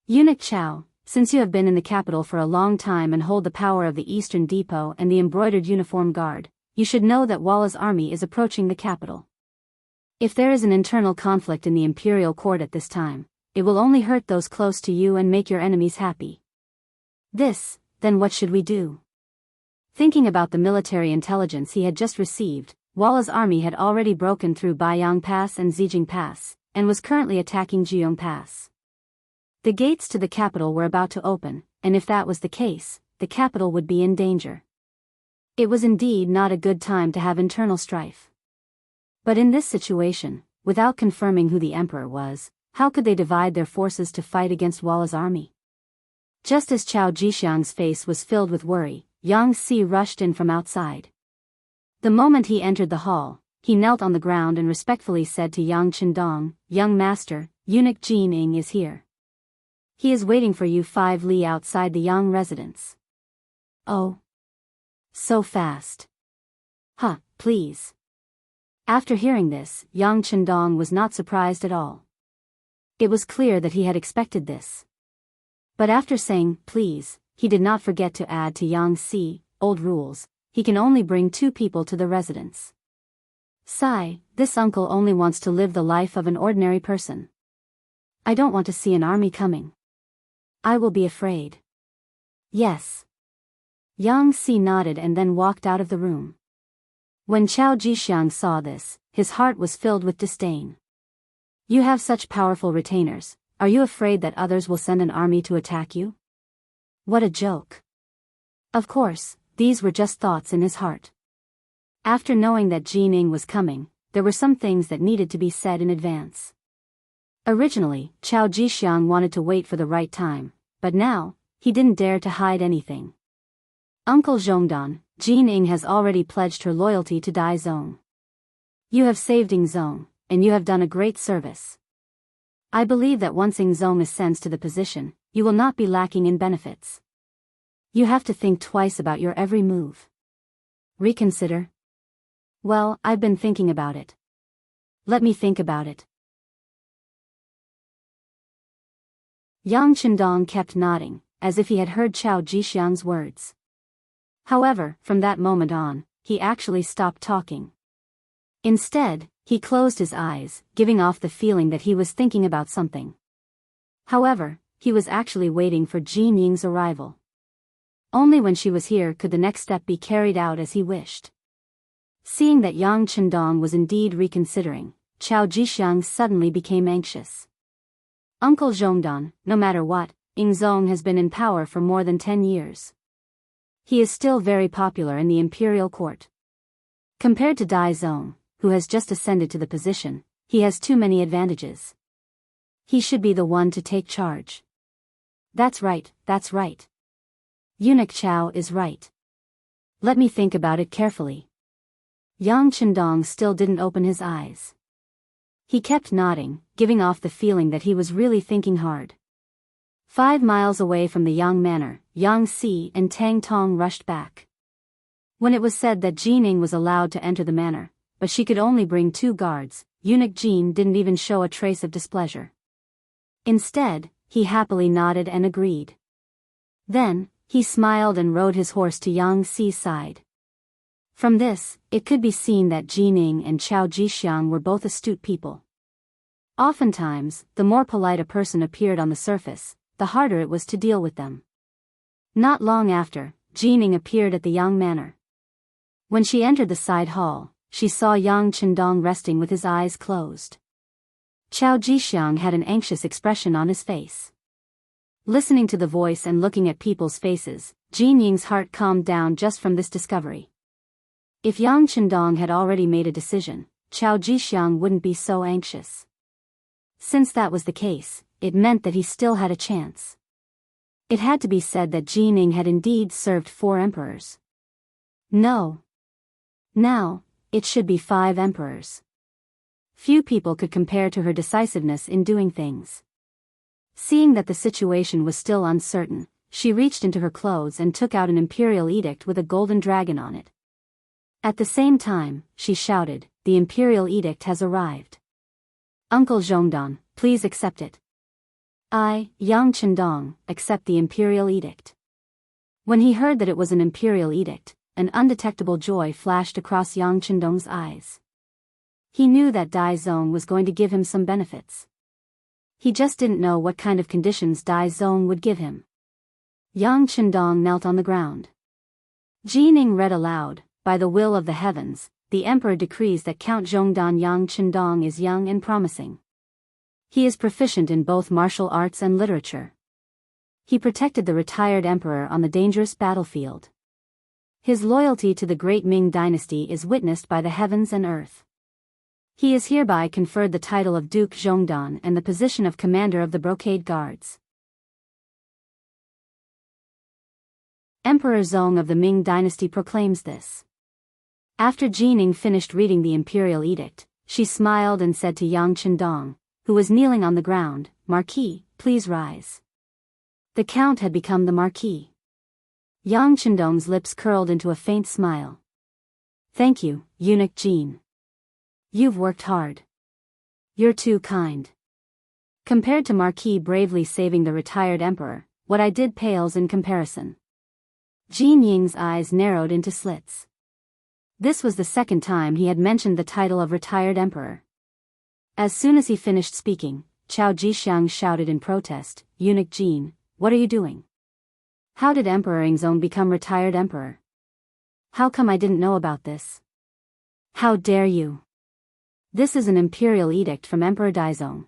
"Eunuch Chao, since you have been in the capital for a long time and hold the power of the Eastern Depot and the embroidered uniform guard, you should know that Walla's army is approaching the capital. If there is an internal conflict in the imperial court at this time, it will only hurt those close to you and make your enemies happy. Then what should we do? Thinking about the military intelligence he had just received, Walla's army had already broken through Biyao Pass and Zijing Pass, and was currently attacking Jianghu Pass. The gates to the capital were about to open, and if that was the case, the capital would be in danger. It was indeed not a good time to have internal strife. But in this situation, without confirming who the emperor was, how could they divide their forces to fight against Walla's army? Just as Chao Jixiang's face was filled with worry, Yang Si rushed in from outside. The moment he entered the hall, he knelt on the ground and respectfully said to Yang Chendong, "Young master, eunuch Jin Ing is here. He is waiting for you 5 li outside the Yang residence." "Oh. So fast. Please." After hearing this, Yang Chendong was not surprised at all. It was clear that he had expected this. But after saying, "please," he did not forget to add to Yang Si, "Old rules, he can only bring 2 people to the residence. This uncle only wants to live the life of an ordinary person. I don't want to see an army coming. I will be afraid." "Yes." Yang Si nodded and then walked out of the room. When Chao Jixiang saw this, his heart was filled with disdain. "You have such powerful retainers, are you afraid that others will send an army to attack you? What a joke." Of course, these were just thoughts in his heart. After knowing that Jin Ing was coming, there were some things that needed to be said in advance. Originally, Chao Jixiang wanted to wait for the right time, but now, he didn't dare to hide anything. "Uncle Zhongdan, Jin Ing has already pledged her loyalty to Dai Zong. You have saved Ing Zong, and you have done a great service. I believe that once Ing Zong ascends to the position, you will not be lacking in benefits. You have to think twice about your every move. Reconsider." "Well, I've been thinking about it. Let me think about it." Yang Chendong kept nodding, as if he had heard Chao Jixiang's words. However, from that moment on, he actually stopped talking. Instead, he closed his eyes, giving off the feeling that he was thinking about something. However, he was actually waiting for Jin Ying's arrival. Only when she was here could the next step be carried out as he wished. Seeing that Yang Chendong was indeed reconsidering, Chao Jixiang suddenly became anxious. "Uncle Zhongdan, no matter what, Ing Zong has been in power for more than 10 years. He is still very popular in the imperial court. Compared to Dai Zong, who has just ascended to the position, he has too many advantages. He should be the one to take charge." That's right. Eunuch Chao is right. Let me think about it carefully." Yang Chendong still didn't open his eyes. He kept nodding, giving off the feeling that he was really thinking hard. 5 miles away from the Yang Manor, Yang Si and Tang Tong rushed back. When it was said that Jin Ing was allowed to enter the manor, but she could only bring 2 guards, eunuch Jin didn't even show a trace of displeasure. Instead, he happily nodded and agreed. Then, he smiled and rode his horse to Yang Si's side. From this, it could be seen that Jin Ing and Chao Jixiang were both astute people. Oftentimes, the more polite a person appeared on the surface, the harder it was to deal with them. Not long after, Jin Ing appeared at the Yang Manor. When she entered the side hall, she saw Yang Chendong resting with his eyes closed. Chao Jixiang had an anxious expression on his face. Listening to the voice and looking at people's faces, Jin Ying's heart calmed down just from this discovery. If Yang Chendong had already made a decision, Chao Jixiang wouldn't be so anxious. Since that was the case, it meant that he still had a chance. It had to be said that Jin Ing had indeed served 4 emperors. No. Now, it should be 5 emperors. Few people could compare to her decisiveness in doing things. Seeing that the situation was still uncertain, she reached into her clothes and took out an imperial edict with a golden dragon on it. At the same time, she shouted, "The imperial edict has arrived. Uncle Zhongdan, please accept it." "I, Yang Chendong, accept the imperial edict." When he heard that it was an imperial edict, an undetectable joy flashed across Yang Chendong's eyes. He knew that Dai Zong was going to give him some benefits. He just didn't know what kind of conditions Dai Zong would give him. Yang Chendong knelt on the ground. Jining read aloud, "By the will of the heavens, the emperor decrees that Count Zhongdan Yang Chendong is young and promising. He is proficient in both martial arts and literature. He protected the retired emperor on the dangerous battlefield. His loyalty to the great Ming dynasty is witnessed by the heavens and earth. He is hereby conferred the title of Duke Zhongdan and the position of commander of the Brocade Guards." Emperor Zong of the Ming dynasty proclaims this. After Jining finished reading the imperial edict, she smiled and said to Yang Chendong, who was kneeling on the ground, "Marquis, please rise." The count had become the marquis. Yang Chendong's lips curled into a faint smile. "Thank you, eunuch Jin. You've worked hard. You're too kind." Compared to Marquis bravely saving the retired emperor, what I did pales in comparison. Jin Ying's eyes narrowed into slits. This was the second time he had mentioned the title of retired emperor. As soon as he finished speaking, Chao Jixiang shouted in protest, "Eunuch Jin, what are you doing? How did Emperor Yingzong become retired emperor? How come I didn't know about this? How dare you? This is an imperial edict from Emperor Daizong.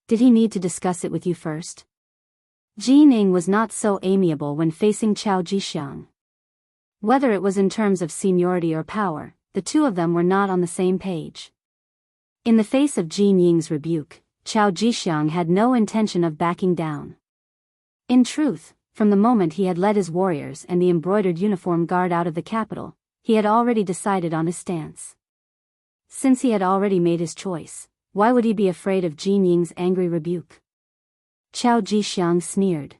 Did he need to discuss it with you first?" Jining was not so amiable when facing Chao Jixiang. Whether it was in terms of seniority or power, the two of them were not on the same page. In the face of Jin Ying's rebuke, Chao Jixiang had no intention of backing down. In truth, from the moment he had led his warriors and the embroidered uniform guard out of the capital, he had already decided on his stance. Since he had already made his choice, why would he be afraid of Jin Ying's angry rebuke? Chao Jixiang sneered.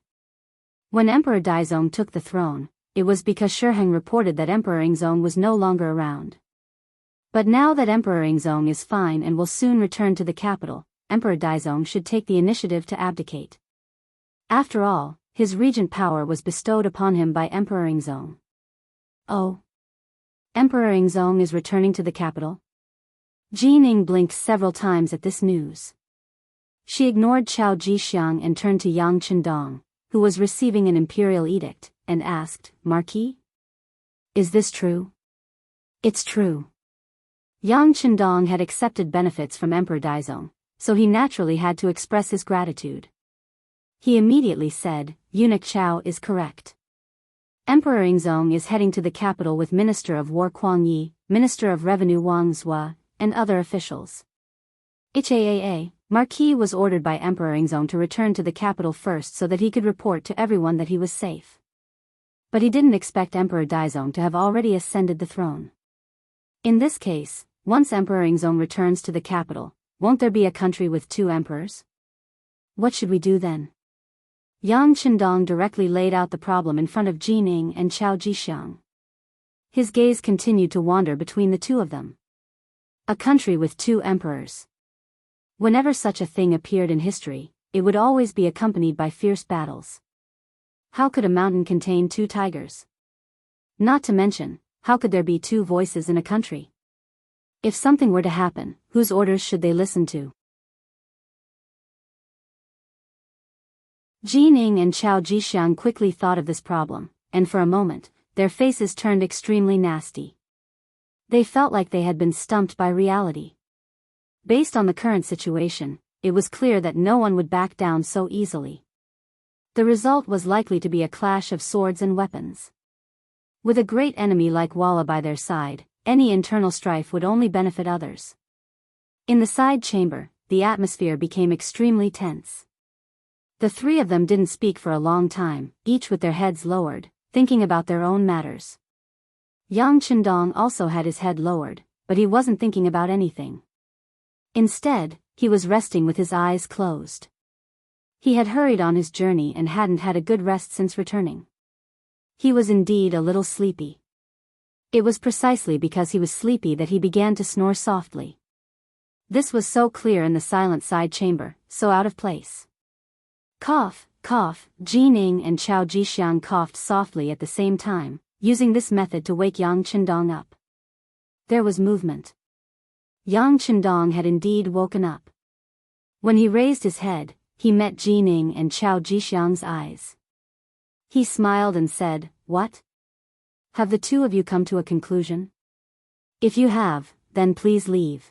When Emperor Daizong took the throne, it was because Shiheng reported that Emperor Yingzong was no longer around. But now that Emperor Yingzong is fine and will soon return to the capital, Emperor Daizong should take the initiative to abdicate. After all, his regent power was bestowed upon him by Emperor Yingzong. Oh. Emperor Yingzong is returning to the capital? Jining blinked several times at this news. She ignored Chao Jixiang and turned to Yang Chendong, who was receiving an imperial edict, and asked, "Marquis? Is this true?" "It's true." Yang Chendong had accepted benefits from Emperor Daizong, so he naturally had to express his gratitude. He immediately said, "Eunuch Chao is correct. Emperor Yingzong is heading to the capital with Minister of War Kuang Yi, Minister of Revenue Wang Zhua, and other officials." HAAA, Marquis was ordered by Emperor Yingzong to return to the capital first so that he could report to everyone that he was safe. But he didn't expect Emperor Daizong to have already ascended the throne. In this case, once Emperor Yingzong returns to the capital, won't there be a country with two emperors? What should we do then? Yang Chendong directly laid out the problem in front of Jining and Chao Jixiang. His gaze continued to wander between the two of them. A country with two emperors. Whenever such a thing appeared in history, it would always be accompanied by fierce battles. How could a mountain contain two tigers? Not to mention, how could there be two voices in a country? If something were to happen, whose orders should they listen to? Jining and Chao Jixiang quickly thought of this problem, and for a moment, their faces turned extremely nasty. They felt like they had been stumped by reality. Based on the current situation, it was clear that no one would back down so easily. The result was likely to be a clash of swords and weapons. With a great enemy like Walla by their side, any internal strife would only benefit others. In the side chamber, the atmosphere became extremely tense. The three of them didn't speak for a long time, each with their heads lowered, thinking about their own matters. Yang Chendong also had his head lowered, but he wasn't thinking about anything. Instead, he was resting with his eyes closed. He had hurried on his journey and hadn't had a good rest since returning. He was indeed a little sleepy. It was precisely because he was sleepy that he began to snore softly. This was so clear in the silent side chamber, so out of place. Cough, cough, Jining and Chao Jixiang coughed softly at the same time. using this method to wake Yang Chendong up. There was movement. Yang Chendong had indeed woken up. When he raised his head, he met Jining and Chao Jixiang's eyes. He smiled and said, "What? Have the two of you come to a conclusion? If you have, then please leave.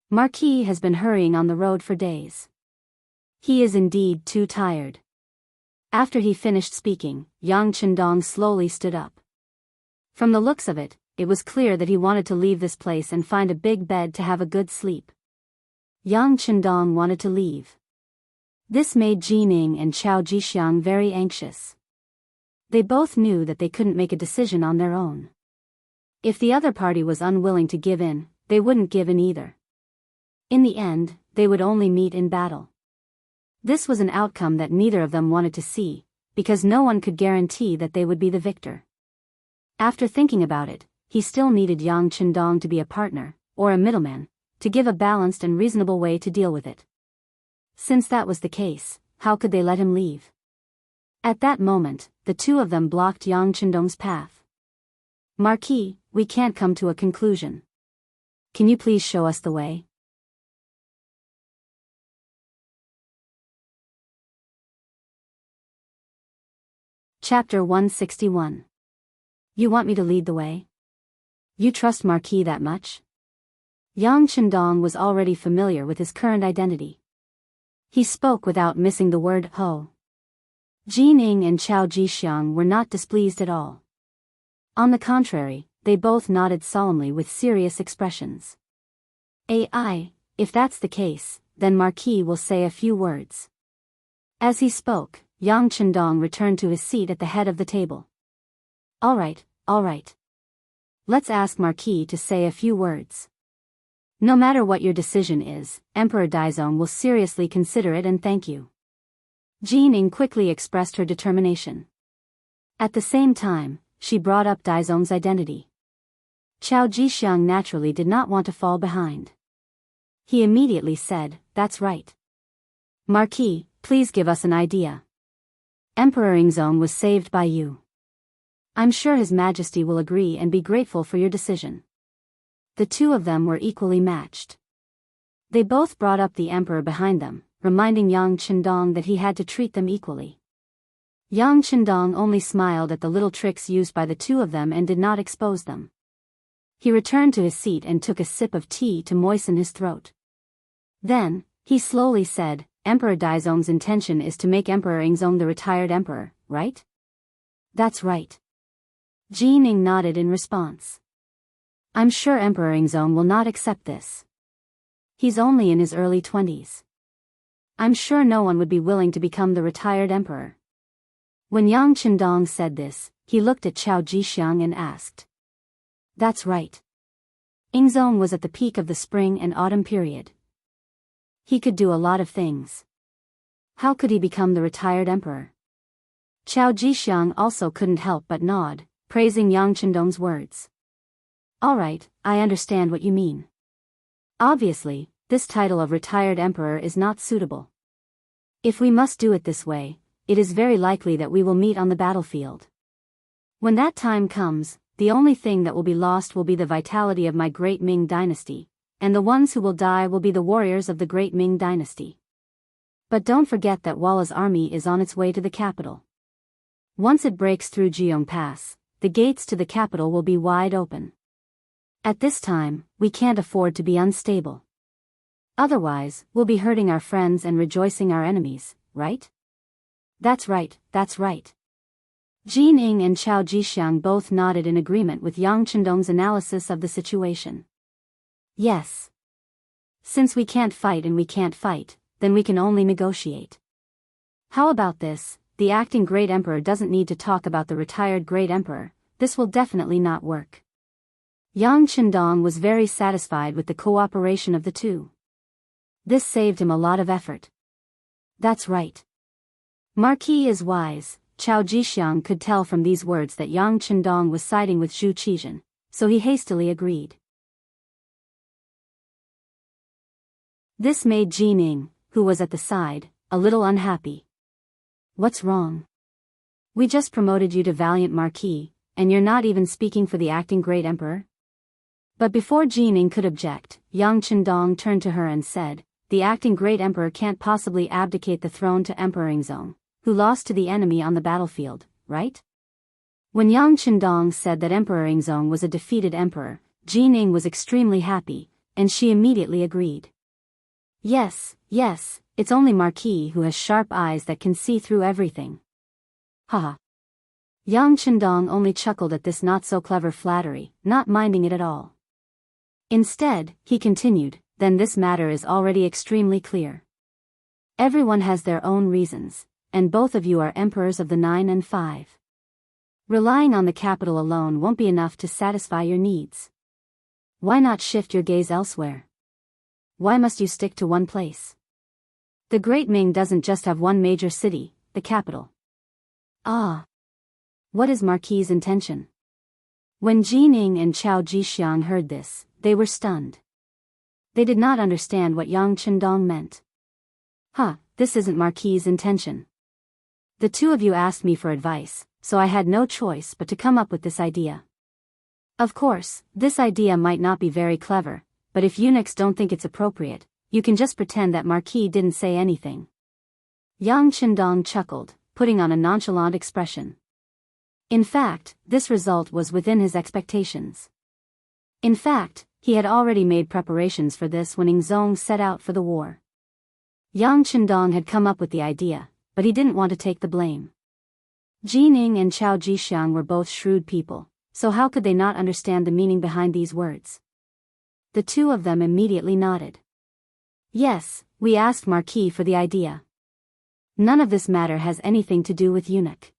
Marquis has been hurrying on the road for days. He is indeed too tired." After he finished speaking, Yang Chendong slowly stood up. From the looks of it, it was clear that he wanted to leave this place and find a big bed to have a good sleep. Yang Chendong wanted to leave. This made Jining and Chao Jixiang very anxious. They both knew that they couldn't make a decision on their own. If the other party was unwilling to give in, they wouldn't give in either. In the end, they would only meet in battle. This was an outcome that neither of them wanted to see, because no one could guarantee that they would be the victor. After thinking about it, he still needed Yang Chendong to be a partner, or a middleman, to give a balanced and reasonable way to deal with it. Since that was the case, how could they let him leave? At that moment, the two of them blocked Yang Chendong's path. "Marquis, we can't come to a conclusion. Can you please show us the way?" Chapter 161. You want me to lead the way? You trust Marquis that much? Yang Chendong was already familiar with his current identity. He spoke without missing the word ho. Jining and Chao Jixiang were not displeased at all. On the contrary, they both nodded solemnly with serious expressions. If that's the case, then Marquis will say a few words. As he spoke, Yang Chendong returned to his seat at the head of the table. All right. Let's ask Marquis to say a few words. No matter what your decision is, Emperor Daizong will seriously consider it and thank you. Jining quickly expressed her determination. At the same time, she brought up Daizong's identity. Chao Jixiang naturally did not want to fall behind. He immediately said, "That's right. Marquis, please give us an idea. Emperor Ingzong was saved by you. I'm sure His Majesty will agree and be grateful for your decision." The two of them were equally matched. They both brought up the emperor behind them, reminding Yang Chendong that he had to treat them equally. Yang Chendong only smiled at the little tricks used by the two of them and did not expose them. He returned to his seat and took a sip of tea to moisten his throat. Then, he slowly said, "Emperor Daizong's intention is to make Emperor Ingzong the retired emperor, right?" "That's right." Jining nodded in response. "I'm sure Emperor Ingzong will not accept this. He's only in his early 20s. I'm sure no one would be willing to become the retired emperor." When Yang Chendong said this, he looked at Chao Jixiang and asked. "That's right. Ingzong was at the peak of the spring and autumn period. He could do a lot of things. How could he become the retired emperor?" Chao Jixiang also couldn't help but nod, praising Yang Chendong's words. "All right, I understand what you mean. Obviously, this title of retired emperor is not suitable. If we must do it this way, it is very likely that we will meet on the battlefield. When that time comes, the only thing that will be lost will be the vitality of my great Ming dynasty, and the ones who will die will be the warriors of the great Ming dynasty. But don't forget that Walla's army is on its way to the capital. Once it breaks through Jianghu Pass, the gates to the capital will be wide open. At this time, we can't afford to be unstable. Otherwise, we'll be hurting our friends and rejoicing our enemies, right?" That's right. Jining and Chao Jixiang both nodded in agreement with Yang Chendong's analysis of the situation. "Yes. Since we can't fight and we can't fight, then we can only negotiate. How about this? The acting great emperor doesn't need to talk about the retired great emperor. This will definitely not work." Yang Chendong was very satisfied with the cooperation of the two. This saved him a lot of effort. "That's right. Marquis is wise." Chao Jixiang could tell from these words that Yang Chendong was siding with Zhu Qizhen, so he hastily agreed. This made Jining, who was at the side, a little unhappy. "What's wrong? We just promoted you to Valiant Marquis, and you're not even speaking for the acting great emperor? But before Jining could object, Yang Qindong turned to her and said, the acting great emperor can't possibly abdicate the throne to Emperor Yingzong, who lost to the enemy on the battlefield, right? When Yang Qindong said that Emperor Yingzong was a defeated emperor, Jining was extremely happy, and she immediately agreed. Yes, it's only Marquis who has sharp eyes that can see through everything. Haha. Yang Qindong only chuckled at this not-so-clever flattery, not minding it at all. Instead, he continued, then this matter is already extremely clear. Everyone has their own reasons, and both of you are emperors of the 9 and 5. Relying on the capital alone won't be enough to satisfy your needs. Why not shift your gaze elsewhere? Why must you stick to one place? The Great Ming doesn't just have one major city, the capital. Ah. What is Marquis' intention? When Jining and Chao Jixiang heard this, they were stunned. They did not understand what Yang Qindong meant. This isn't Marquis' intention. The two of you asked me for advice, so I had no choice but to come up with this idea. Of course, this idea might not be very clever, but if eunuchs don't think it's appropriate, you can just pretend that Marquis didn't say anything. Yang Qindong chuckled, putting on a nonchalant expression. In fact, this result was within his expectations. In fact, he had already made preparations for this when Yingzong set out for the war. Yang Qindong had come up with the idea, but he didn't want to take the blame. Jining and Chao Jixiang were both shrewd people, so how could they not understand the meaning behind these words? The two of them immediately nodded. Yes, we asked Marquis for the idea. None of this matter has anything to do with eunuch.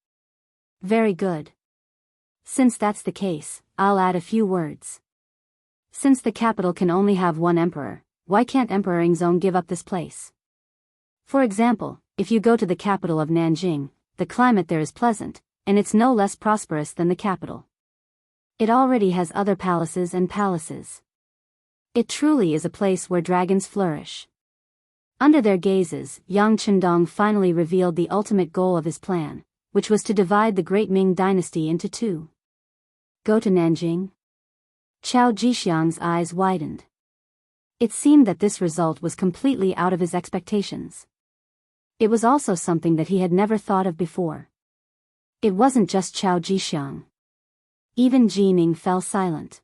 Very good. Since that's the case, I'll add a few words. Since the capital can only have one emperor, why can't Emperor Yingzong give up this place? For example, if you go to the capital of Nanjing, the climate there is pleasant, and it's no less prosperous than the capital. It already has other palaces and palaces. It truly is a place where dragons flourish. Under their gazes, Yang Qindong finally revealed the ultimate goal of his plan, which was to divide the Great Ming dynasty into two. Go to Nanjing? Chao Jixiang's eyes widened. It seemed that this result was completely out of his expectations. It was also something that he had never thought of before. It wasn't just Chao Jixiang. Even Jining fell silent.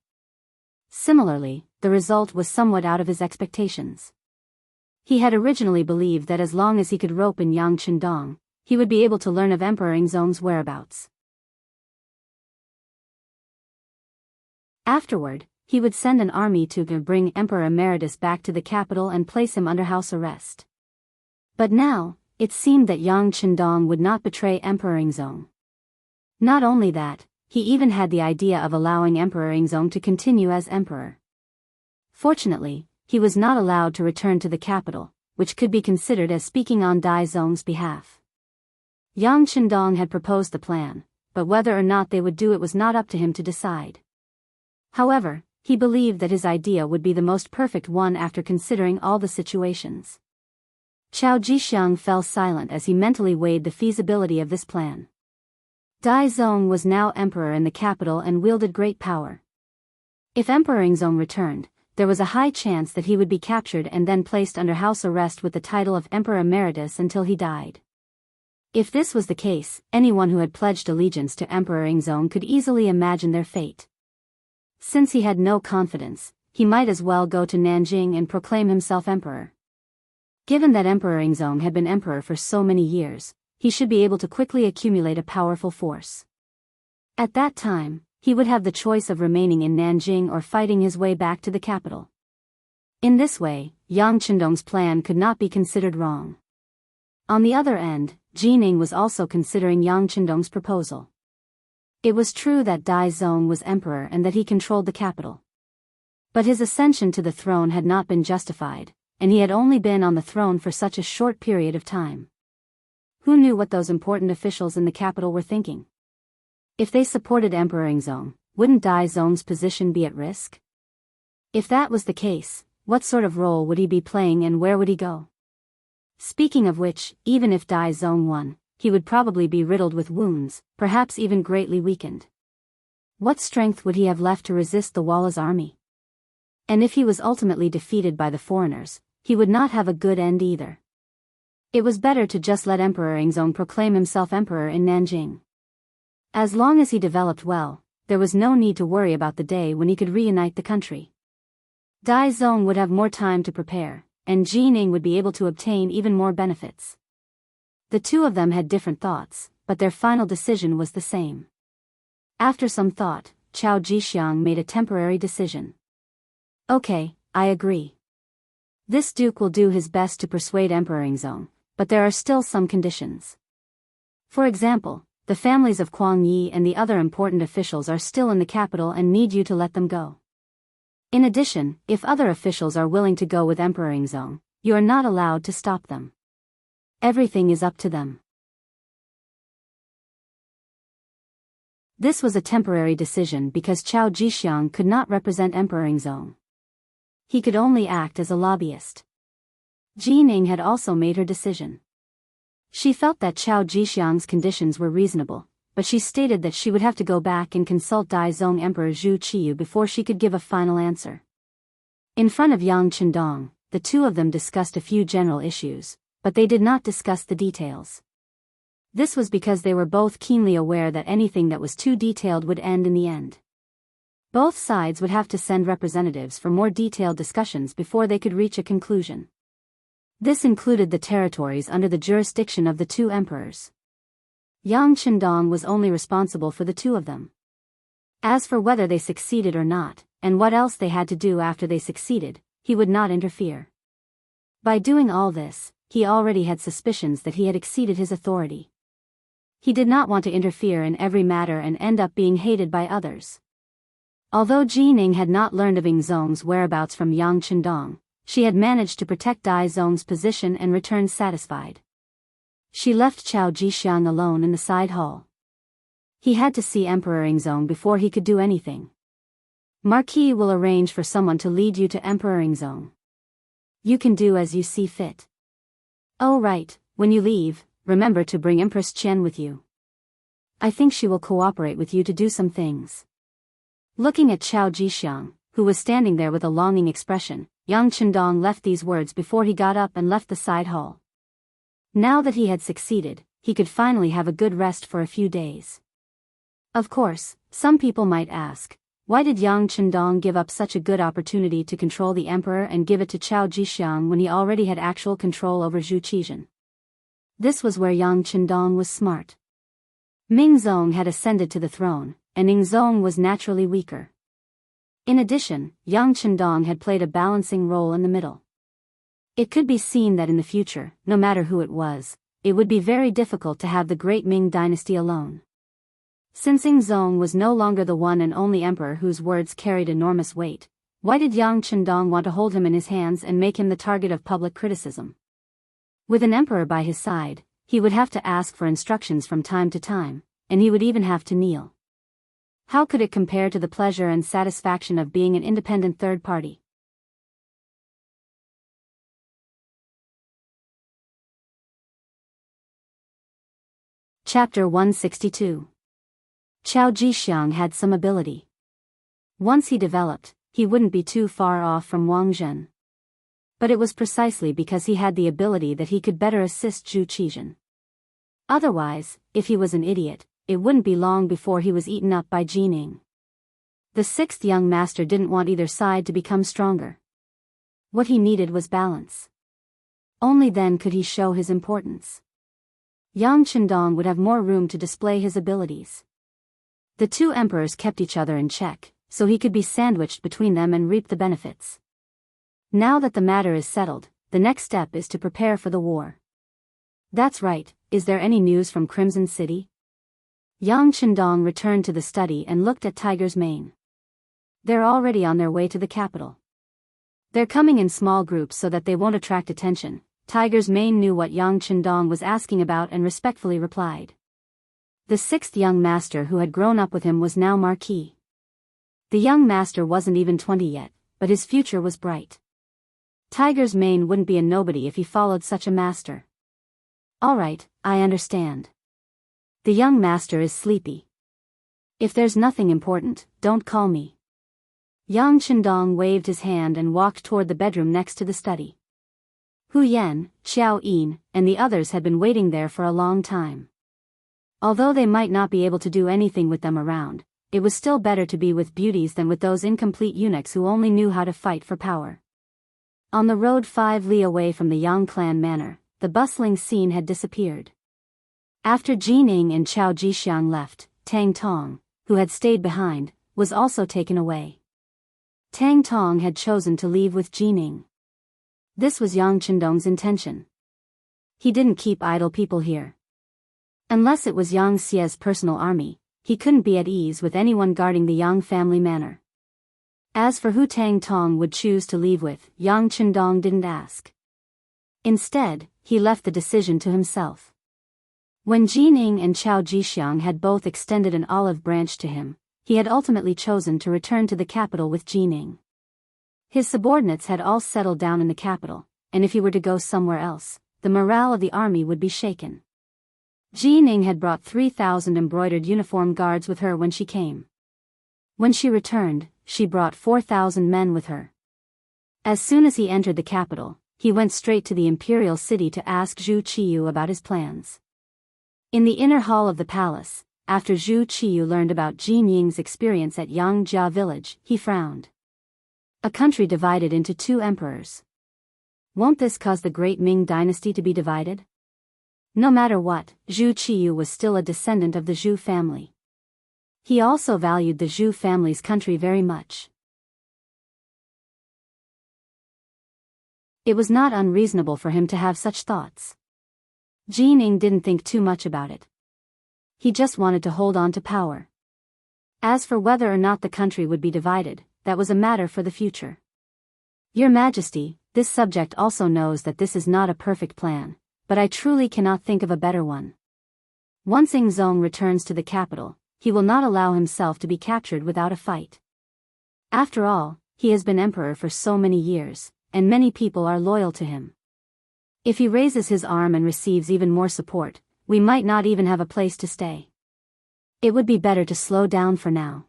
Similarly, the result was somewhat out of his expectations. He had originally believed that as long as he could rope in Yang Qindong, he would be able to learn of Emperor Yingzong's whereabouts. Afterward, he would send an army to bring Emperor Emeritus back to the capital and place him under house arrest. But now, it seemed that Yang Qindong would not betray Emperor Yingzong. Not only that, he even had the idea of allowing Emperor Yingzong to continue as emperor. Fortunately, he was not allowed to return to the capital, which could be considered as speaking on Dai Zong's behalf. Yang Qindong had proposed the plan, but whether or not they would do it was not up to him to decide. However, he believed that his idea would be the most perfect one after considering all the situations. Chao Jixiang fell silent as he mentally weighed the feasibility of this plan. Dai Zong was now emperor in the capital and wielded great power. If Emperor Yingzong returned, there was a high chance that he would be captured and then placed under house arrest with the title of Emperor Emeritus until he died. If this was the case, anyone who had pledged allegiance to Emperor Yingzong could easily imagine their fate. Since he had no confidence, he might as well go to Nanjing and proclaim himself emperor. Given that Emperor Yingzong had been emperor for so many years, he should be able to quickly accumulate a powerful force. At that time, he would have the choice of remaining in Nanjing or fighting his way back to the capital. In this way, Yang Qindong's plan could not be considered wrong. On the other end, Jining was also considering Yang Qindong's proposal. It was true that Dai Zong was emperor and that he controlled the capital. But his ascension to the throne had not been justified, and he had only been on the throne for such a short period of time. Who knew what those important officials in the capital were thinking? If they supported Emperor Yingzong, wouldn't Dai Zong's position be at risk? If that was the case, what sort of role would he be playing and where would he go? Speaking of which, even if Dai Zong won, he would probably be riddled with wounds, perhaps even greatly weakened. What strength would he have left to resist the Walla's army? And if he was ultimately defeated by the foreigners, he would not have a good end either. It was better to just let Emperor Yingzong proclaim himself emperor in Nanjing. As long as he developed well, there was no need to worry about the day when he could reunite the country. Dai Zong would have more time to prepare, and Jining would be able to obtain even more benefits. The two of them had different thoughts, but their final decision was the same. After some thought, Chao Jixiang made a temporary decision. Okay, I agree. This duke will do his best to persuade Emperor Yingzong, but there are still some conditions. For example, the families of Kuang Yi and the other important officials are still in the capital and need you to let them go. In addition, if other officials are willing to go with Emperor Yingzong, you are not allowed to stop them. Everything is up to them. This was a temporary decision because Chao Jixiang could not represent Emperor Yingzong. He could only act as a lobbyist. Jining had also made her decision. She felt that Chao Jixiang's conditions were reasonable, but she stated that she would have to go back and consult Daizong Emperor Zhu Qiyu before she could give a final answer. In front of Yang Chendong, the two of them discussed a few general issues, but they did not discuss the details. This was because they were both keenly aware that anything that was too detailed would end in the end. Both sides would have to send representatives for more detailed discussions before they could reach a conclusion. This included the territories under the jurisdiction of the two emperors. Yang Chendong was only responsible for the two of them. As for whether they succeeded or not, and what else they had to do after they succeeded, he would not interfere. By doing all this, he already had suspicions that he had exceeded his authority. He did not want to interfere in every matter and end up being hated by others. Although Jining had not learned of Yingzong's whereabouts from Yang Chendong, she had managed to protect Dai Zong's position and returned satisfied. She left Chao Jixiang alone in the side hall. He had to see Emperor Yingzong before he could do anything. Marquis will arrange for someone to lead you to Emperor Yingzong. You can do as you see fit. Oh right, when you leave, remember to bring Empress Qian with you. I think she will cooperate with you to do some things. Looking at Chao Jixiang, who was standing there with a longing expression, Yang Chendong left these words before he got up and left the side hall. Now that he had succeeded, he could finally have a good rest for a few days. Of course, some people might ask, why did Yang Chendong give up such a good opportunity to control the emperor and give it to Chao Jixiang when he already had actual control over Zhu Qizhen? This was where Yang Chendong was smart. Mingzong had ascended to the throne, and Yingzong was naturally weaker. In addition, Yang Chendong had played a balancing role in the middle. It could be seen that in the future, no matter who it was, it would be very difficult to have the great Ming dynasty alone. Since Yingzong was no longer the one and only emperor whose words carried enormous weight, why did Yang Chendong want to hold him in his hands and make him the target of public criticism? With an emperor by his side, he would have to ask for instructions from time to time, and he would even have to kneel. How could it compare to the pleasure and satisfaction of being an independent third party? Chapter 162. Chao Jixiang had some ability. Once he developed, he wouldn't be too far off from Wang Zhen. But it was precisely because he had the ability that he could better assist Zhu Qizhen. Otherwise, if he was an idiot, it wouldn't be long before he was eaten up by Jining. The sixth young master didn't want either side to become stronger. What he needed was balance. Only then could he show his importance. Yang Chendong would have more room to display his abilities. The two emperors kept each other in check, so he could be sandwiched between them and reap the benefits. Now that the matter is settled, the next step is to prepare for the war. That's right, is there any news from Crimson City? Yang Chendong returned to the study and looked at Tiger's Mane. They're already on their way to the capital. They're coming in small groups so that they won't attract attention. Tiger's Mane knew what Yang Chendong was asking about and respectfully replied. The sixth young master who had grown up with him was now Marquis. The young master wasn't even 20 yet, but his future was bright. Tiger's Mane wouldn't be a nobody if he followed such a master. All right, I understand. The young master is sleepy. If there's nothing important, don't call me. Yang Chendong waved his hand and walked toward the bedroom next to the study. Hu Yan, Xiao Yin, and the others had been waiting there for a long time. Although they might not be able to do anything with them around, it was still better to be with beauties than with those incomplete eunuchs who only knew how to fight for power. On the road 5 li away from the Yang clan manor, the bustling scene had disappeared. After Jining and Chao Jixiang left, Tang Tong, who had stayed behind, was also taken away. Tang Tong had chosen to leave with Jining. This was Yang Chendong's intention. He didn't keep idle people here. Unless it was Yang Xie's personal army, he couldn't be at ease with anyone guarding the Yang family manor. As for who Tang Tong would choose to leave with, Yang Chendong didn't ask. Instead, he left the decision to himself. When Jining and Chao Jixiang had both extended an olive branch to him, he had ultimately chosen to return to the capital with Jining. His subordinates had all settled down in the capital, and if he were to go somewhere else, the morale of the army would be shaken. Jining had brought 3,000 embroidered uniform guards with her when she came. When she returned, she brought 4,000 men with her. As soon as he entered the capital, he went straight to the imperial city to ask Zhu Qiyu about his plans. In the inner hall of the palace, after Zhu Qiyu learned about Jin Ying's experience at Yangjia village, he frowned. A country divided into 2 emperors. Won't this cause the great Ming dynasty to be divided? No matter what, Zhu Qiyu was still a descendant of the Zhu family. He also valued the Zhu family's country very much. It was not unreasonable for him to have such thoughts. Jining didn't think too much about it. He just wanted to hold on to power. As for whether or not the country would be divided, that was a matter for the future. Your Majesty, this subject also knows that this is not a perfect plan, but I truly cannot think of a better one. Once Ingzong returns to the capital, he will not allow himself to be captured without a fight. After all, he has been emperor for so many years, and many people are loyal to him. If he raises his arm and receives even more support, we might not even have a place to stay. It would be better to slow down for now.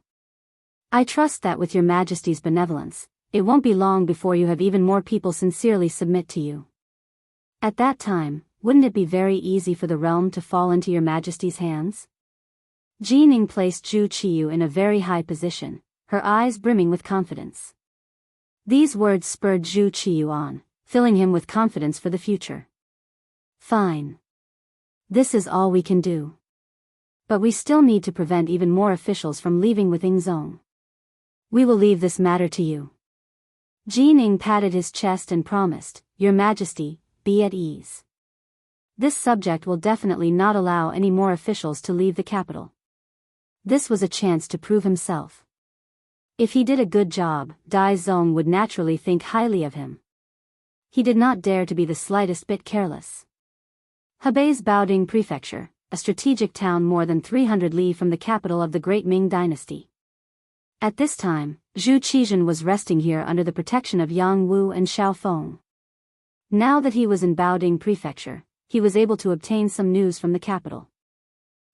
I trust that with your Majesty's benevolence, it won't be long before you have even more people sincerely submit to you. At that time, wouldn't it be very easy for the realm to fall into your Majesty's hands? Jining placed Zhu Qiyu in a very high position, her eyes brimming with confidence. These words spurred Zhu Qiyu on, filling him with confidence for the future. Fine. This is all we can do. But we still need to prevent even more officials from leaving with Ingzong. We will leave this matter to you. Jining patted his chest and promised, Your Majesty, be at ease. This subject will definitely not allow any more officials to leave the capital. This was a chance to prove himself. If he did a good job, Dai Zong would naturally think highly of him. He did not dare to be the slightest bit careless. Hebei's Baoding Prefecture, a strategic town more than 300 li from the capital of the Great Ming Dynasty. At this time, Zhu Qizhen was resting here under the protection of Yang Wu and Xiao Feng. Now that he was in Baoding Prefecture, he was able to obtain some news from the capital.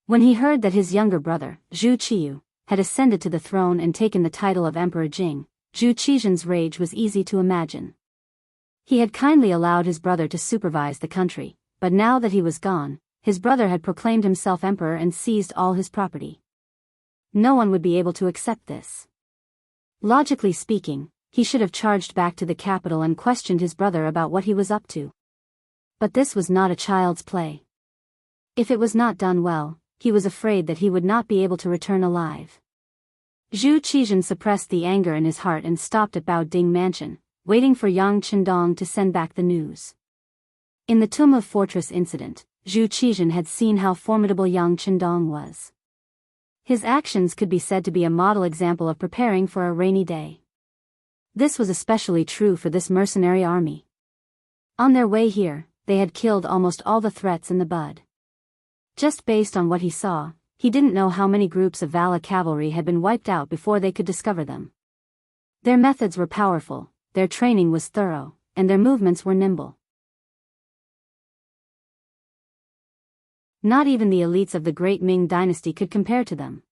When he heard that his younger brother, Zhu Qiyu, had ascended to the throne and taken the title of Emperor Jing, Zhu Qizhen's rage was easy to imagine. He had kindly allowed his brother to supervise the country, but now that he was gone, his brother had proclaimed himself emperor and seized all his property. No one would be able to accept this. Logically speaking, he should have charged back to the capital and questioned his brother about what he was up to. But this was not a child's play. If it was not done well, he was afraid that he would not be able to return alive. Zhu Qizhen suppressed the anger in his heart and stopped at Baoding Mansion, waiting for Yang Chendong to send back the news. In the Tomb of Fortress incident, Zhu Qizhen had seen how formidable Yang Chendong was. His actions could be said to be a model example of preparing for a rainy day. This was especially true for this mercenary army. On their way here, they had killed almost all the threats in the bud. Just based on what he saw, he didn't know how many groups of Vala cavalry had been wiped out before they could discover them. Their methods were powerful, their training was thorough, and their movements were nimble. Not even the elites of the Great Ming Dynasty could compare to them.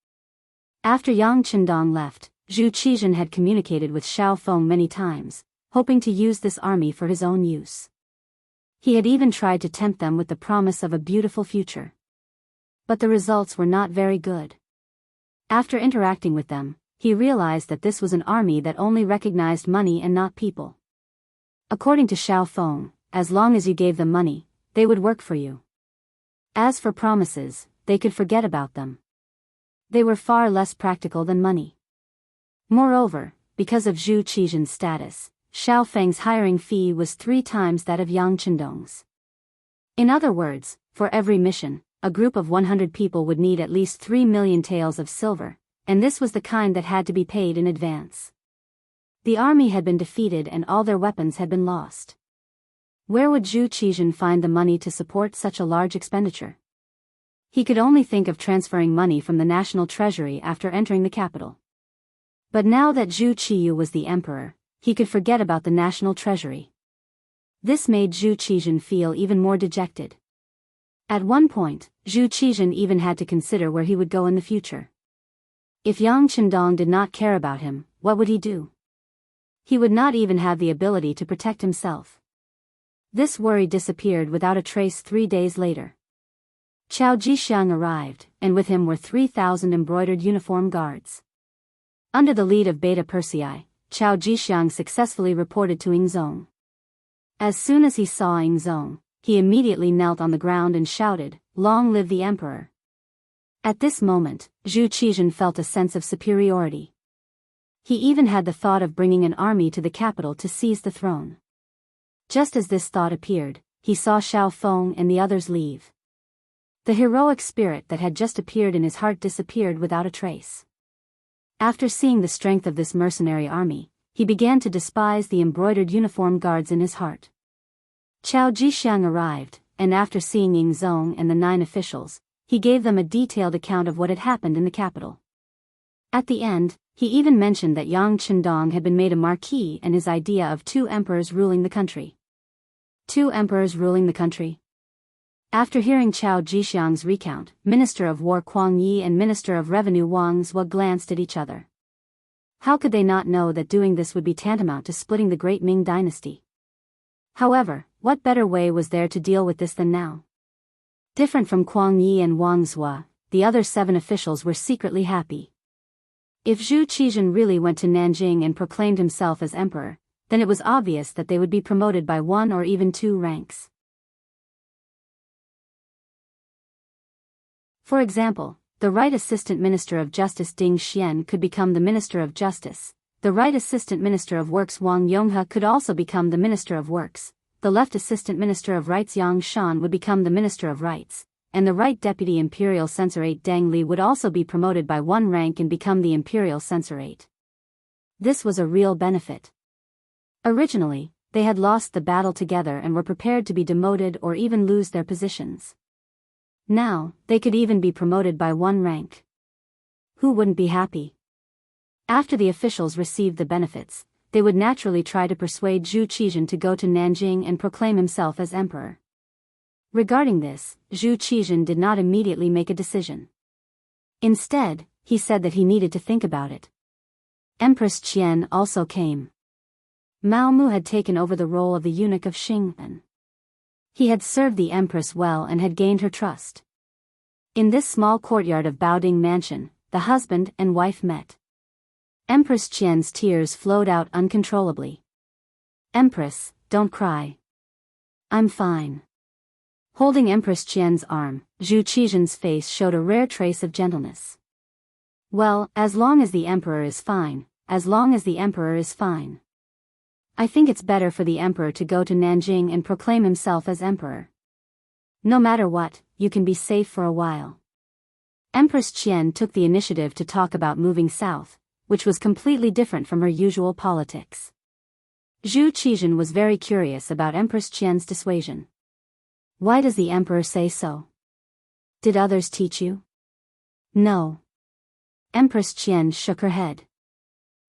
After Yang Qindong left, Zhu Qizhen had communicated with Xiao Feng many times, hoping to use this army for his own use. He had even tried to tempt them with the promise of a beautiful future. But the results were not very good. After interacting with them, he realized that this was an army that only recognized money and not people. According to Xiao Feng, as long as you gave them money, they would work for you. As for promises, they could forget about them. They were far less practical than money. Moreover, because of Zhu Qizhen's status, Xiao Feng's hiring fee was 3 times that of Yang Qindong's. In other words, for every mission, a group of 100 people would need at least 3 million taels of silver, and this was the kind that had to be paid in advance. The army had been defeated and all their weapons had been lost. Where would Zhu Qizhen find the money to support such a large expenditure? He could only think of transferring money from the national treasury after entering the capital. But now that Zhu Qiyu was the emperor, he could forget about the national treasury. This made Zhu Qizhen feel even more dejected. At one point, Zhu Qizhen even had to consider where he would go in the future. If Yang Qindong did not care about him, what would he do? He would not even have the ability to protect himself. This worry disappeared without a trace 3 days later. Qiao Jixiang arrived, and with him were 3,000 embroidered uniform guards. Under the lead of Beta Persei, Qiao Jixiang successfully reported to Yingzong. As soon as he saw Yingzong, he immediately knelt on the ground and shouted, "Long live the emperor!" At this moment, Zhu Qizhen felt a sense of superiority. He even had the thought of bringing an army to the capital to seize the throne. Just as this thought appeared, he saw Xiao Feng and the others leave. The heroic spirit that had just appeared in his heart disappeared without a trace. After seeing the strength of this mercenary army, he began to despise the embroidered uniform guards in his heart. Qiao Jixiang arrived, and after seeing Yingzong and the 9 officials, he gave them a detailed account of what had happened in the capital. At the end, he even mentioned that Yang Qindong had been made a marquis and his idea of 2 emperors ruling the country. 2 emperors ruling the country? After hearing Qiao Jixiang's recount, Minister of War Kuang Yi and Minister of Revenue Wang Zhua glanced at each other. How could they not know that doing this would be tantamount to splitting the great Ming dynasty? However, what better way was there to deal with this than now? Different from Kuang Yi and Wang Zhua, the other 7 officials were secretly happy. If Zhu Qizhen really went to Nanjing and proclaimed himself as emperor, then it was obvious that they would be promoted by 1 or even 2 ranks. For example, the Right Assistant Minister of Justice Ding Xian could become the Minister of Justice, the Right Assistant Minister of Works Wang Yonghe could also become the Minister of Works, the Left Assistant Minister of Rights Yang Shan would become the Minister of Rights, and the Right Deputy Imperial Censorate Deng Li would also be promoted by 1 rank and become the Imperial Censorate. This was a real benefit. Originally, they had lost the battle together and were prepared to be demoted or even lose their positions. Now, they could even be promoted by 1 rank. Who wouldn't be happy? After the officials received the benefits, they would naturally try to persuade Zhu Qizhen to go to Nanjing and proclaim himself as emperor. Regarding this, Zhu Qizhen did not immediately make a decision. Instead, he said that he needed to think about it. Empress Qian also came. Mao Mu had taken over the role of the eunuch of Xing'an. He had served the empress well and had gained her trust. In this small courtyard of Baoding Mansion, the husband and wife met. Empress Qian's tears flowed out uncontrollably. "Empress, don't cry. I'm fine." Holding Empress Qian's arm, Zhu Qizhen's face showed a rare trace of gentleness. "Well, as long as the emperor is fine, as long as the emperor is fine. I think it's better for the emperor to go to Nanjing and proclaim himself as emperor. No matter what, you can be safe for a while." Empress Qian took the initiative to talk about moving south, which was completely different from her usual politics. Zhu Qizhen was very curious about Empress Qian's dissuasion. "Why does the emperor say so? Did others teach you?" "No." Empress Qian shook her head.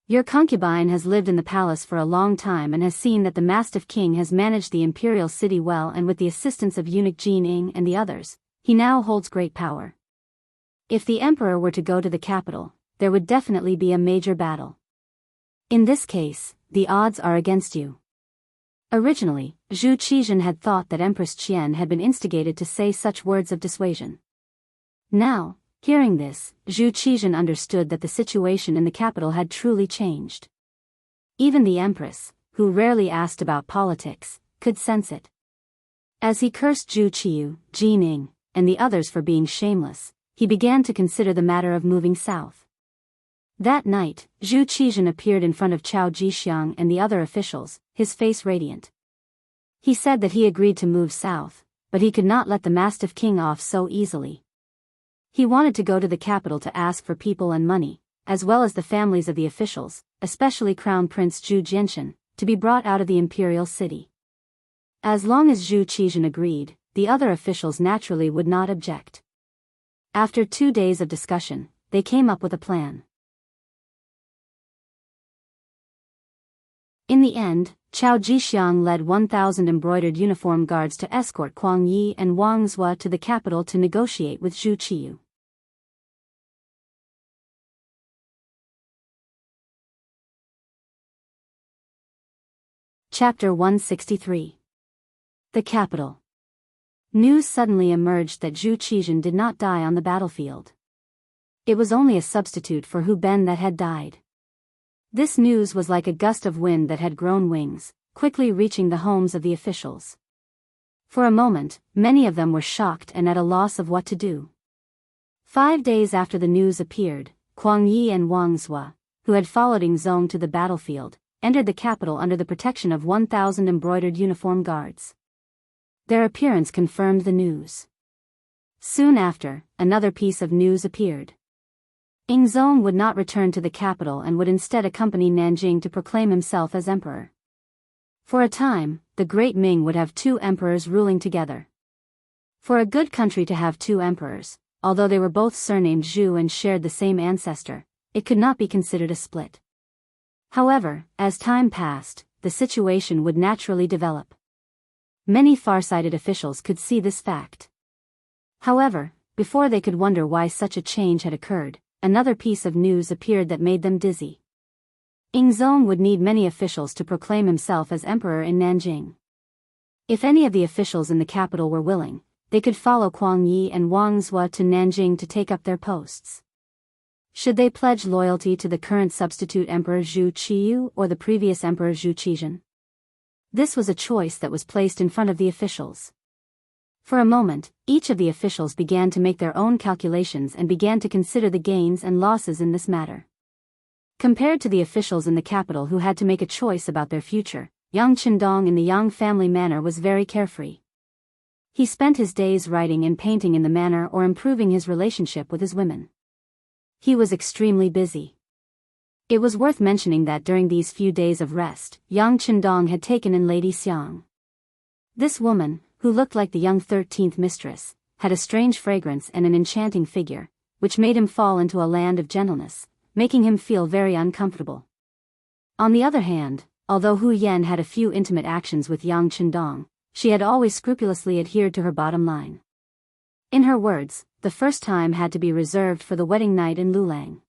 "Your concubine has lived in the palace for a long time and has seen that the Mastiff King has managed the imperial city well, and with the assistance of eunuch Jin Ing and the others, he now holds great power. If the emperor were to go to the capital, there would definitely be a major battle. In this case, the odds are against you. Originally, Zhu Qizhen had thought that Empress Qian had been instigated to say such words of dissuasion. Now, hearing this, Zhu Qizhen understood that the situation in the capital had truly changed. Even the Empress, who rarely asked about politics, could sense it. As he cursed Zhu Qiyu, Jining, and the others for being shameless, he began to consider the matter of moving south. That night, Zhu Qizhen appeared in front of Chao Jixiang and the other officials, his face radiant. He said that he agreed to move south, but he could not let the Mastiff King off so easily. He wanted to go to the capital to ask for people and money, as well as the families of the officials, especially Crown Prince Zhu Jianchen, to be brought out of the imperial city. As long as Zhu Qizhen agreed, the other officials naturally would not object. After 2 days of discussion, they came up with a plan. In the end, Chao Jixiang led 1,000 embroidered uniform guards to escort Kuang Yi and Wang Zhua to the capital to negotiate with Zhu Qiyu. Chapter 163. The Capital. News suddenly emerged that Zhu Qizhen did not die on the battlefield. It was only a substitute for Hu Ben that had died. This news was like a gust of wind that had grown wings, quickly reaching the homes of the officials. For a moment, many of them were shocked and at a loss of what to do. 5 days after the news appeared, Kuang Yi and Wang Zhua, who had followed Ingzong to the battlefield, entered the capital under the protection of 1,000 embroidered uniform guards. Their appearance confirmed the news. Soon after, another piece of news appeared. Ingzong would not return to the capital and would instead accompany Nanjing to proclaim himself as emperor. For a time, the Great Ming would have 2 emperors ruling together. For a good country to have 2 emperors, although they were both surnamed Zhu and shared the same ancestor, it could not be considered a split. However, as time passed, the situation would naturally develop. Many far-sighted officials could see this fact. However, before they could wonder why such a change had occurred, another piece of news appeared that made them dizzy. Ingzong would need many officials to proclaim himself as emperor in Nanjing. If any of the officials in the capital were willing, they could follow Kuang Yi and Wang Zhua to Nanjing to take up their posts. Should they pledge loyalty to the current substitute emperor Zhu Qiyu or the previous emperor Zhu Qizhen? This was a choice that was placed in front of the officials. For a moment, each of the officials began to make their own calculations and began to consider the gains and losses in this matter. Compared to the officials in the capital who had to make a choice about their future, Yang Qindong in the Yang family manor was very carefree. He spent his days writing and painting in the manor or improving his relationship with his women. He was extremely busy. It was worth mentioning that during these few days of rest, Yang Qindong had taken in Lady Xiang. This woman, who looked like the young 13th mistress, had a strange fragrance and an enchanting figure, which made him fall into a land of gentleness, making him feel very uncomfortable. On the other hand, although Hu Yan had a few intimate actions with Yang Qindong, she had always scrupulously adhered to her bottom line. In her words, the first time had to be reserved for the wedding night in Lulang.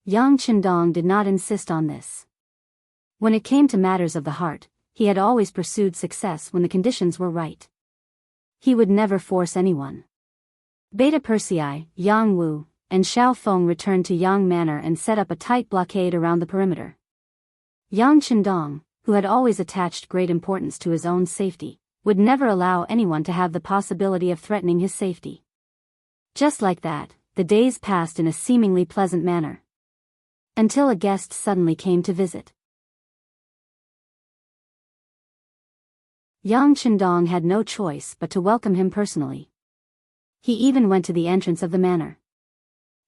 Yang Qindong did not insist on this. When it came to matters of the heart, he had always pursued success when the conditions were right. He would never force anyone. Beta Persei, Yang Wu, and Xiao Feng returned to Yang Manor and set up a tight blockade around the perimeter. Yang Qindong, who had always attached great importance to his own safety, would never allow anyone to have the possibility of threatening his safety. Just like that, the days passed in a seemingly pleasant manner. Until a guest suddenly came to visit. Yang Qindong had no choice but to welcome him personally. He even went to the entrance of the manor.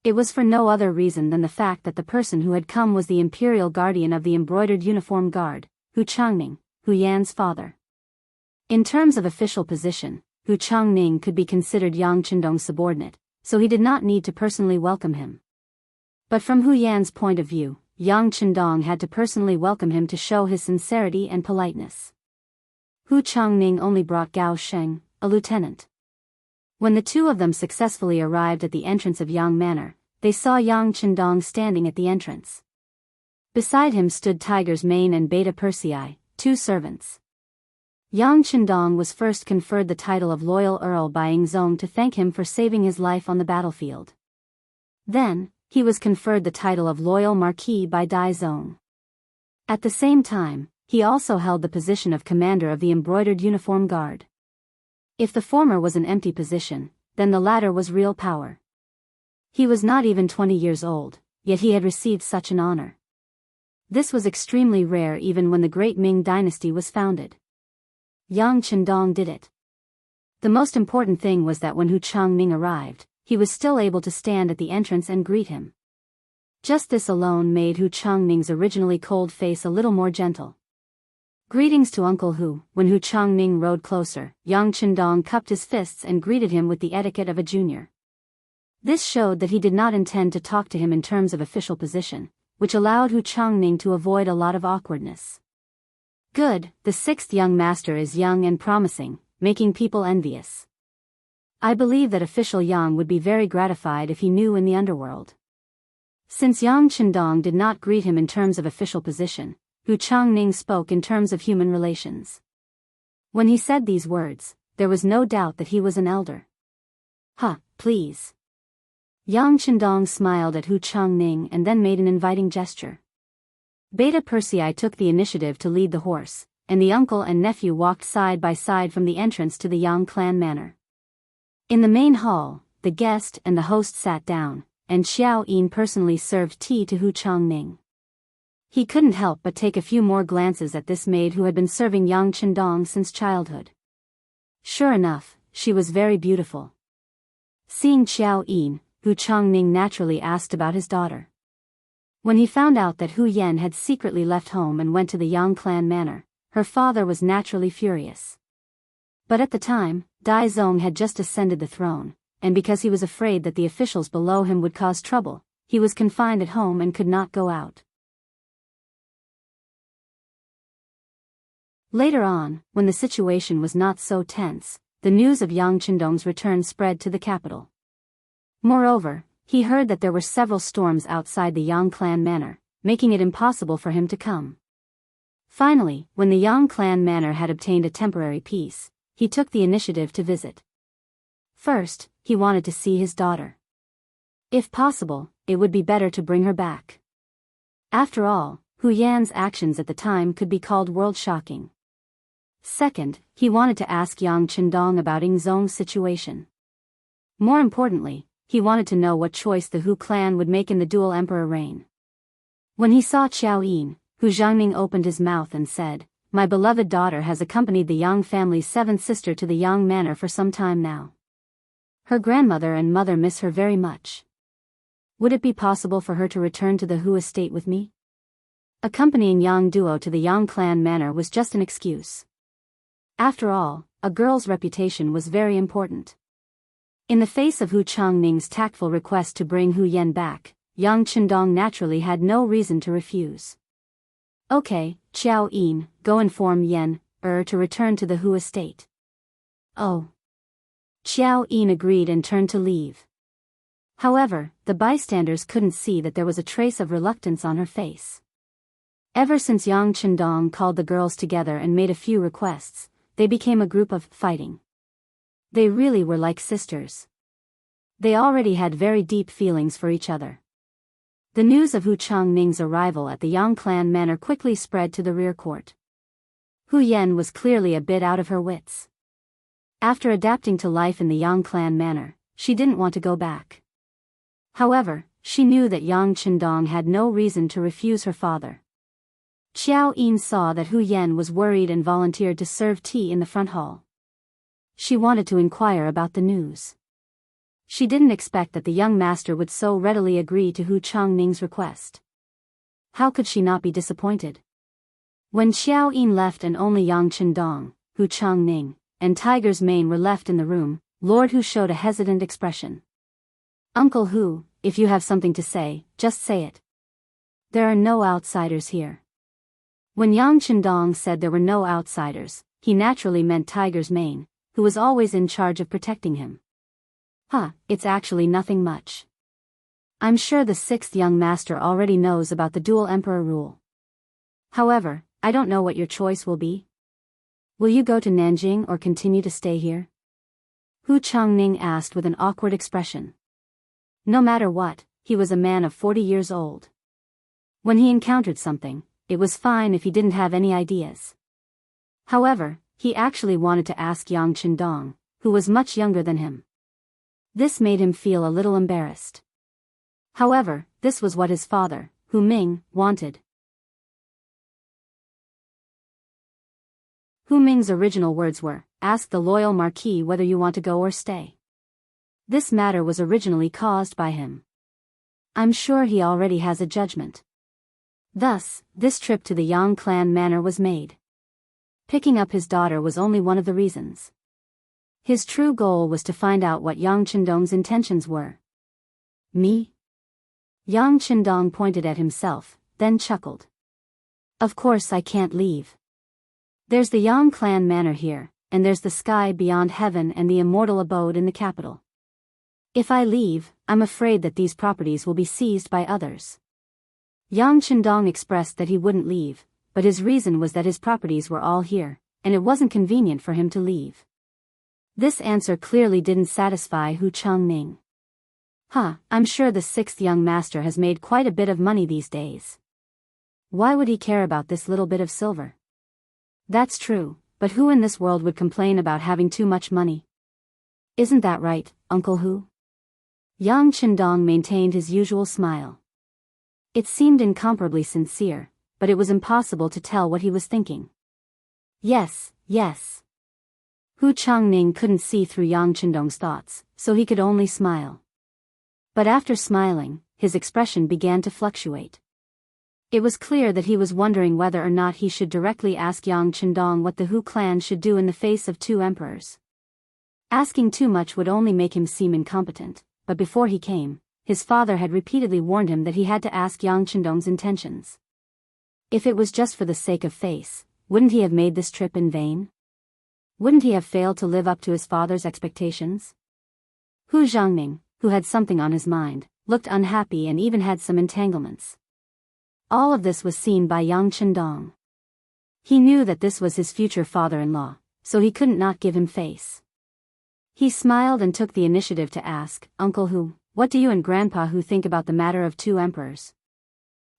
It was for no other reason than the fact that the person who had come was the imperial guardian of the embroidered uniform guard, Hu Changning, Hu Yan's father. In terms of official position, Hu Changning could be considered Yang Qindong's subordinate, so he did not need to personally welcome him. But from Hu Yan's point of view, Yang Qindong had to personally welcome him to show his sincerity and politeness. Hu Changning only brought Gao Sheng, a lieutenant. When the two of them successfully arrived at the entrance of Yang Manor, they saw Yang Chendong standing at the entrance. Beside him stood Tiger's Mane and Beta Persei, 2 servants. Yang Chendong was first conferred the title of Loyal Earl by Yingzong to thank him for saving his life on the battlefield. Then, he was conferred the title of Loyal Marquis by Dai Zong. At the same time, he also held the position of commander of the embroidered uniform guard. If the former was an empty position, then the latter was real power. He was not even 20 years old, yet he had received such an honor. This was extremely rare even when the great Ming dynasty was founded. Yang Chendong did it. The most important thing was that when Hu Changning arrived, he was still able to stand at the entrance and greet him. Just this alone made Hu Changning's originally cold face a little more gentle. Greetings to Uncle Hu. When Hu Changning rode closer, Yang Chendong cupped his fists and greeted him with the etiquette of a junior. This showed that he did not intend to talk to him in terms of official position, which allowed Hu Changning to avoid a lot of awkwardness. Good, the 6th young master is young and promising, making people envious. I believe that official Yang would be very gratified if he knew in the underworld. Since Yang Chendong did not greet him in terms of official position, Hu Changning spoke in terms of human relations. When he said these words, there was no doubt that he was an elder. Please. Yang Chendong smiled at Hu Changning and then made an inviting gesture. Beta Persei took the initiative to lead the horse, and the uncle and nephew walked side by side from the entrance to the Yang clan manor. In the main hall, the guest and the host sat down, and Xiao Yin personally served tea to Hu Changning. He couldn't help but take a few more glances at this maid who had been serving Yang Chendong since childhood. Sure enough, she was very beautiful. Seeing Xiao Yin, Hu Changning naturally asked about his daughter. When he found out that Hu Yan had secretly left home and went to the Yang clan manor, her father was naturally furious. But at the time, Dai Zong had just ascended the throne, and because he was afraid that the officials below him would cause trouble, he was confined at home and could not go out. Later on, when the situation was not so tense, the news of Yang Chendong's return spread to the capital. Moreover, he heard that there were several storms outside the Yang clan manor, making it impossible for him to come. Finally, when the Yang clan manor had obtained a temporary peace, he took the initiative to visit. First, he wanted to see his daughter. If possible, it would be better to bring her back. After all, Hu Yan's actions at the time could be called world-shocking. Second, he wanted to ask Yang Chendong about Yingzong's situation. More importantly, he wanted to know what choice the Hu clan would make in the dual emperor reign. When he saw Xiao Yin, Hu Zhangning opened his mouth and said, "My beloved daughter has accompanied the Yang family's 7th sister to the Yang manor for some time now. Her grandmother and mother miss her very much. Would it be possible for her to return to the Hu estate with me?" Accompanying Yang Duo to the Yang clan manor was just an excuse. After all, a girl's reputation was very important. In the face of Hu Changning's tactful request to bring Hu Yan back, Yang Chendong naturally had no reason to refuse. "Okay, Xiao Yin, go inform Yan, to return to the Hu estate." "Oh." Xiao Yin agreed and turned to leave. However, the bystanders couldn't see that there was a trace of reluctance on her face. Ever since Yang Chendong called the girls together and made a few requests, they became a group of fighting. They really were like sisters. They already had very deep feelings for each other. The news of Hu Changning's arrival at the Yang clan manor quickly spread to the rear court. Hu Yan was clearly a bit out of her wits. After adapting to life in the Yang clan manor, she didn't want to go back. However, she knew that Yang Chendong had no reason to refuse her father. Xiao Yin saw that Hu Yan was worried and volunteered to serve tea in the front hall. She wanted to inquire about the news. She didn't expect that the young master would so readily agree to Hu Changning's request. How could she not be disappointed? When Xiao Yin left and only Yang Chendong, Hu Changning, and Tiger's Mane were left in the room, Lord Hu showed a hesitant expression. "Uncle Hu, if you have something to say, just say it. There are no outsiders here." When Yang Chendong said there were no outsiders, he naturally meant Tiger's Mane, who was always in charge of protecting him. It's actually nothing much. I'm sure the sixth young master already knows about the dual emperor rule. However, I don't know what your choice will be. Will you go to Nanjing or continue to stay here? Hu Changning asked with an awkward expression. No matter what, he was a man of 40 years old. When he encountered something, it was fine if he didn't have any ideas. However, he actually wanted to ask Yang Qindong, who was much younger than him. This made him feel a little embarrassed. However, this was what his father, Hu Ming, wanted. Hu Ming's original words were, "Ask the loyal marquis whether you want to go or stay." This matter was originally caused by him. I'm sure he already has a judgment. Thus, this trip to the Yang clan manor was made. Picking up his daughter was only one of the reasons. His true goal was to find out what Yang Qindong's intentions were. Me? Yang Qindong pointed at himself, then chuckled. Of course I can't leave. There's the Yang clan manor here, and there's the sky beyond heaven and the immortal abode in the capital. If I leave, I'm afraid that these properties will be seized by others. Yang Qindong expressed that he wouldn't leave, but his reason was that his properties were all here, and it wasn't convenient for him to leave. This answer clearly didn't satisfy Hu Changning. I'm sure the sixth young master has made quite a bit of money these days. Why would he care about this little bit of silver? That's true, but who in this world would complain about having too much money? Isn't that right, Uncle Hu? Yang Qindong maintained his usual smile. It seemed incomparably sincere, but it was impossible to tell what he was thinking. Yes. Hu Changning couldn't see through Yang Qindong's thoughts, so he could only smile. But after smiling, his expression began to fluctuate. It was clear that he was wondering whether or not he should directly ask Yang Qindong what the Hu clan should do in the face of two emperors. Asking too much would only make him seem incompetent, but before he came, his father had repeatedly warned him that he had to ask Yang Qindong's intentions. If it was just for the sake of face, wouldn't he have made this trip in vain? Wouldn't he have failed to live up to his father's expectations? Hu Zhangning, who had something on his mind, looked unhappy and even had some entanglements. All of this was seen by Yang Qindong. He knew that this was his future father-in-law, so he couldn't not give him face. He smiled and took the initiative to ask, Uncle Hu, what do you and Grandpa Hu think about the matter of two emperors?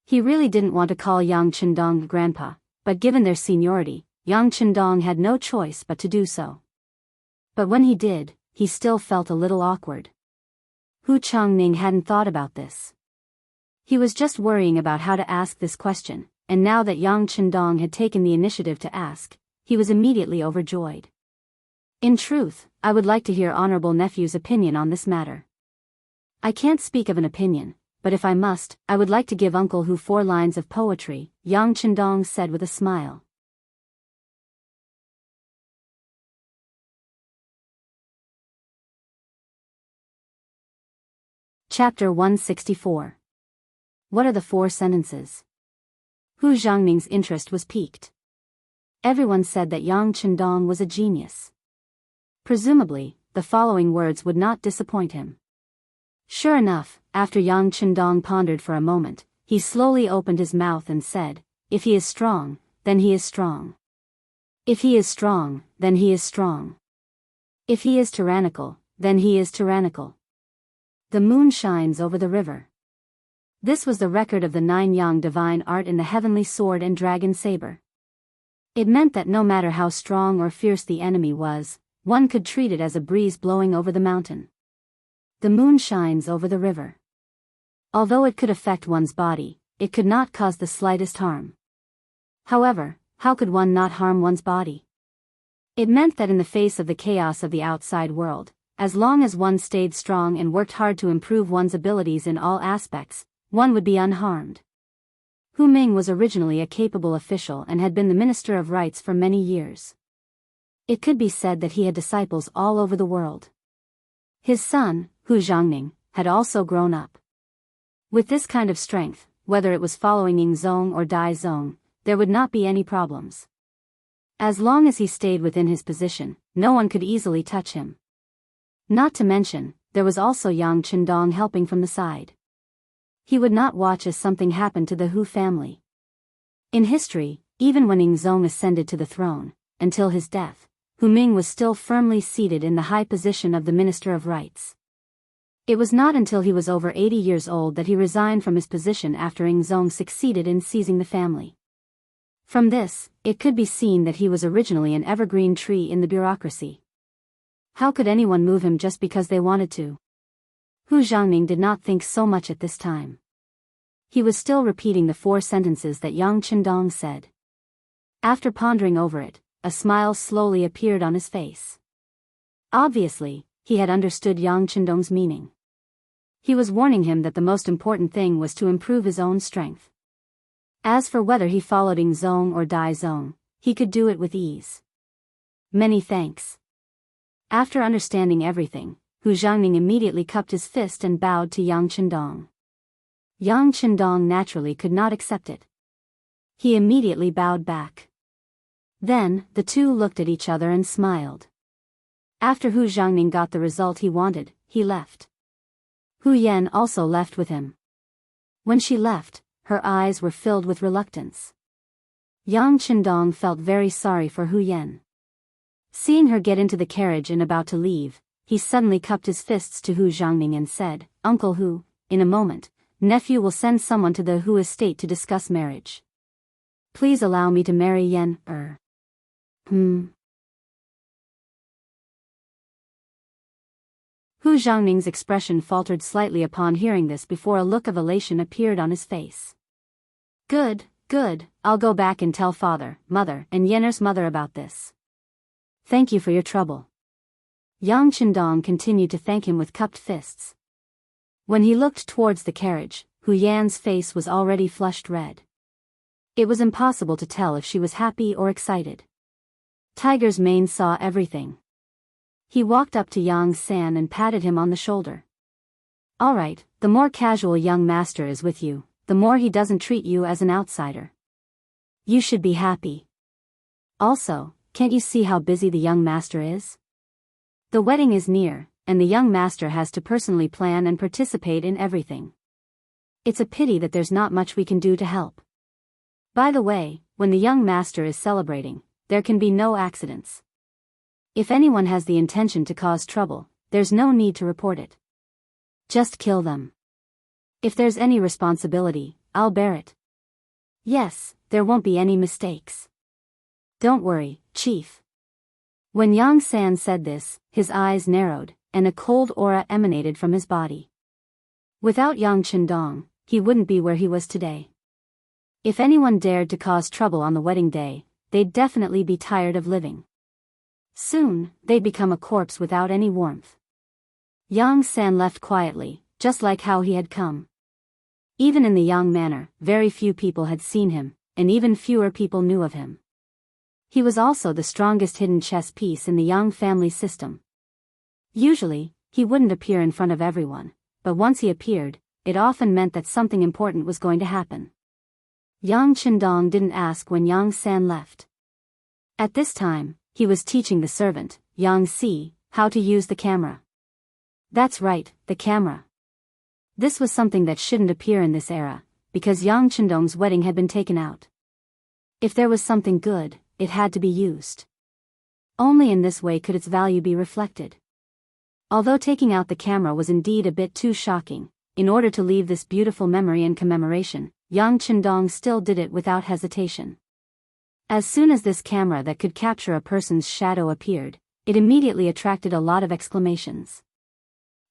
He really didn't want to call Yang Qindong Grandpa, but given their seniority, Yang Qindong had no choice but to do so. But when he did, he still felt a little awkward. Hu Changning hadn't thought about this. He was just worrying about how to ask this question, and now that Yang Qindong had taken the initiative to ask, he was immediately overjoyed. In truth, I would like to hear Honorable Nephew's opinion on this matter. I can't speak of an opinion, but if I must, I would like to give Uncle Hu 4 lines of poetry, Yang Qindong said with a smile. Chapter 164. What are the 4 sentences? Hu Zhangning's interest was piqued. Everyone said that Yang Qindong was a genius. Presumably, the following words would not disappoint him. Sure enough, after Yang Qindong pondered for a moment, he slowly opened his mouth and said, If he is strong, then he is strong. If he is strong, then he is strong. If he is tyrannical, then he is tyrannical. The moon shines over the river. This was the record of the 9 yang divine art in the heavenly sword and dragon saber. It meant that no matter how strong or fierce the enemy was, one could treat it as a breeze blowing over the mountain. The moon shines over the river. Although it could affect one's body, it could not cause the slightest harm. However, how could one not harm one's body? It meant that in the face of the chaos of the outside world, as long as one stayed strong and worked hard to improve one's abilities in all aspects, one would be unharmed. Hu Ming was originally a capable official and had been the Minister of Rights for many years. It could be said that he had disciples all over the world. His son, Hu Zhangning, had also grown up. With this kind of strength, whether it was following Ying Zong or Dai Zong, there would not be any problems. As long as he stayed within his position, no one could easily touch him. Not to mention, there was also Yang Qindong helping from the side. He would not watch as something happened to the Hu family. In history, even when Yingzong ascended to the throne, until his death, Hu Ming was still firmly seated in the high position of the Minister of Rights. It was not until he was over 80 years old that he resigned from his position after Yingzong succeeded in seizing the family. From this, it could be seen that he was originally an evergreen tree in the bureaucracy. How could anyone move him just because they wanted to? Hu Zhangning did not think so much at this time. He was still repeating the 4 sentences that Yang Qindong said. After pondering over it, a smile slowly appeared on his face. Obviously, he had understood Yang Qindong's meaning. He was warning him that the most important thing was to improve his own strength. As for whether he followed Yingzong or Dai Zong, he could do it with ease. Many thanks. After understanding everything, Hu Zhangning immediately cupped his fist and bowed to Yang Qindong. Yang Qindong naturally could not accept it. He immediately bowed back. Then, the two looked at each other and smiled. After Hu Zhangning got the result he wanted, he left. Hu Yan also left with him. When she left, her eyes were filled with reluctance. Yang Qindong felt very sorry for Hu Yan. Seeing her get into the carriage and about to leave, he suddenly cupped his fists to Hu Zhangning and said, "Uncle Hu, in a moment, nephew will send someone to the Hu estate to discuss marriage. Please allow me to marry Yan, Hu Zhangning's expression faltered slightly upon hearing this before a look of elation appeared on his face. Good, good, I'll go back and tell father, mother, and Yenner's mother about this. Thank you for your trouble. Yang Qindong continued to thank him with cupped fists. When he looked towards the carriage, Hu Yan's face was already flushed red. It was impossible to tell if she was happy or excited. Tiger's mane saw everything. He walked up to Yang San and patted him on the shoulder. All right, the more casual young master is with you, the more he doesn't treat you as an outsider. You should be happy. Also, can't you see how busy the young master is? The wedding is near, and the young master has to personally plan and participate in everything. It's a pity that there's not much we can do to help. By the way, when the young master is celebrating, there can be no accidents. If anyone has the intention to cause trouble, there's no need to report it. Just kill them. If there's any responsibility, I'll bear it. Yes, there won't be any mistakes. Don't worry, Chief. When Yang San said this, his eyes narrowed, and a cold aura emanated from his body. Without Yang Qindong, he wouldn't be where he was today. If anyone dared to cause trouble on the wedding day, they'd definitely be tired of living. Soon, they'd become a corpse without any warmth. Yang San left quietly, just like how he had come. Even in the Yang manor, very few people had seen him, and even fewer people knew of him. He was also the strongest hidden chess piece in the Yang family system. Usually, he wouldn't appear in front of everyone, but once he appeared, it often meant that something important was going to happen. Yang Qindong didn't ask when Yang San left. At this time, he was teaching the servant, Yang Si, how to use the camera. That's right, the camera. This was something that shouldn't appear in this era, because Yang Qindong's wedding had been taken out. If there was something good, it had to be used. Only in this way could its value be reflected. Although taking out the camera was indeed a bit too shocking, in order to leave this beautiful memory and commemoration, Yang Qindong still did it without hesitation. As soon as this camera that could capture a person's shadow appeared, it immediately attracted a lot of exclamations.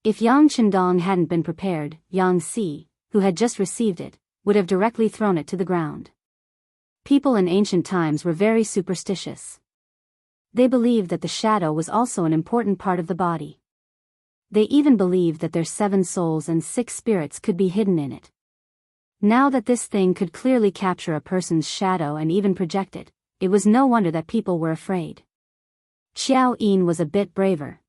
If Yang Qindong hadn't been prepared, Yang Si, who had just received it, would have directly thrown it to the ground. People in ancient times were very superstitious. They believed that the shadow was also an important part of the body. They even believed that their 7 souls and 6 spirits could be hidden in it. Now that this thing could clearly capture a person's shadow and even project it, it was no wonder that people were afraid. Xiao Yin was a bit braver.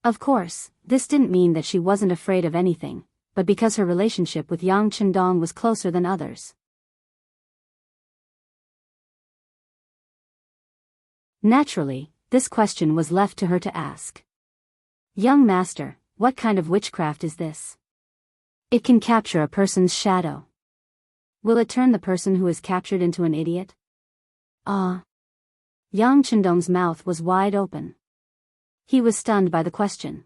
Of course, this didn't mean that she wasn't afraid of anything, but because her relationship with Yang Qindong was closer than others. Naturally, this question was left to her to ask. Young master, what kind of witchcraft is this? It can capture a person's shadow. Will it turn the person who is captured into an idiot? Ah. Yang Chendong's mouth was wide open. He was stunned by the question.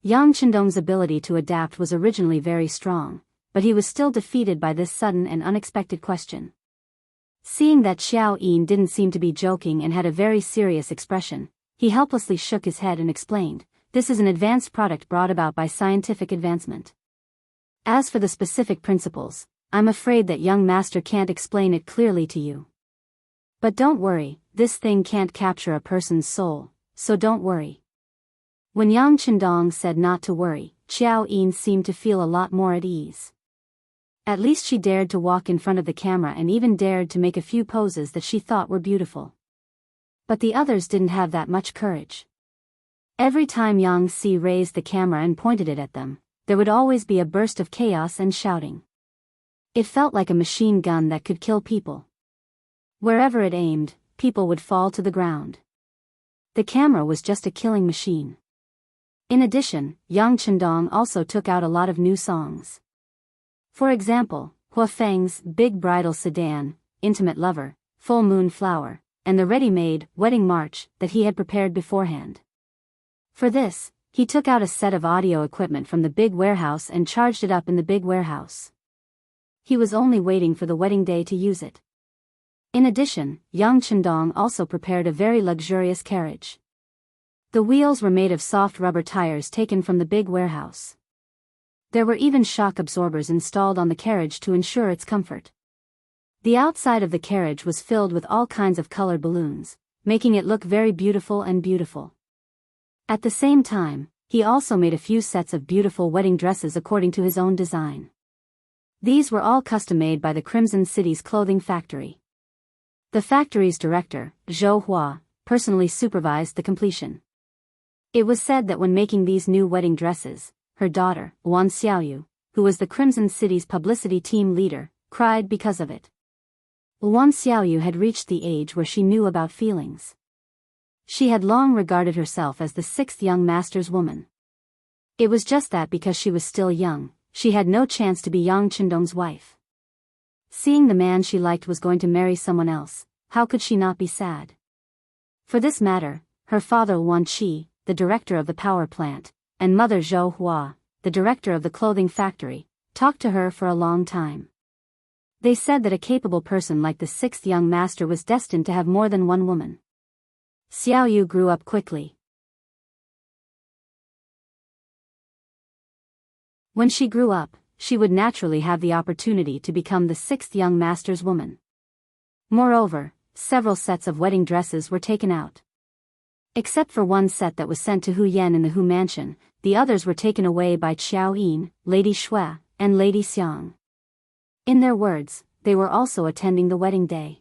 Yang Chendong's ability to adapt was originally very strong, but he was still defeated by this sudden and unexpected question. Seeing that Xiao Yin didn't seem to be joking and had a very serious expression, he helplessly shook his head and explained, "This is an advanced product brought about by scientific advancement. As for the specific principles, I'm afraid that young master can't explain it clearly to you. But don't worry, this thing can't capture a person's soul, so don't worry." When Yang Chendong said not to worry, Xiao Yin seemed to feel a lot more at ease. At least she dared to walk in front of the camera and even dared to make a few poses that she thought were beautiful. But the others didn't have that much courage. Every time Yang Si raised the camera and pointed it at them, there would always be a burst of chaos and shouting. It felt like a machine gun that could kill people. Wherever it aimed, people would fall to the ground. The camera was just a killing machine. In addition, Yang Chendong also took out a lot of new songs. For example, Hua Feng's Big Bridal Sedan, Intimate Lover, Full Moon Flower, and the ready-made Wedding March that he had prepared beforehand. For this, he took out a set of audio equipment from the big warehouse and charged it up in the big warehouse. He was only waiting for the wedding day to use it. In addition, Yang Chendong also prepared a very luxurious carriage. The wheels were made of soft rubber tires taken from the big warehouse. There were even shock absorbers installed on the carriage to ensure its comfort. The outside of the carriage was filled with all kinds of colored balloons, making it look very beautiful and beautiful. At the same time, he also made a few sets of beautiful wedding dresses according to his own design. These were all custom-made by the Crimson City's clothing factory. The factory's director, Zhou Hua, personally supervised the completion. It was said that when making these new wedding dresses, her daughter, Wan Xiaoyu, who was the Crimson City's publicity team leader, cried because of it. Wan Xiaoyu had reached the age where she knew about feelings. She had long regarded herself as the sixth young master's woman. It was just that because she was still young, she had no chance to be Yang Chendong's wife. Seeing the man she liked was going to marry someone else, how could she not be sad? For this matter, her father Wan Qi, the director of the power plant, and mother Zhou Hua, the director of the clothing factory, talked to her for a long time. They said that a capable person like the sixth young master was destined to have more than one woman. Xiaoyu grew up quickly. When she grew up, she would naturally have the opportunity to become the sixth young master's woman. Moreover, several sets of wedding dresses were taken out. Except for one set that was sent to Hu Yan in the Hu Mansion, the others were taken away by Qiao Yin, Lady Shui, and Lady Xiang. In their words, they were also attending the wedding day.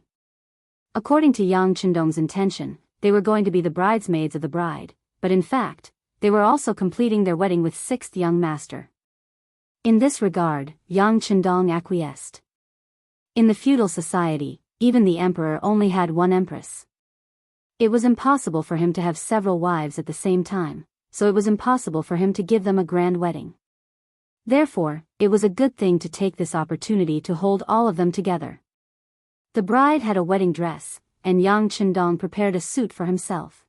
According to Yang Chendong's intention, they were going to be the bridesmaids of the bride, but in fact, they were also completing their wedding with sixth young master. In this regard, Yang Chendong acquiesced. In the feudal society, even the emperor only had one empress. It was impossible for him to have several wives at the same time, so it was impossible for him to give them a grand wedding. Therefore, it was a good thing to take this opportunity to hold all of them together. The bride had a wedding dress, and Yang Chendong prepared a suit for himself.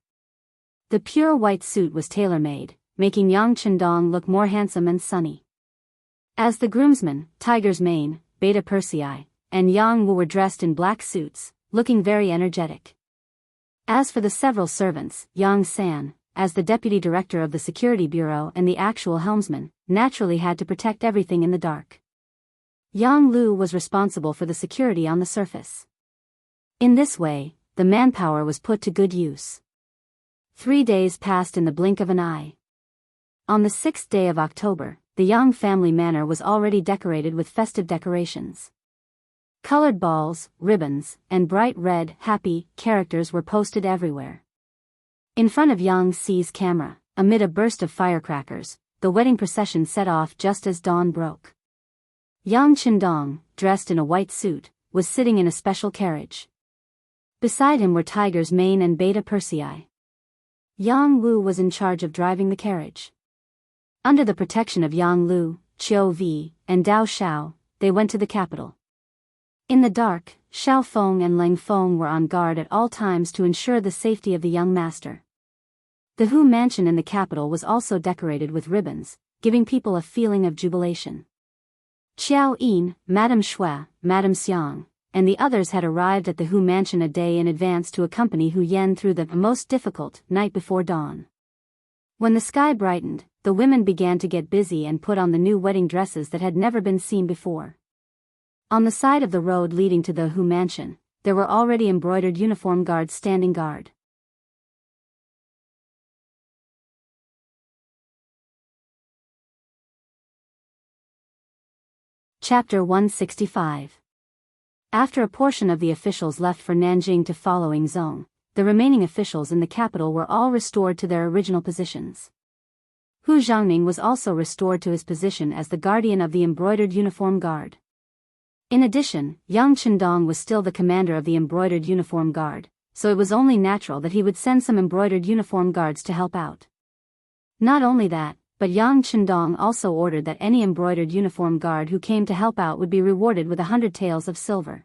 The pure white suit was tailor-made, making Yang Chendong look more handsome and sunny. As the groomsmen, Tiger's Mane, Beta Persei, and Yang Wu were dressed in black suits, looking very energetic. As for the several servants, Yang San, as the deputy director of the security bureau and the actual helmsman, naturally had to protect everything in the dark. Yang Lu was responsible for the security on the surface. In this way, the manpower was put to good use. 3 days passed in the blink of an eye. On the 6th day of October, the Yang family manor was already decorated with festive decorations. Colored balls, ribbons, and bright red, happy characters were posted everywhere. In front of Yang Si's camera, amid a burst of firecrackers, the wedding procession set off just as dawn broke. Yang Chendong, dressed in a white suit, was sitting in a special carriage. Beside him were Tiger's Mane and Beta Persei. Yang Lu was in charge of driving the carriage. Under the protection of Yang Lu, Qiu Vi, and Dao Xiao, they went to the capital. In the dark, Xiao Feng and Leng Feng were on guard at all times to ensure the safety of the young master. The Hu mansion in the capital was also decorated with ribbons, giving people a feeling of jubilation. Qiao Yin, Madame Shui, Madame Xiang, and the others had arrived at the Hu mansion a day in advance to accompany Hu Yan through the most difficult night before dawn. When the sky brightened, the women began to get busy and put on the new wedding dresses that had never been seen before. On the side of the road leading to the Hu mansion, there were already embroidered uniform guards standing guard. Chapter 165. After a portion of the officials left for Nanjing to follow Yingzhong, the remaining officials in the capital were all restored to their original positions. Hu Zhangning was also restored to his position as the guardian of the embroidered uniform guard. In addition, Yang Chendong was still the commander of the embroidered uniform guard, so it was only natural that he would send some embroidered uniform guards to help out. Not only that, but Yang Chendong also ordered that any embroidered uniform guard who came to help out would be rewarded with 100 taels of silver.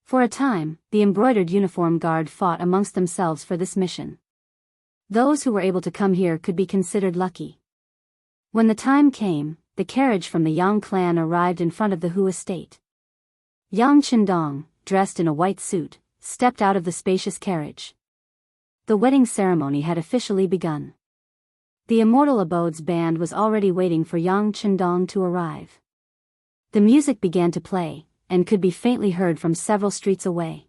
For a time, the embroidered uniform guard fought amongst themselves for this mission. Those who were able to come here could be considered lucky. When the time came, the carriage from the Yang clan arrived in front of the Hu estate. Yang Chendong, dressed in a white suit, stepped out of the spacious carriage. The wedding ceremony had officially begun. The Immortal Abodes band was already waiting for Yang Chendong to arrive. The music began to play, and could be faintly heard from several streets away.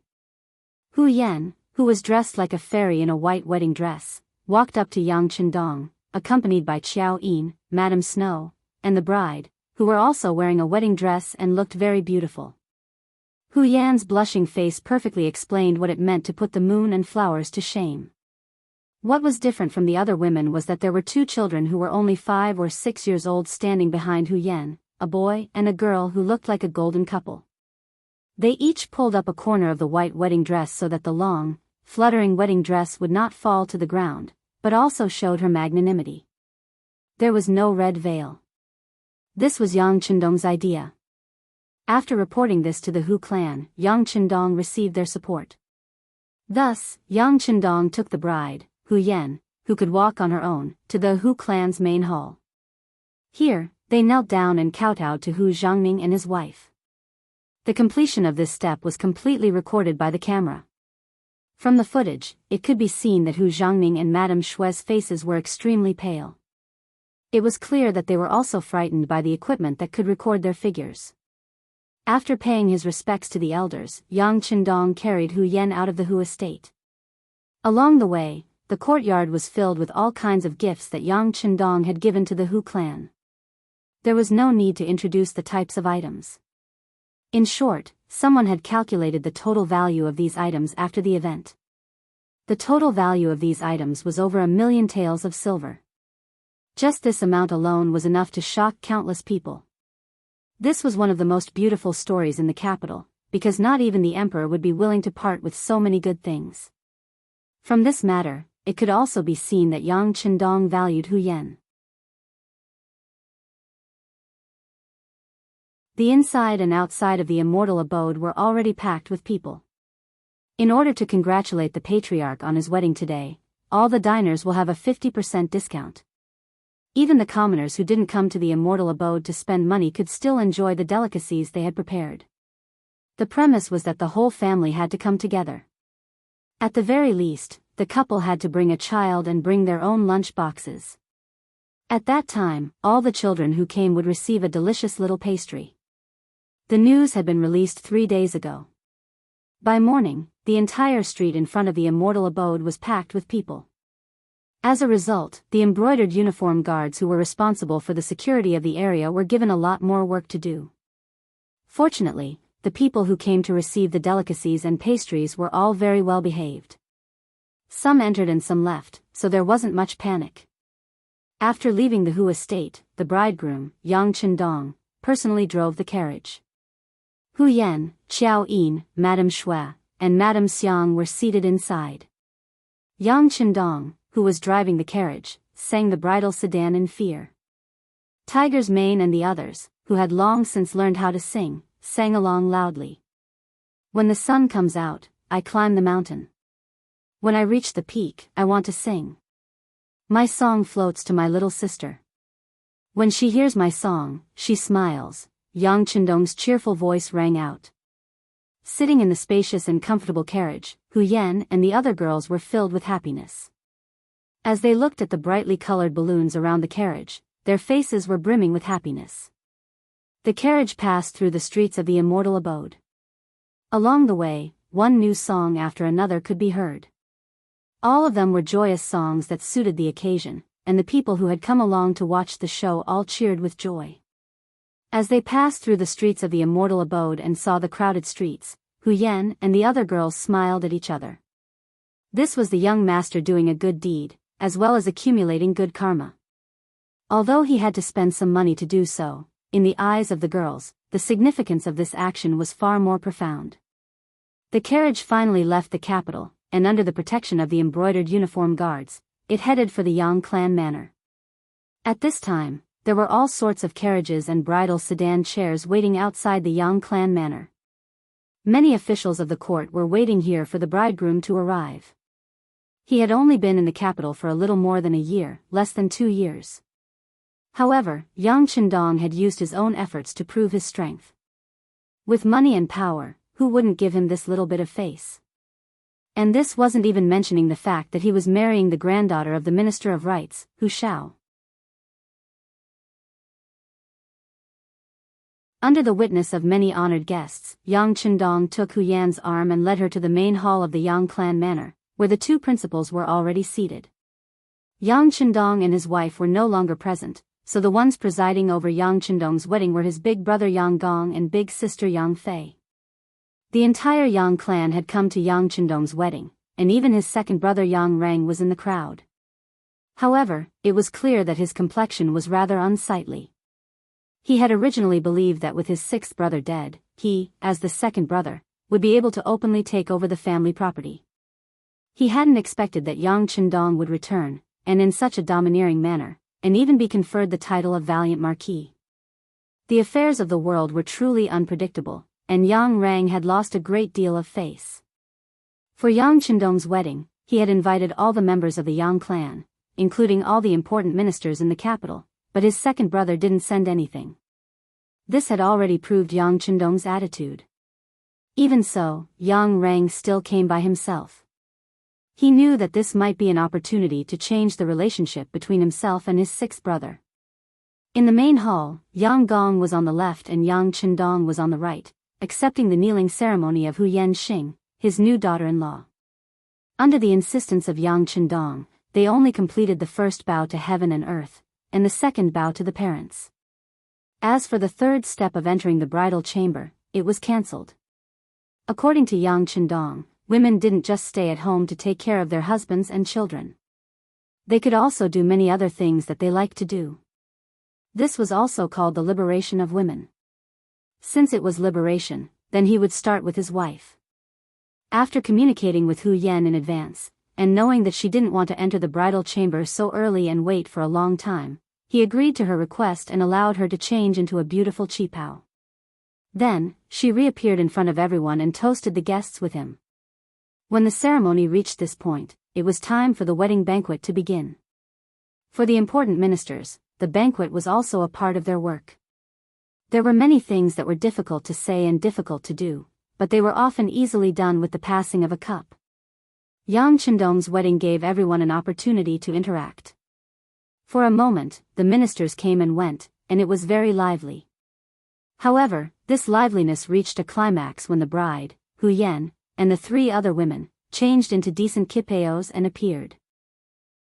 Hu Yan, who was dressed like a fairy in a white wedding dress, walked up to Yang Chendong, accompanied by Qiao Yin, Madame Snow, and the bride, who were also wearing a wedding dress and looked very beautiful. Hu Yan's blushing face perfectly explained what it meant to put the moon and flowers to shame. What was different from the other women was that there were two children who were only 5 or 6 years old standing behind Hu Yan, a boy and a girl who looked like a golden couple. They each pulled up a corner of the white wedding dress so that the long, fluttering wedding dress would not fall to the ground, but also showed her magnanimity. There was no red veil. This was Yang Chendong's idea. After reporting this to the Hu clan, Yang Chendong received their support. Thus, Yang Chendong took the bride, Hu Yan, who could walk on her own, to the Hu clan's main hall. Here, they knelt down and kowtowed to Hu Zhangning and his wife. The completion of this step was completely recorded by the camera. From the footage, it could be seen that Hu Zhangning and Madame Shui's faces were extremely pale. It was clear that they were also frightened by the equipment that could record their figures. After paying his respects to the elders, Yang Chendong carried Hu Yan out of the Hu estate. Along the way, the courtyard was filled with all kinds of gifts that Yang Chendong had given to the Hu clan. There was no need to introduce the types of items. In short, someone had calculated the total value of these items after the event. The total value of these items was over 1 million taels of silver. Just this amount alone was enough to shock countless people. This was one of the most beautiful stories in the capital, because not even the emperor would be willing to part with so many good things. From this matter, it could also be seen that Yang Chendong valued Hu Yan. The inside and outside of the immortal abode were already packed with people. In order to congratulate the patriarch on his wedding today, all the diners will have a 50% discount. Even the commoners who didn't come to the immortal abode to spend money could still enjoy the delicacies they had prepared. The premise was that the whole family had to come together. At the very least, the couple had to bring a child and bring their own lunch boxes. At that time, all the children who came would receive a delicious little pastry. The news had been released 3 days ago. By morning, the entire street in front of the immortal abode was packed with people. As a result, the embroidered uniform guards who were responsible for the security of the area were given a lot more work to do. Fortunately, the people who came to receive the delicacies and pastries were all very well behaved. Some entered and some left, so there wasn't much panic. After leaving the Hu estate, the bridegroom, Yang Chendong, personally drove the carriage. Hu Yan, Qiao Yin, Madame Shui, and Madame Xiang were seated inside. Yang Chendong, who was driving the carriage, sang the bridal sedan in fear. Tiger's mane and the others, who had long since learned how to sing, sang along loudly. When the sun comes out, I climb the mountain. When I reach the peak, I want to sing. My song floats to my little sister. When she hears my song, she smiles. Yang Chendong's cheerful voice rang out. Sitting in the spacious and comfortable carriage, Hu Yan and the other girls were filled with happiness. As they looked at the brightly colored balloons around the carriage, their faces were brimming with happiness. The carriage passed through the streets of the immortal abode. Along the way, one new song after another could be heard. All of them were joyous songs that suited the occasion, and the people who had come along to watch the show all cheered with joy. As they passed through the streets of the immortal abode and saw the crowded streets, Hu Yan and the other girls smiled at each other. This was the young master doing a good deed, as well as accumulating good karma. Although he had to spend some money to do so, in the eyes of the girls, the significance of this action was far more profound. The carriage finally left the capital, and under the protection of the embroidered uniform guards, it headed for the Yang clan manor. At this time, there were all sorts of carriages and bridal sedan chairs waiting outside the Yang clan manor. Many officials of the court were waiting here for the bridegroom to arrive. He had only been in the capital for a little more than a year, less than 2 years. However, Yang Chendong had used his own efforts to prove his strength. With money and power, who wouldn't give him this little bit of face? And this wasn't even mentioning the fact that he was marrying the granddaughter of the Minister of Rights, Hu Shao. Under the witness of many honored guests, Yang Chendong took Hu Yan's arm and led her to the main hall of the Yang clan manor, where the two principals were already seated. Yang Chendong and his wife were no longer present, so the ones presiding over Yang Chendong's wedding were his big brother Yang Gong and big sister Yang Fei. The entire Yang clan had come to Yang Chendong's wedding, and even his second brother Yang Rang was in the crowd. However, it was clear that his complexion was rather unsightly. He had originally believed that with his sixth brother dead, he, as the second brother, would be able to openly take over the family property. He hadn't expected that Yang Chendong would return, and in such a domineering manner, and even be conferred the title of Valiant Marquis. The affairs of the world were truly unpredictable, and Yang Rang had lost a great deal of face. For Yang Chendong's wedding, he had invited all the members of the Yang clan, including all the important ministers in the capital, but his second brother didn't send anything. This had already proved Yang Chendong's attitude. Even so, Yang Rang still came by himself. He knew that this might be an opportunity to change the relationship between himself and his sixth brother. In the main hall, Yang Gong was on the left and Yang Chendong was on the right, accepting the kneeling ceremony of Hu Yanxing, his new daughter-in-law. Under the insistence of Yang Chendong, they only completed the first bow to heaven and earth, and the second bow to the parents. As for the third step of entering the bridal chamber, it was cancelled. According to Yang Chendong, women didn't just stay at home to take care of their husbands and children. They could also do many other things that they liked to do. This was also called the liberation of women. Since it was liberation, then he would start with his wife. After communicating with Hu Yan in advance, and knowing that she didn't want to enter the bridal chamber so early and wait for a long time, he agreed to her request and allowed her to change into a beautiful qipao. Then, she reappeared in front of everyone and toasted the guests with him. When the ceremony reached this point, it was time for the wedding banquet to begin. For the important ministers, the banquet was also a part of their work. There were many things that were difficult to say and difficult to do, but they were often easily done with the passing of a cup. Yang Chendong's wedding gave everyone an opportunity to interact. For a moment, the ministers came and went, and it was very lively. However, this liveliness reached a climax when the bride, Hu Yan, and the 3 other women, changed into decent qipaos and appeared.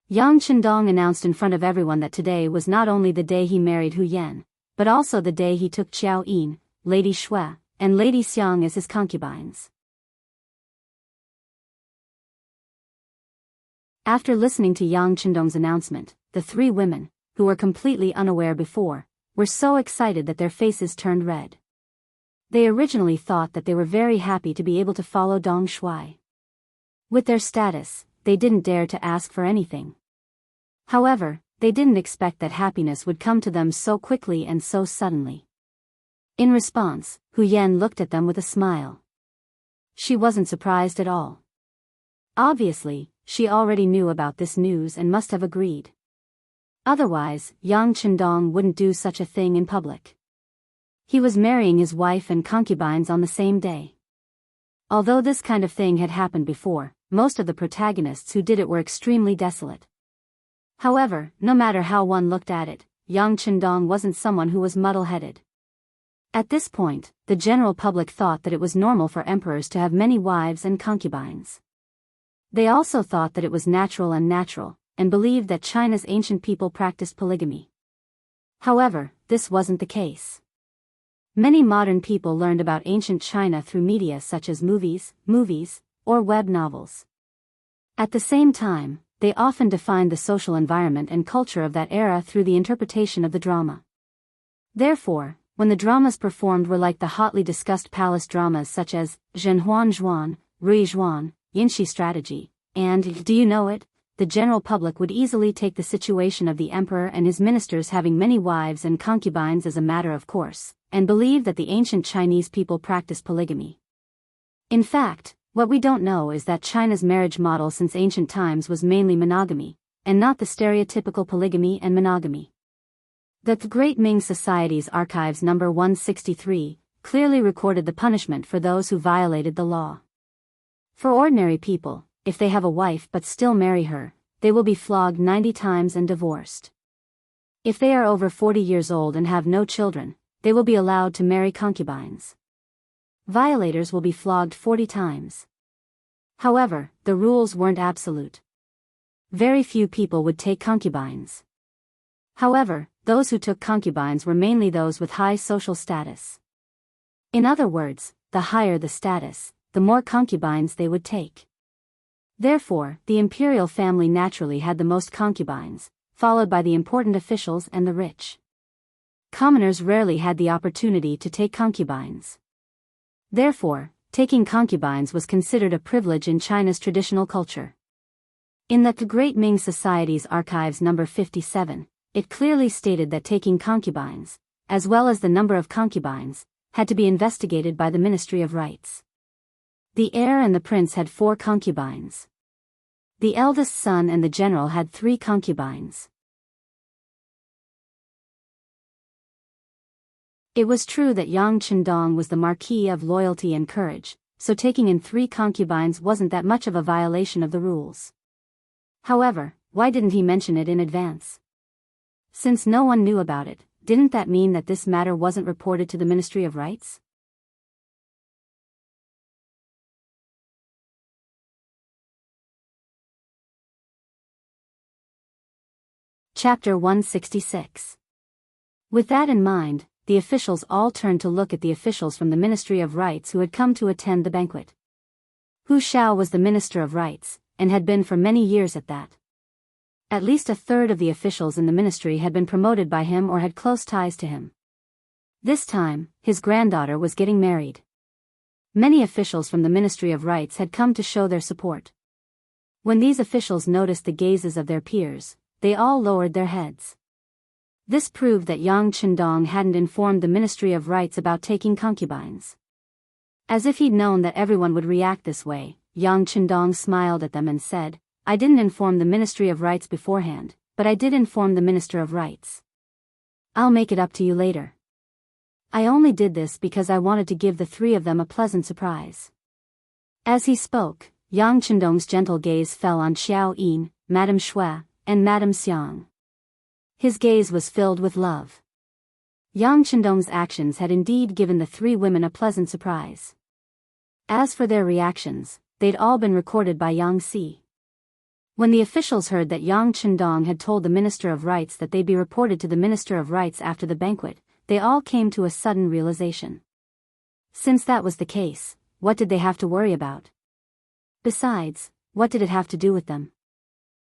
Yang Chendong announced in front of everyone that today was not only the day he married Hu Yan, but also the day he took Qiao Yin, Lady Shui, and Lady Xiang as his concubines. After listening to Yang Chendong's announcement, the 3 women, who were completely unaware before, were so excited that their faces turned red. They originally thought that they were very happy to be able to follow Dong Shui. With their status, they didn't dare to ask for anything. However, they didn't expect that happiness would come to them so quickly and so suddenly. In response, Hu Yan looked at them with a smile. She wasn't surprised at all. Obviously, she already knew about this news and must have agreed. Otherwise, Yang Chendong wouldn't do such a thing in public. He was marrying his wife and concubines on the same day. Although this kind of thing had happened before, most of the protagonists who did it were extremely desolate. However, no matter how one looked at it, Yang Chendong wasn't someone who was muddle-headed. At this point, the general public thought that it was normal for emperors to have many wives and concubines. They also thought that it was natural, and believed that China's ancient people practiced polygamy. However, this wasn't the case. Many modern people learned about ancient China through media such as movies, or web novels. At the same time, they often defined the social environment and culture of that era through the interpretation of the drama. Therefore, when the dramas performed were like the hotly discussed palace dramas such as Zhenhuan Zhuan, Rui Zhuan, Yinxi Strategy, and Do You Know It?, the general public would easily take the situation of the emperor and his ministers having many wives and concubines as a matter of course, and believe that the ancient Chinese people practiced polygamy. In fact, what we don't know is that China's marriage model since ancient times was mainly monogamy, and not the stereotypical polygamy and monogamy. The Great Ming Society's Archives No. 163 clearly recorded the punishment for those who violated the law. For ordinary people, if they have a wife but still marry her, they will be flogged 90 times and divorced. If they are over 40 years old and have no children, they will be allowed to marry concubines. Violators will be flogged 40 times. However, the rules weren't absolute. Very few people would take concubines. However, those who took concubines were mainly those with high social status. In other words, the higher the status, the more concubines they would take. Therefore, the imperial family naturally had the most concubines, followed by the important officials and the rich. Commoners rarely had the opportunity to take concubines. Therefore, taking concubines was considered a privilege in China's traditional culture. In the Great Ming Society's Archives No. 57, it clearly stated that taking concubines, as well as the number of concubines, had to be investigated by the Ministry of Rights. The heir and the prince had 4 concubines. The eldest son and the general had 3 concubines. It was true that Yang Chendong was the marquis of loyalty and courage, so taking in 3 concubines wasn't that much of a violation of the rules. However, why didn't he mention it in advance? Since no one knew about it, didn't that mean that this matter wasn't reported to the Ministry of Rights? Chapter 166. With that in mind, the officials all turned to look at the officials from the Ministry of Rights who had come to attend the banquet. Hu Shao was the Minister of Rights, and had been for many years at that. At least a third of the officials in the ministry had been promoted by him or had close ties to him. This time, his granddaughter was getting married. Many officials from the Ministry of Rights had come to show their support. When these officials noticed the gazes of their peers, they all lowered their heads. This proved that Yang Chendong hadn't informed the Ministry of Rights about taking concubines. As if he'd known that everyone would react this way, Yang Chendong smiled at them and said, "I didn't inform the Ministry of Rights beforehand, but I did inform the Minister of Rights. I'll make it up to you later. I only did this because I wanted to give the 3 of them a pleasant surprise." As he spoke, Yang Chendong's gentle gaze fell on Xiao Yin, Madame Shui, and Madame Xiang. His gaze was filled with love. Yang Chendong's actions had indeed given the 3 women a pleasant surprise. As for their reactions, they'd all been recorded by Yang Si. When the officials heard that Yang Chendong had told the Minister of Rights that they'd be reported to the Minister of Rights after the banquet, they all came to a sudden realization. Since that was the case, what did they have to worry about? Besides, what did it have to do with them?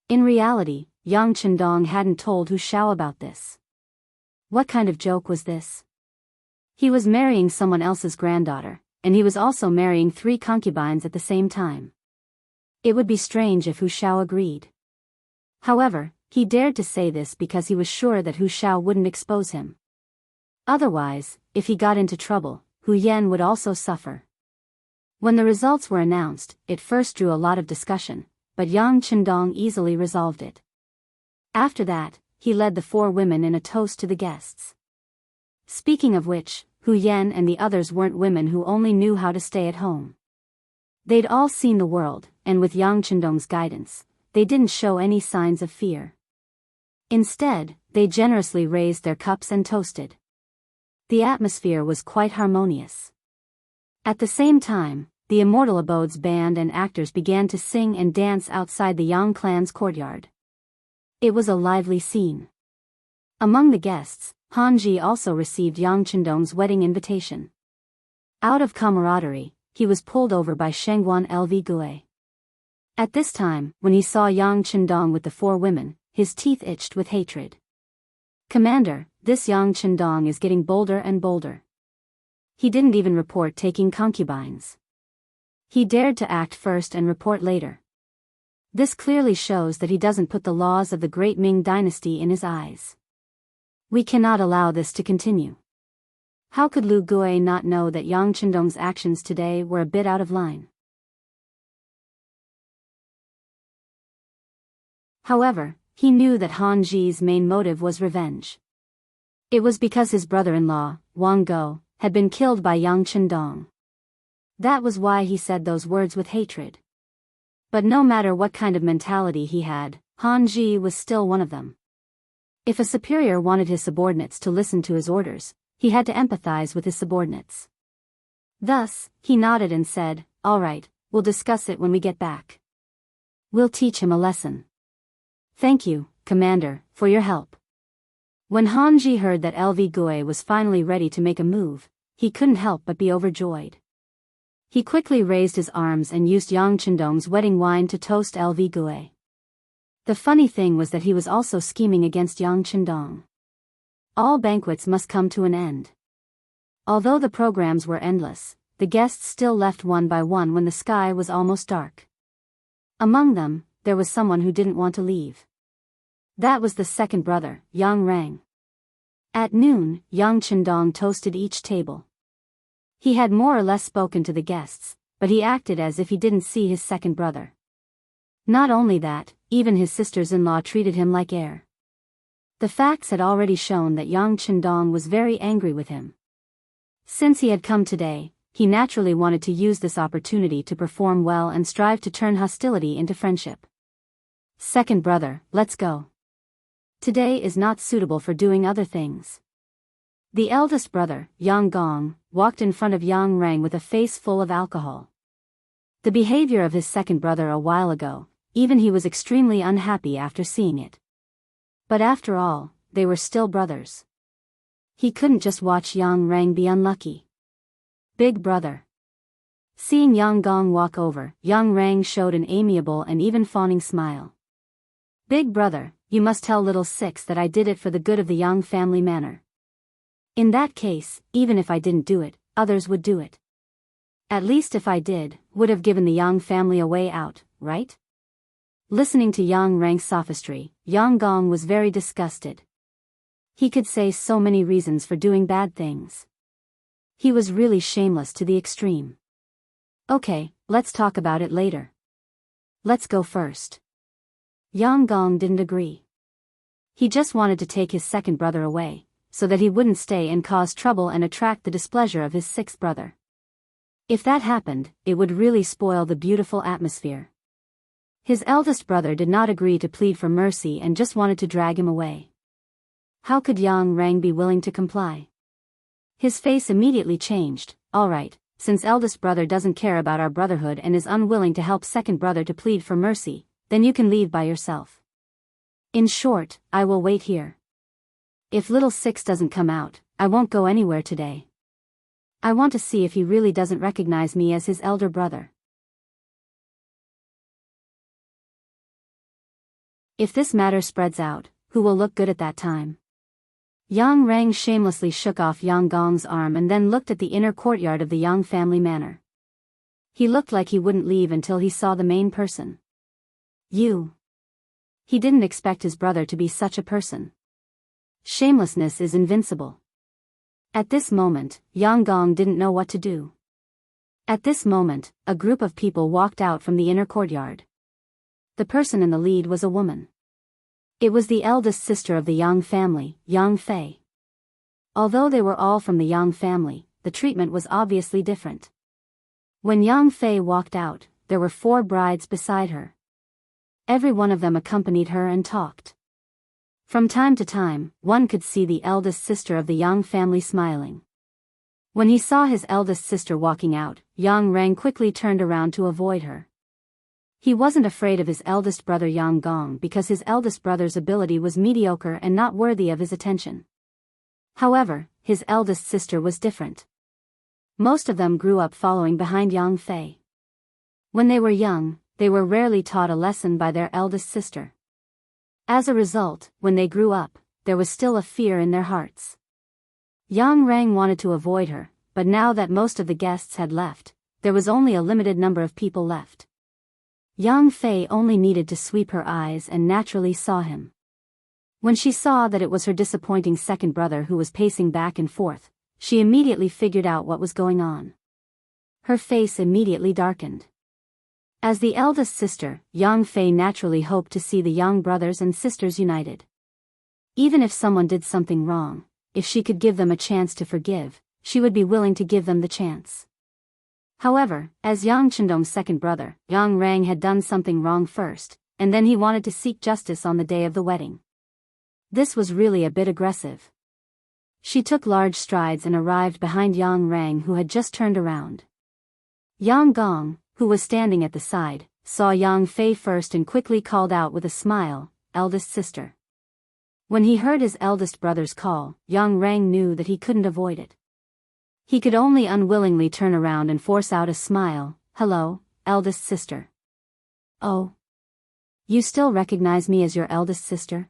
In reality, Yang Chendong hadn't told Hu Shao about this. What kind of joke was this? He was marrying someone else's granddaughter, and he was also marrying 3 concubines at the same time. It would be strange if Hu Shao agreed. However, He dared to say this because he was sure that Hu Xiao wouldn't expose him. Otherwise, if he got into trouble, Hu Yan would also suffer. When the results were announced, it first drew a lot of discussion, but Yang Chendong easily resolved it. After that, he led the 4 women in a toast to the guests. Speaking of which, Hu Yan and the others weren't women who only knew how to stay at home. They'd all seen the world, and with Yang Chendong's guidance, they didn't show any signs of fear. Instead, they generously raised their cups and toasted. The atmosphere was quite harmonious. At the same time, the Immortal Abodes band and actors began to sing and dance outside the Yang clan's courtyard. It was a lively scene. Among the guests, Hanji also received Yang Chendong's wedding invitation. Out of camaraderie, he was pulled over by Shengguan Lv Gue. At this time, when he saw Yang Chendong with the 4 women, his teeth itched with hatred. "Commander, this Yang Chendong is getting bolder and bolder. He didn't even report taking concubines. He dared to act first and report later. This clearly shows that he doesn't put the laws of the great Ming dynasty in his eyes. We cannot allow this to continue." How could Lu Gue not know that Yang Chendong's actions today were a bit out of line? However, he knew that Han Ji's main motive was revenge. It was because his brother-in-law, Wang Go, had been killed by Yang Chendong. That was why he said those words with hatred. But no matter what kind of mentality he had, Han Ji was still one of them. If a superior wanted his subordinates to listen to his orders, he had to empathize with his subordinates. Thus, he nodded and said, "All right, we'll discuss it when we get back. We'll teach him a lesson." "Thank you, Commander, for your help." When Han Ji heard that Lv Gue was finally ready to make a move, he couldn't help but be overjoyed. He quickly raised his arms and used Yang Chendong's wedding wine to toast Lv Gue. The funny thing was that he was also scheming against Yang Chendong. All banquets must come to an end. Although the programs were endless, the guests still left one by one when the sky was almost dark. Among them, there was someone who didn't want to leave. That was the second brother, Yang Rang. At noon, Yang Chendong toasted each table. He had more or less spoken to the guests, but he acted as if he didn't see his second brother. Not only that, even his sisters-in-law treated him like heir. The facts had already shown that Yang Chendong was very angry with him. Since he had come today, he naturally wanted to use this opportunity to perform well and strive to turn hostility into friendship. "Second brother, let's go. Today is not suitable for doing other things." The eldest brother, Yang Gong, walked in front of Yang Rang with a face full of alcohol. The behavior of his second brother a while ago, even he was extremely unhappy after seeing it. But after all, they were still brothers. He couldn't just watch Yang Rang be unlucky. "Big brother." Seeing Yang Gong walk over, Yang Rang showed an amiable and even fawning smile. "Big brother, you must tell little six that I did it for the good of the Yang family manor. In that case, even if I didn't do it, others would do it. At least if I did, would have given the Yang family a way out, right?" Listening to Yang Rang's sophistry, Yang Gong was very disgusted. He could say so many reasons for doing bad things. He was really shameless to the extreme. "Okay, let's talk about it later. Let's go first." Yang Gong didn't agree. He just wanted to take his second brother away, so that he wouldn't stay and cause trouble and attract the displeasure of his sixth brother. If that happened, it would really spoil the beautiful atmosphere. His eldest brother did not agree to plead for mercy and just wanted to drag him away. How could Yang Rang be willing to comply? His face immediately changed. "All right, since eldest brother doesn't care about our brotherhood and is unwilling to help second brother to plead for mercy, then you can leave by yourself. In short, I will wait here. If little six doesn't come out, I won't go anywhere today. I want to see if he really doesn't recognize me as his elder brother. If this matter spreads out, who will look good at that time?" Yang Rang shamelessly shook off Yang Gong's arm and then looked at the inner courtyard of the Yang family manor. He looked like he wouldn't leave until he saw the main person. "You." He didn't expect his brother to be such a person. Shamelessness is invincible. At this moment, Yang Gong didn't know what to do. At this moment, a group of people walked out from the inner courtyard. The person in the lead was a woman. It was the eldest sister of the Yang family, Yang Fei. Although they were all from the Yang family, the treatment was obviously different. When Yang Fei walked out, there were 4 brides beside her. Every one of them accompanied her and talked. From time to time, one could see the eldest sister of the Yang family smiling. When he saw his eldest sister walking out, Yang Rang quickly turned around to avoid her. He wasn't afraid of his eldest brother Yang Gong because his eldest brother's ability was mediocre and not worthy of his attention. However, his eldest sister was different. Most of them grew up following behind Yang Fei. When they were young, they were rarely taught a lesson by their eldest sister. As a result, when they grew up, there was still a fear in their hearts. Yang Rang wanted to avoid her, but now that most of the guests had left, there was only a limited number of people left. Yang Fei only needed to sweep her eyes and naturally saw him. When she saw that it was her disappointing second brother who was pacing back and forth, she immediately figured out what was going on. Her face immediately darkened. As the eldest sister, Yang Fei naturally hoped to see the Yang brothers and sisters united. Even if someone did something wrong, if she could give them a chance to forgive, she would be willing to give them the chance. However, as Yang Chendong's second brother, Yang Rang had done something wrong first, and then he wanted to seek justice on the day of the wedding. This was really a bit aggressive. She took large strides and arrived behind Yang Rang, who had just turned around. Yang Gong, who was standing at the side, saw Yang Fei first and quickly called out with a smile, "Eldest sister." When he heard his eldest brother's call, Yang Rang knew that he couldn't avoid it. He could only unwillingly turn around and force out a smile, "Hello, eldest sister." "Oh. You still recognize me as your eldest sister?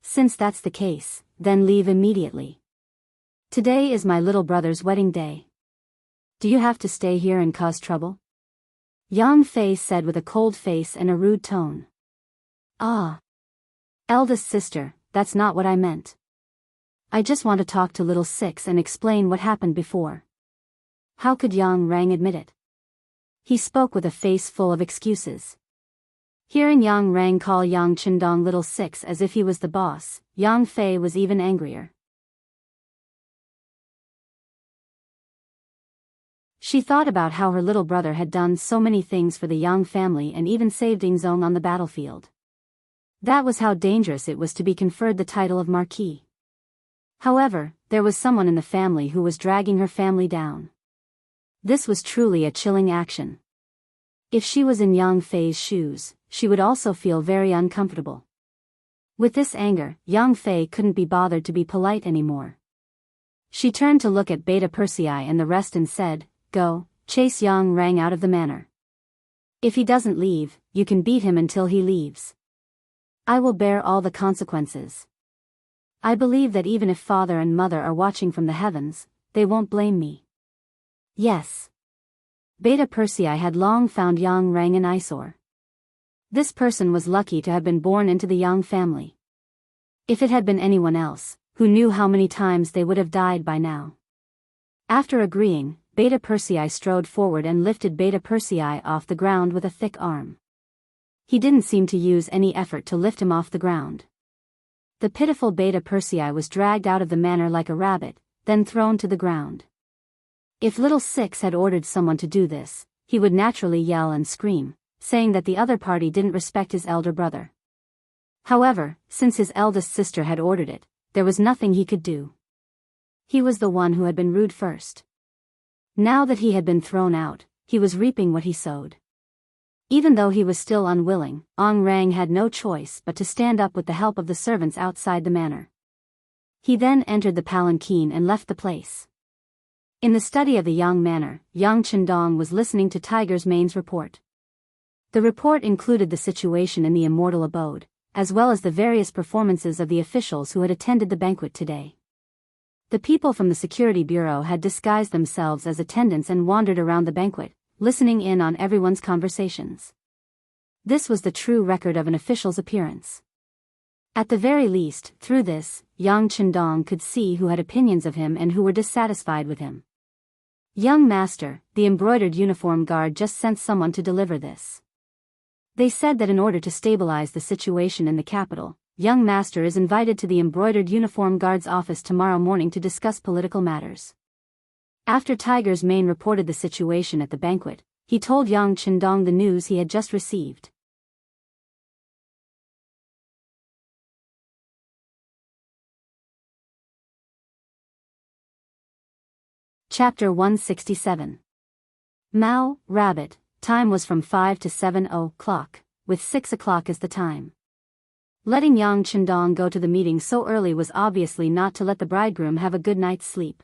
Since that's the case, then leave immediately. Today is my little brother's wedding day. Do you have to stay here and cause trouble?" Yang Fei said with a cold face and a rude tone. "Ah. Eldest sister, that's not what I meant. I just want to talk to little Six and explain what happened before." How could Yang Rang admit it? He spoke with a face full of excuses. Hearing Yang Rang call Yang Chendong little Six as if he was the boss, Yang Fei was even angrier. She thought about how her little brother had done so many things for the Yang family and even saved Yingzong on the battlefield. That was how dangerous it was to be conferred the title of Marquis. However, there was someone in the family who was dragging her family down. This was truly a chilling action. If she was in Yang Fei's shoes, she would also feel very uncomfortable. With this anger, Yang Fei couldn't be bothered to be polite anymore. She turned to look at Beta Persei and the rest and said, "Go, chase Yang Rang out of the manor. If he doesn't leave, you can beat him until he leaves. I will bear all the consequences. I believe that even if father and mother are watching from the heavens, they won't blame me." Yes. Beta Persei had long found Yang Rang an eyesore. This person was lucky to have been born into the Yang family. If it had been anyone else, who knew how many times they would have died by now. After agreeing, Beta Persei strode forward and lifted Beta Persei off the ground with a thick arm. He didn't seem to use any effort to lift him off the ground. The pitiful Beta Persei was dragged out of the manor like a rabbit, then thrown to the ground. If little Six had ordered someone to do this, he would naturally yell and scream, saying that the other party didn't respect his elder brother. However, since his eldest sister had ordered it, there was nothing he could do. He was the one who had been rude first. Now that he had been thrown out, he was reaping what he sowed. Even though he was still unwilling, Ong Rang had no choice but to stand up with the help of the servants outside the manor. He then entered the palanquin and left the place. In the study of the Yang manor, Yang Chendong was listening to Tiger's Mane's report. The report included the situation in the immortal abode, as well as the various performances of the officials who had attended the banquet today. The people from the security bureau had disguised themselves as attendants and wandered around the banquet, listening in on everyone's conversations. This was the true record of an official's appearance. At the very least, through this, Yang Chendong could see who had opinions of him and who were dissatisfied with him. Young master, the embroidered uniform guard just sent someone to deliver this. They said that in order to stabilize the situation in the capital, young master is invited to the embroidered uniform guard's office tomorrow morning to discuss political matters. After Tiger's Mane reported the situation at the banquet, he told Yang Chendong the news he had just received. Chapter 167. Mao, Rabbit. Time was from 5 to 7 o'clock, with 6 o'clock as the time. Letting Yang Chendong go to the meeting so early was obviously not to let the bridegroom have a good night's sleep.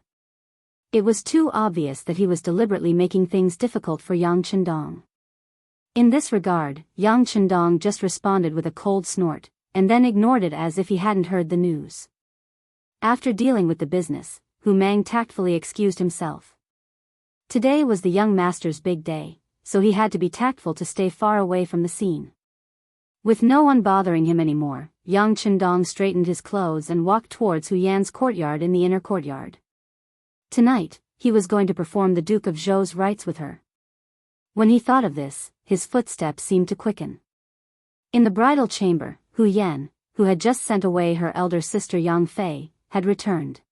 It was too obvious that he was deliberately making things difficult for Yang Chendong. In this regard, Yang Chendong just responded with a cold snort, and then ignored it as if he hadn't heard the news. After dealing with the business, Hu Mang tactfully excused himself. Today was the young master's big day, so he had to be tactful to stay far away from the scene. With no one bothering him anymore, Yang Chendong straightened his clothes and walked towards Hu Yan's courtyard in the inner courtyard. Tonight, he was going to perform the Duke of Zhou's rites with her. When he thought of this, his footsteps seemed to quicken. In the bridal chamber, Hu Yan, who had just sent away her elder sister Yang Fei, had returned.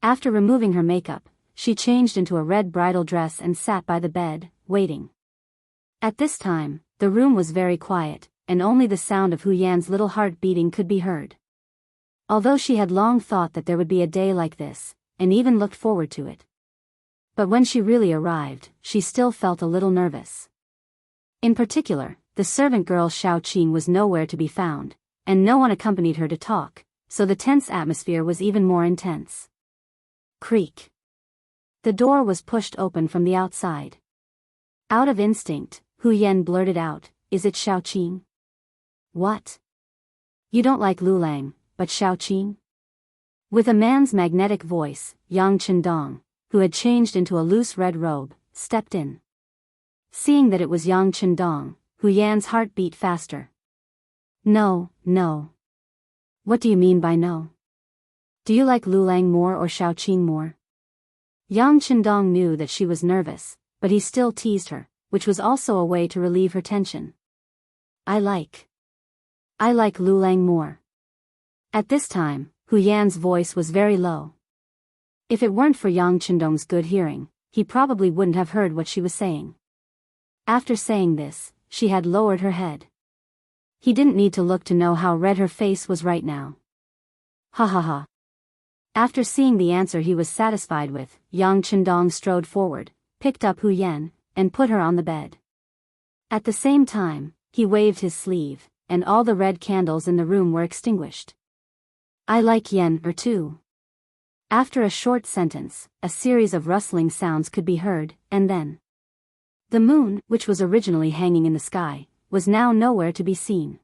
After removing her makeup, she changed into a red bridal dress and sat by the bed, waiting. At this time, the room was very quiet, and only the sound of Hu Yan's little heart beating could be heard. Although she had long thought that there would be a day like this, and even looked forward to it. But when she really arrived, she still felt a little nervous. In particular, the servant girl Xiao Qing was nowhere to be found, and no one accompanied her to talk, so the tense atmosphere was even more intense. Creak. The door was pushed open from the outside. Out of instinct, Hu Yan blurted out, "Is it Xiao Qing?" "What? You don't like Lu Lang, but Xiao Qing?" With a man's magnetic voice, Yang Chendong, who had changed into a loose red robe, stepped in. Seeing that it was Yang Chendong, Hu Yan's heart beat faster. "No, no. What do you mean by no? Do you like Lu Lang more or Xiao Qing more?" Yang Chendong knew that she was nervous, but he still teased her, which was also a way to relieve her tension. I like Lu Lang more." At this time, Hu Yan's voice was very low. If it weren't for Yang Chendong's good hearing, he probably wouldn't have heard what she was saying. After saying this, she had lowered her head. He didn't need to look to know how red her face was right now. Ha ha ha. After seeing the answer he was satisfied with, Yang Chendong strode forward, picked up Hu Yan, and put her on the bed. At the same time, he waved his sleeve, and all the red candles in the room were extinguished. I like Yan too. After a short sentence, a series of rustling sounds could be heard, and then the moon, which was originally hanging in the sky, was now nowhere to be seen.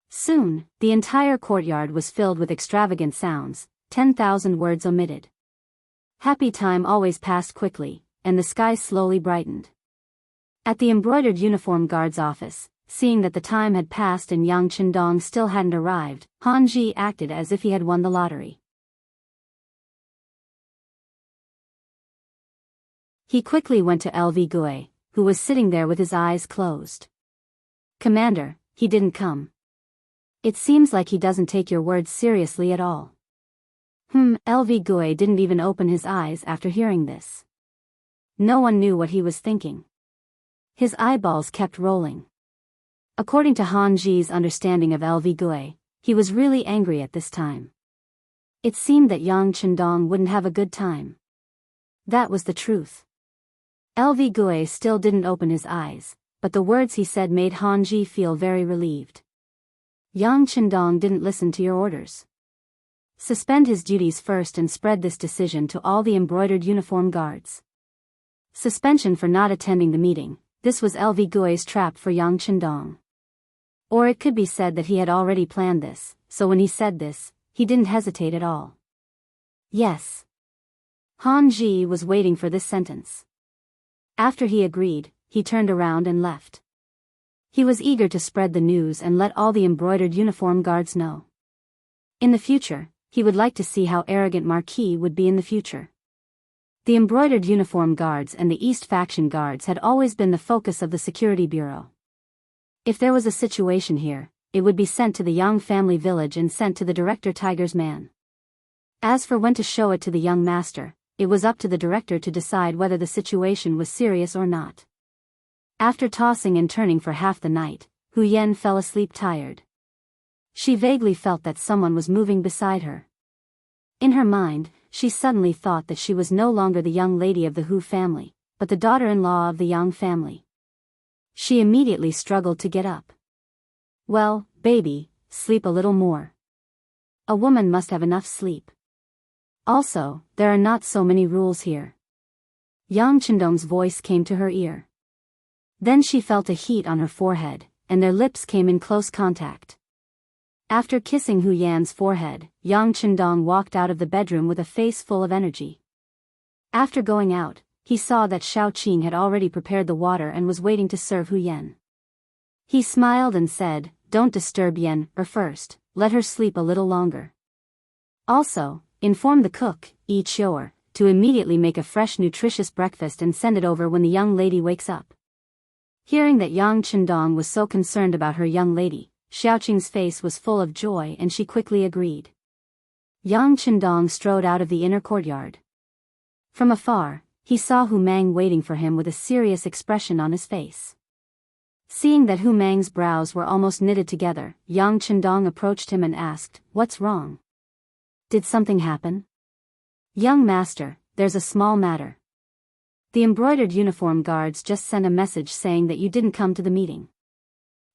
Soon, the entire courtyard was filled with extravagant sounds, 10,000 words omitted. Happy time always passed quickly, and the sky slowly brightened. At the embroidered uniform guard's office, seeing that the time had passed and Yang Chendong still hadn't arrived, Han Ji acted as if he had won the lottery. He quickly went to LV Gui, who was sitting there with his eyes closed. "Commander, he didn't come. It seems like he doesn't take your words seriously at all." LV Gui didn't even open his eyes after hearing this. No one knew what he was thinking. His eyeballs kept rolling. According to Han Ji's understanding of LV Gui, he was really angry at this time. It seemed that Yang Chendong wouldn't have a good time. That was the truth. LV Gui still didn't open his eyes, but the words he said made Han Ji feel very relieved. Yang Chendong didn't listen to your orders. Suspend his duties first and spread this decision to all the embroidered uniform guards. Suspension for not attending the meeting. This was LV Gui's trap for Yang Chendong. Or it could be said that he had already planned this, so when he said this, he didn't hesitate at all. Yes. Han Ji was waiting for this sentence. After he agreed, he turned around and left. He was eager to spread the news and let all the embroidered uniform guards know. In the future, he would like to see how arrogant Marquis would be in the future. The embroidered uniform guards and the East faction guards had always been the focus of the security bureau. If there was a situation here, it would be sent to the Yang family village and sent to the director Tiger's man. As for when to show it to the young master, it was up to the director to decide whether the situation was serious or not. After tossing and turning for half the night, Hu Yan fell asleep tired. She vaguely felt that someone was moving beside her. In her mind, she suddenly thought that she was no longer the young lady of the Hu family, but the daughter-in-law of the Yang family. She immediately struggled to get up. Well, baby, sleep a little more. A woman must have enough sleep. Also, there are not so many rules here. Yang Chendong's voice came to her ear. Then she felt a heat on her forehead, and their lips came in close contact. After kissing Hu Yan's forehead, Yang Chendong walked out of the bedroom with a face full of energy. After going out, he saw that Shao Qing had already prepared the water and was waiting to serve Hu Yan. He smiled and said, "Don't disturb Yan, or first, let her sleep a little longer. Also, inform the cook, Yi Qiu'er, to immediately make a fresh nutritious breakfast and send it over when the young lady wakes up." Hearing that Yang Chendong was so concerned about her young lady, Shao Qing's face was full of joy and she quickly agreed. Yang Chendong strode out of the inner courtyard. From afar, he saw Hu Mang waiting for him with a serious expression on his face. Seeing that Hu Mang's brows were almost knitted together, Yang Chendong approached him and asked, "What's wrong? Did something happen?" "Young master, there's a small matter. The embroidered uniform guards just sent a message saying that you didn't come to the meeting.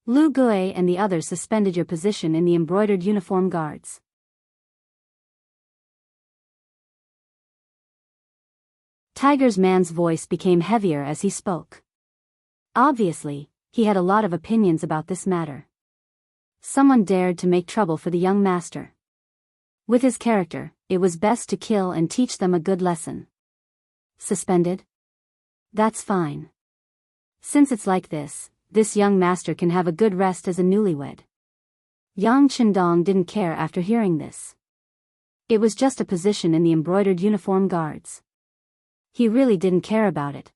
Lu Gui and the others suspended your position in the embroidered uniform guards." Tiger's man's voice became heavier as he spoke. Obviously, he had a lot of opinions about this matter. Someone dared to make trouble for the young master. With his character, it was best to kill and teach them a good lesson. Suspended? That's fine. Since it's like this young master can have a good rest as a newlywed. Yang Chendong didn't care after hearing this. It was just a position in the embroidered uniform guards. He really didn't care about it.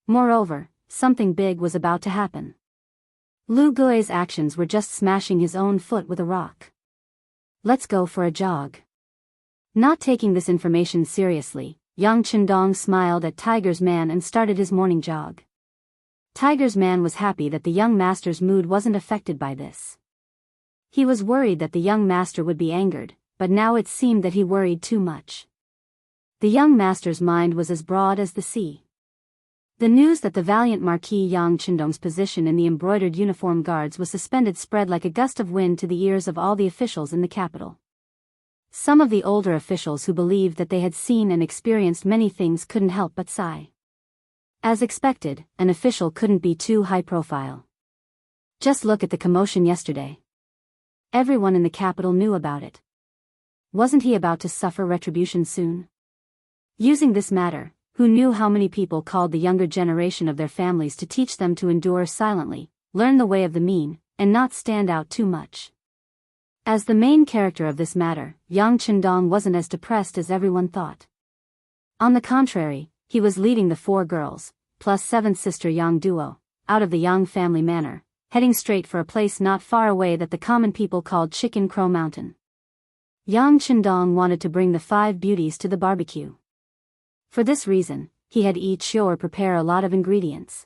Moreover, something big was about to happen. Lu Gui's actions were just smashing his own foot with a rock. "Let's go for a jog." Not taking this information seriously, Yang Chendong smiled at Tiger's man and started his morning jog. Tiger's man was happy that the young master's mood wasn't affected by this. He was worried that the young master would be angered, but now it seemed that he worried too much. The young master's mind was as broad as the sea. The news that the valiant Marquis Yang Chendong's position in the embroidered uniform guards was suspended spread like a gust of wind to the ears of all the officials in the capital. Some of the older officials who believed that they had seen and experienced many things couldn't help but sigh. As expected, an official couldn't be too high profile. Just look at the commotion yesterday. Everyone in the capital knew about it. Wasn't he about to suffer retribution soon? Using this matter, who knew how many people called the younger generation of their families to teach them to endure silently, learn the way of the mean, and not stand out too much. As the main character of this matter, Yang Chendong wasn't as depressed as everyone thought. On the contrary, he was leading the 4 girls, plus 7th sister Yang Duo, out of the Yang family manor, heading straight for a place not far away that the common people called Chicken Crow Mountain. Yang Chendong wanted to bring the 5 beauties to the barbecue. For this reason, he had Yi Qiu'er prepare a lot of ingredients.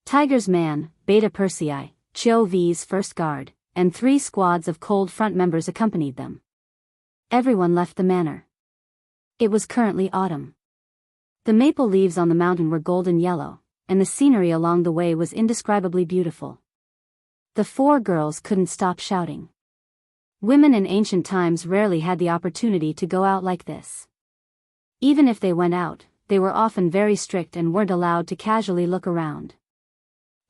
Tiger's man, Beta Persei, Chiu V's first guard, and 3 squads of Cold Front members accompanied them. Everyone left the manor. It was currently autumn. The maple leaves on the mountain were golden yellow, and the scenery along the way was indescribably beautiful. The 4 girls couldn't stop shouting. Women in ancient times rarely had the opportunity to go out like this. Even if they went out, they were often very strict and weren't allowed to casually look around.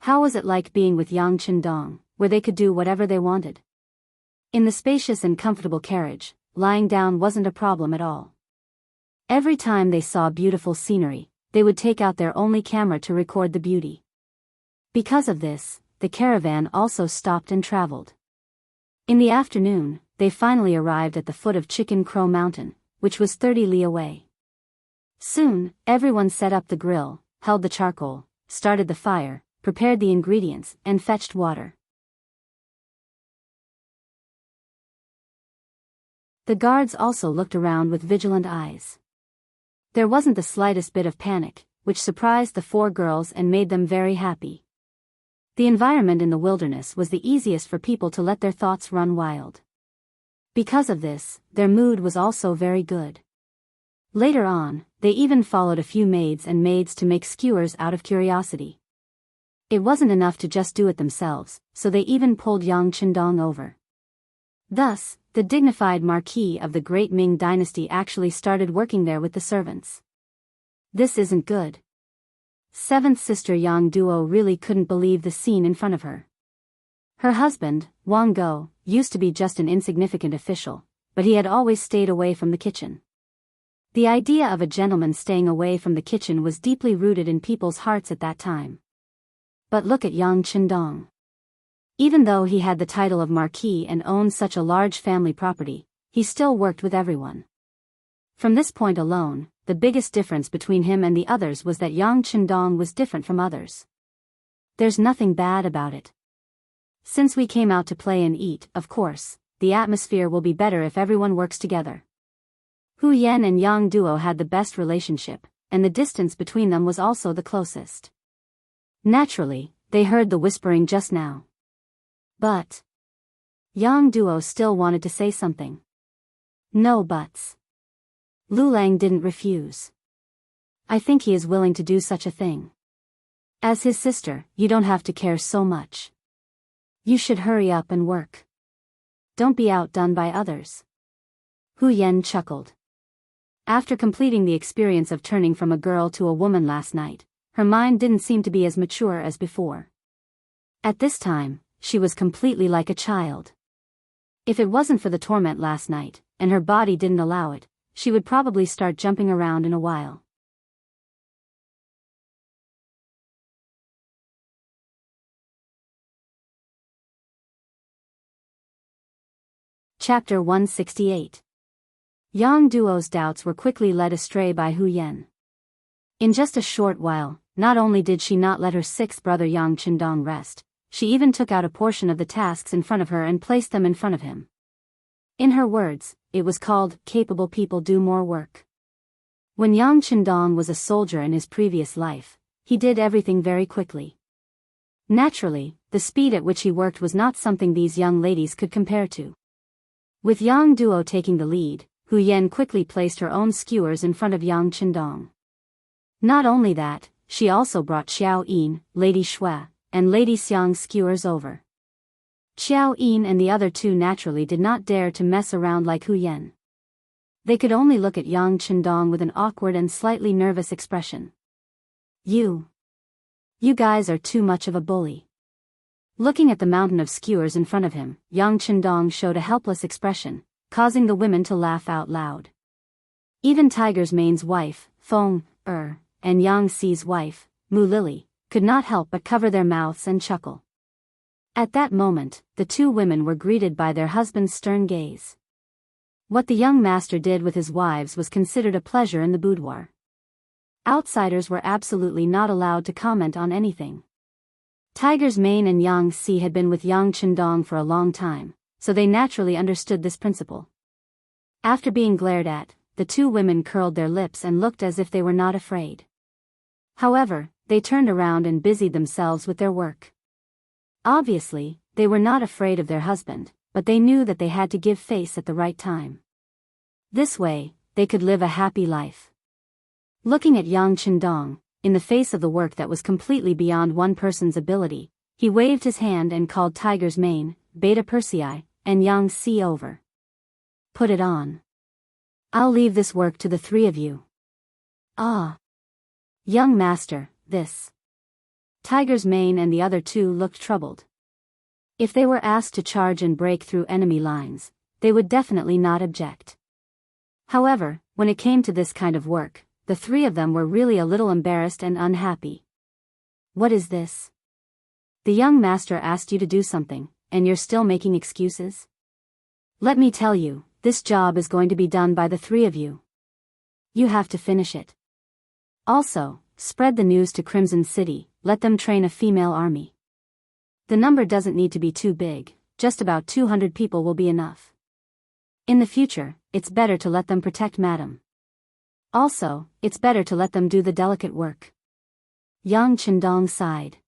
How was it like being with Yang Chendong, where they could do whatever they wanted? In the spacious and comfortable carriage, lying down wasn't a problem at all. Every time they saw beautiful scenery, they would take out their only camera to record the beauty. Because of this, the caravan also stopped and traveled. In the afternoon, they finally arrived at the foot of Chicken Crow Mountain, which was 30 li away. Soon, everyone set up the grill, held the charcoal, started the fire, prepared the ingredients, and fetched water. The guards also looked around with vigilant eyes. There wasn't the slightest bit of panic, which surprised the four girls and made them very happy. The environment in the wilderness was the easiest for people to let their thoughts run wild. Because of this, their mood was also very good. Later on, they even followed a few maids and maids to make skewers out of curiosity. It wasn't enough to just do it themselves, so they even pulled Yang Qindong over. Thus, the dignified marquis of the Great Ming Dynasty actually started working there with the servants. This isn't good. Seventh sister Yang Duo really couldn't believe the scene in front of her. Her husband, Wang Go, used to be just an insignificant official, but he had always stayed away from the kitchen. The idea of a gentleman staying away from the kitchen was deeply rooted in people's hearts at that time. But look at Yang Qindong. Even though he had the title of marquis and owned such a large family property, he still worked with everyone. From this point alone, the biggest difference between him and the others was that Yang Qindong was different from others. There's nothing bad about it. Since we came out to play and eat, of course, the atmosphere will be better if everyone works together. Hu Yan and Yang Duo had the best relationship, and the distance between them was also the closest. Naturally, they heard the whispering just now. But Yang Duo still wanted to say something. No buts. Lu Lang didn't refuse. I think he is willing to do such a thing. As his sister, you don't have to care so much. You should hurry up and work. Don't be outdone by others. Hu Yan chuckled. After completing the experience of turning from a girl to a woman last night, her mind didn't seem to be as mature as before. At this time, she was completely like a child. If it wasn't for the torment last night, and her body didn't allow it, she would probably start jumping around in a while. Chapter 168. Yang Duo's doubts were quickly led astray by Hu Yan. In just a short while, not only did she not let her sixth brother Yang Qindong rest, she even took out a portion of the tasks in front of her and placed them in front of him. In her words, it was called, capable people do more work. When Yang Qindong was a soldier in his previous life, he did everything very quickly. Naturally, the speed at which he worked was not something these young ladies could compare to. With Yang Duo taking the lead, Hu Yan quickly placed her own skewers in front of Yang Qindong. Not only that, she also brought Xiao Yin, Lady Shui, and Lady Xiang's skewers over. Xiao Yin and the other two naturally did not dare to mess around like Hu Yan. They could only look at Yang Qindong with an awkward and slightly nervous expression. You guys are too much of a bully. Looking at the mountain of skewers in front of him, Yang Qindong showed a helpless expression, causing the women to laugh out loud. Even Tiger's Mane's wife, Feng and Yang Xi's wife, Mu Lily, could not help but cover their mouths and chuckle. At that moment, the two women were greeted by their husband's stern gaze. What the young master did with his wives was considered a pleasure in the boudoir. Outsiders were absolutely not allowed to comment on anything. Tiger's Mane and Yang Xi had been with Yang Qindong for a long time, so they naturally understood this principle. After being glared at, the two women curled their lips and looked as if they were not afraid. However, they turned around and busied themselves with their work. Obviously, they were not afraid of their husband, but they knew that they had to give face at the right time. This way, they could live a happy life. Looking at Yang Qindong, in the face of the work that was completely beyond one person's ability, he waved his hand and called Tiger's Mane, Beta Persei, and Yang Xi over. Put it on. I'll leave this work to the three of you. Ah. Young master, this. Tiger's Mane and the other two looked troubled. If they were asked to charge and break through enemy lines, they would definitely not object. However, when it came to this kind of work, the three of them were really a little embarrassed and unhappy. What is this? The young master asked you to do something, and you're still making excuses? Let me tell you, this job is going to be done by the three of you. You have to finish it. Also, spread the news to Crimson City, let them train a female army. The number doesn't need to be too big, just about 200 people will be enough. In the future, it's better to let them protect Madam. Also, it's better to let them do the delicate work. Yang Chendong sighed.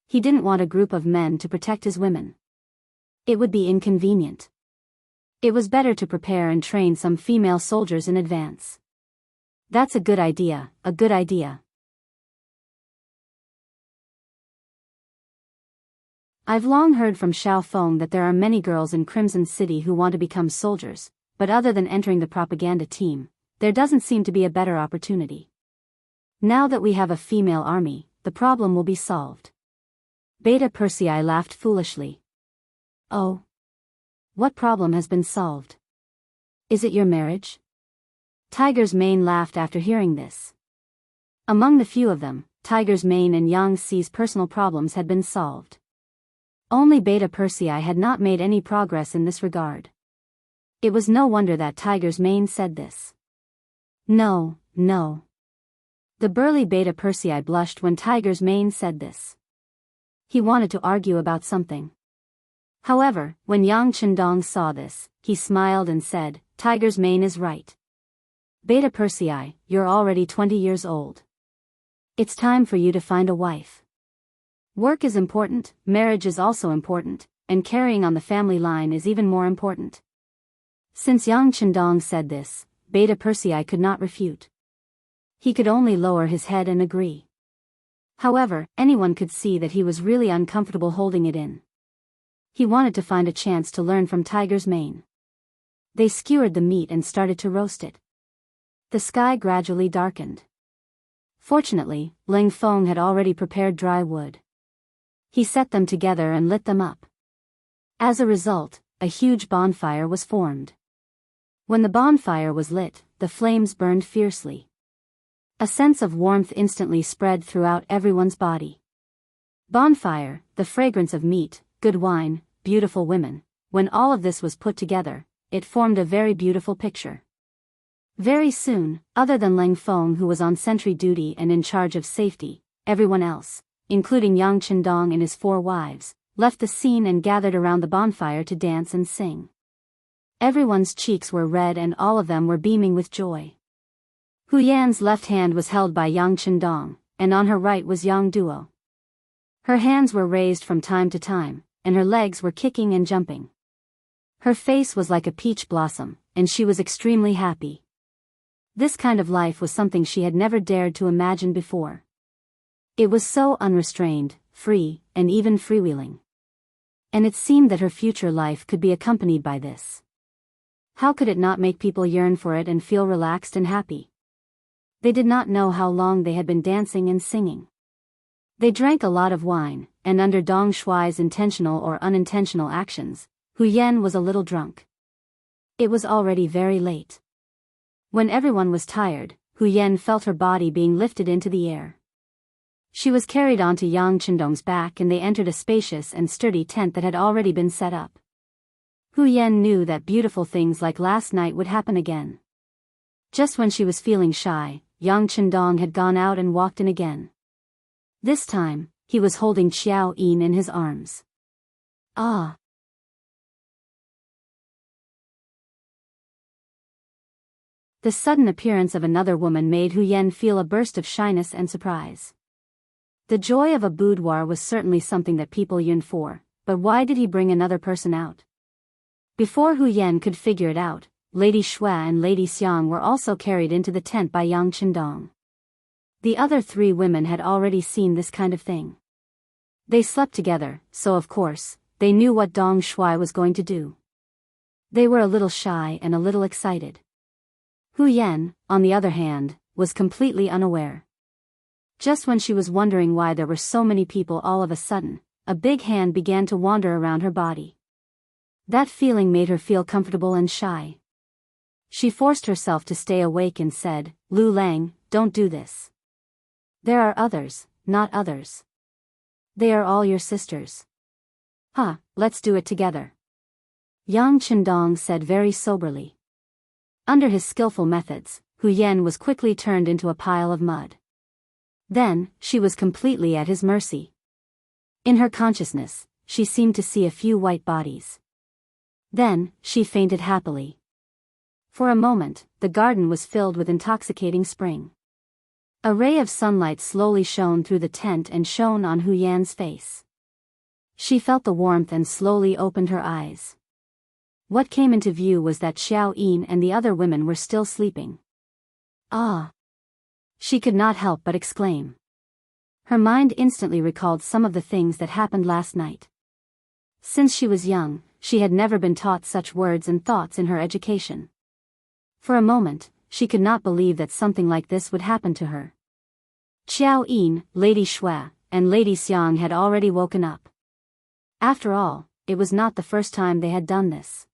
He didn't want a group of men to protect his women. It would be inconvenient. It was better to prepare and train some female soldiers in advance. That's a good idea, a good idea. I've long heard from Xiao Feng that there are many girls in Crimson City who want to become soldiers, but other than entering the propaganda team, there doesn't seem to be a better opportunity. Now that we have a female army, the problem will be solved. Beta Persei laughed foolishly. Oh. What problem has been solved? Is it your marriage? Tiger's Mane laughed after hearing this. Among the few of them, Tiger's Mane and Yang Xi's personal problems had been solved. Only Beta Persei had not made any progress in this regard. It was no wonder that Tiger's Mane said this. No, no. The burly Beta Persei blushed when Tiger's Mane said this. He wanted to argue about something. However, when Yang Chendong saw this, he smiled and said, Tiger's Mane is right. Beta Persei, you're already 20 years old. It's time for you to find a wife. Work is important, marriage is also important, and carrying on the family line is even more important. Since Yang Chendong said this, Beta Persei could not refute. He could only lower his head and agree. However, anyone could see that he was really uncomfortable holding it in. He wanted to find a chance to learn from Tiger's Mane. They skewered the meat and started to roast it. The sky gradually darkened. Fortunately, Ling Feng had already prepared dry wood. He set them together and lit them up. As a result, a huge bonfire was formed. When the bonfire was lit, the flames burned fiercely. A sense of warmth instantly spread throughout everyone's body. Bonfire, the fragrance of meat, good wine, beautiful women. When all of this was put together, it formed a very beautiful picture. Very soon, other than Ling Feng who was on sentry duty and in charge of safety, everyone else, including Yang Chendong and his 4 wives, left the scene and gathered around the bonfire to dance and sing. Everyone's cheeks were red and all of them were beaming with joy. Hu Yan's left hand was held by Yang Chendong, and on her right was Yang Duo. Her hands were raised from time to time, and her legs were kicking and jumping. Her face was like a peach blossom, and she was extremely happy. This kind of life was something she had never dared to imagine before. It was so unrestrained, free, and even freewheeling. And it seemed that her future life could be accompanied by this. How could it not make people yearn for it and feel relaxed and happy? They did not know how long they had been dancing and singing. They drank a lot of wine, and under Dong Shuai's intentional or unintentional actions, Hu Yan was a little drunk. It was already very late. When everyone was tired, Hu Yan felt her body being lifted into the air. She was carried onto Yang Chendong's back and they entered a spacious and sturdy tent that had already been set up. Hu Yan knew that beautiful things like last night would happen again. Just when she was feeling shy, Yang Chendong had gone out and walked in again. This time, he was holding Xiao Yin in his arms. Ah! The sudden appearance of another woman made Hu Yan feel a burst of shyness and surprise. The joy of a boudoir was certainly something that people yearned for, but why did he bring another person out? Before Hu Yan could figure it out, Lady Xue and Lady Xiang were also carried into the tent by Yang Chendong. The other 3 women had already seen this kind of thing. They slept together, so of course, they knew what Dong Shuai was going to do. They were a little shy and a little excited. Hu Yan, on the other hand, was completely unaware. Just when she was wondering why there were so many people all of a sudden, a big hand began to wander around her body. That feeling made her feel comfortable and shy. She forced herself to stay awake and said, Lu Lang, don't do this. There are others, not others. They are all your sisters. Huh, let's do it together. Yang Chendong said very soberly. Under his skillful methods, Hu Yan was quickly turned into a pile of mud. Then, she was completely at his mercy. In her consciousness, she seemed to see a few white bodies. Then, she fainted happily. For a moment, the garden was filled with intoxicating spring. A ray of sunlight slowly shone through the tent and shone on Hu Yan's face. She felt the warmth and slowly opened her eyes. What came into view was that Xiao Yin and the other women were still sleeping. Ah! She could not help but exclaim. Her mind instantly recalled some of the things that happened last night. Since she was young, she had never been taught such words and thoughts in her education. For a moment, she could not believe that something like this would happen to her. Xiao Yin, Lady Shui, and Lady Xiang had already woken up. After all, it was not the first time they had done this.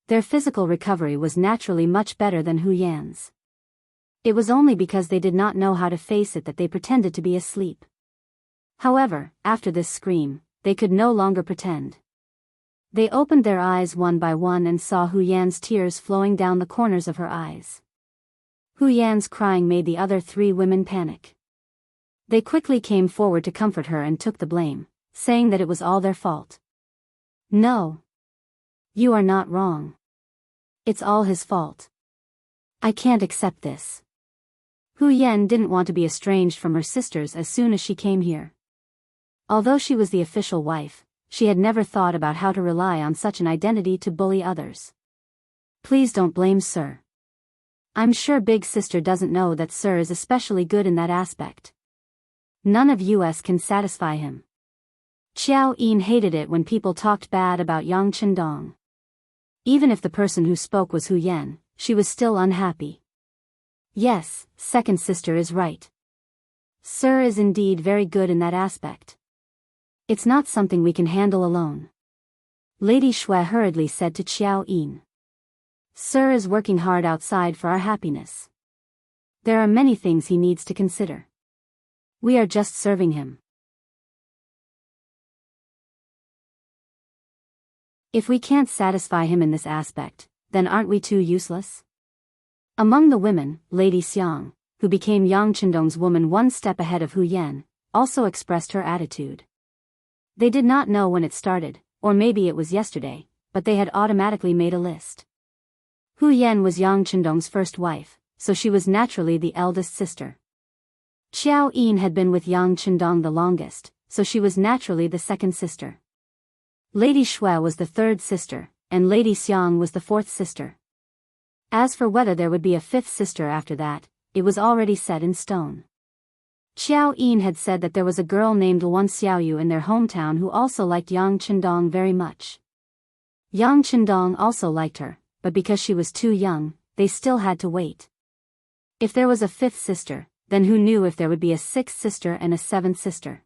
Their physical recovery was naturally much better than Hu Yan's. It was only because they did not know how to face it that they pretended to be asleep. However, after this scream, they could no longer pretend. They opened their eyes one by one and saw Hu Yan's tears flowing down the corners of her eyes. Hu Yan's crying made the other three women panic. They quickly came forward to comfort her and took the blame, saying that it was all their fault. No. You are not wrong. It's all his fault. I can't accept this. Hu Yan didn't want to be estranged from her sisters as soon as she came here. Although she was the official wife, she had never thought about how to rely on such an identity to bully others. Please don't blame Sir. I'm sure Big Sister doesn't know that Sir is especially good in that aspect. None of us can satisfy him. Xiao Yin hated it when people talked bad about Yang Chendong. Even if the person who spoke was Hu Yan, she was still unhappy. Yes, second sister is right. Sir is indeed very good in that aspect. It's not something we can handle alone. Lady Shui hurriedly said to Xiao Yin. Sir is working hard outside for our happiness. There are many things he needs to consider. We are just serving him. If we can't satisfy him in this aspect, then aren't we too useless? Among the women, Lady Xiang, who became Yang Chendong's woman one step ahead of Hu Yan, also expressed her attitude. They did not know when it started, or maybe it was yesterday, but they had automatically made a list. Hu Yan was Yang Chendong's first wife, so she was naturally the eldest sister. Xiao Yin had been with Yang Chendong the longest, so she was naturally the second sister. Lady Shui was the third sister, and Lady Xiang was the fourth sister. As for whether there would be a fifth sister after that, it was already set in stone. Xiao Yin had said that there was a girl named Luan Xiaoyu in their hometown who also liked Yang Chendong very much. Yang Chendong also liked her, but because she was too young, they still had to wait. If there was a fifth sister, then who knew if there would be a sixth sister and a seventh sister?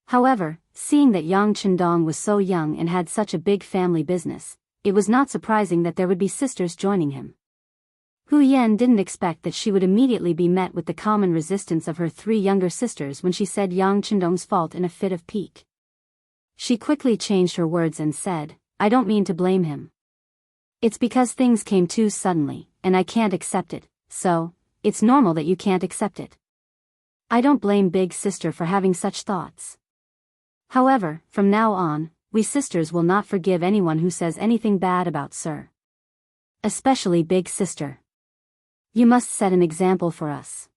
However, seeing that Yang Chendong was so young and had such a big family business, it was not surprising that there would be sisters joining him. Hu Yan didn't expect that she would immediately be met with the common resistance of her three younger sisters when she said Yang Chendong's fault in a fit of pique. She quickly changed her words and said, I don't mean to blame him. It's because things came too suddenly, and I can't accept it, so, it's normal that you can't accept it. I don't blame Big Sister for having such thoughts. However, from now on, we sisters will not forgive anyone who says anything bad about Sir. Especially Big Sister. You must set an example for us.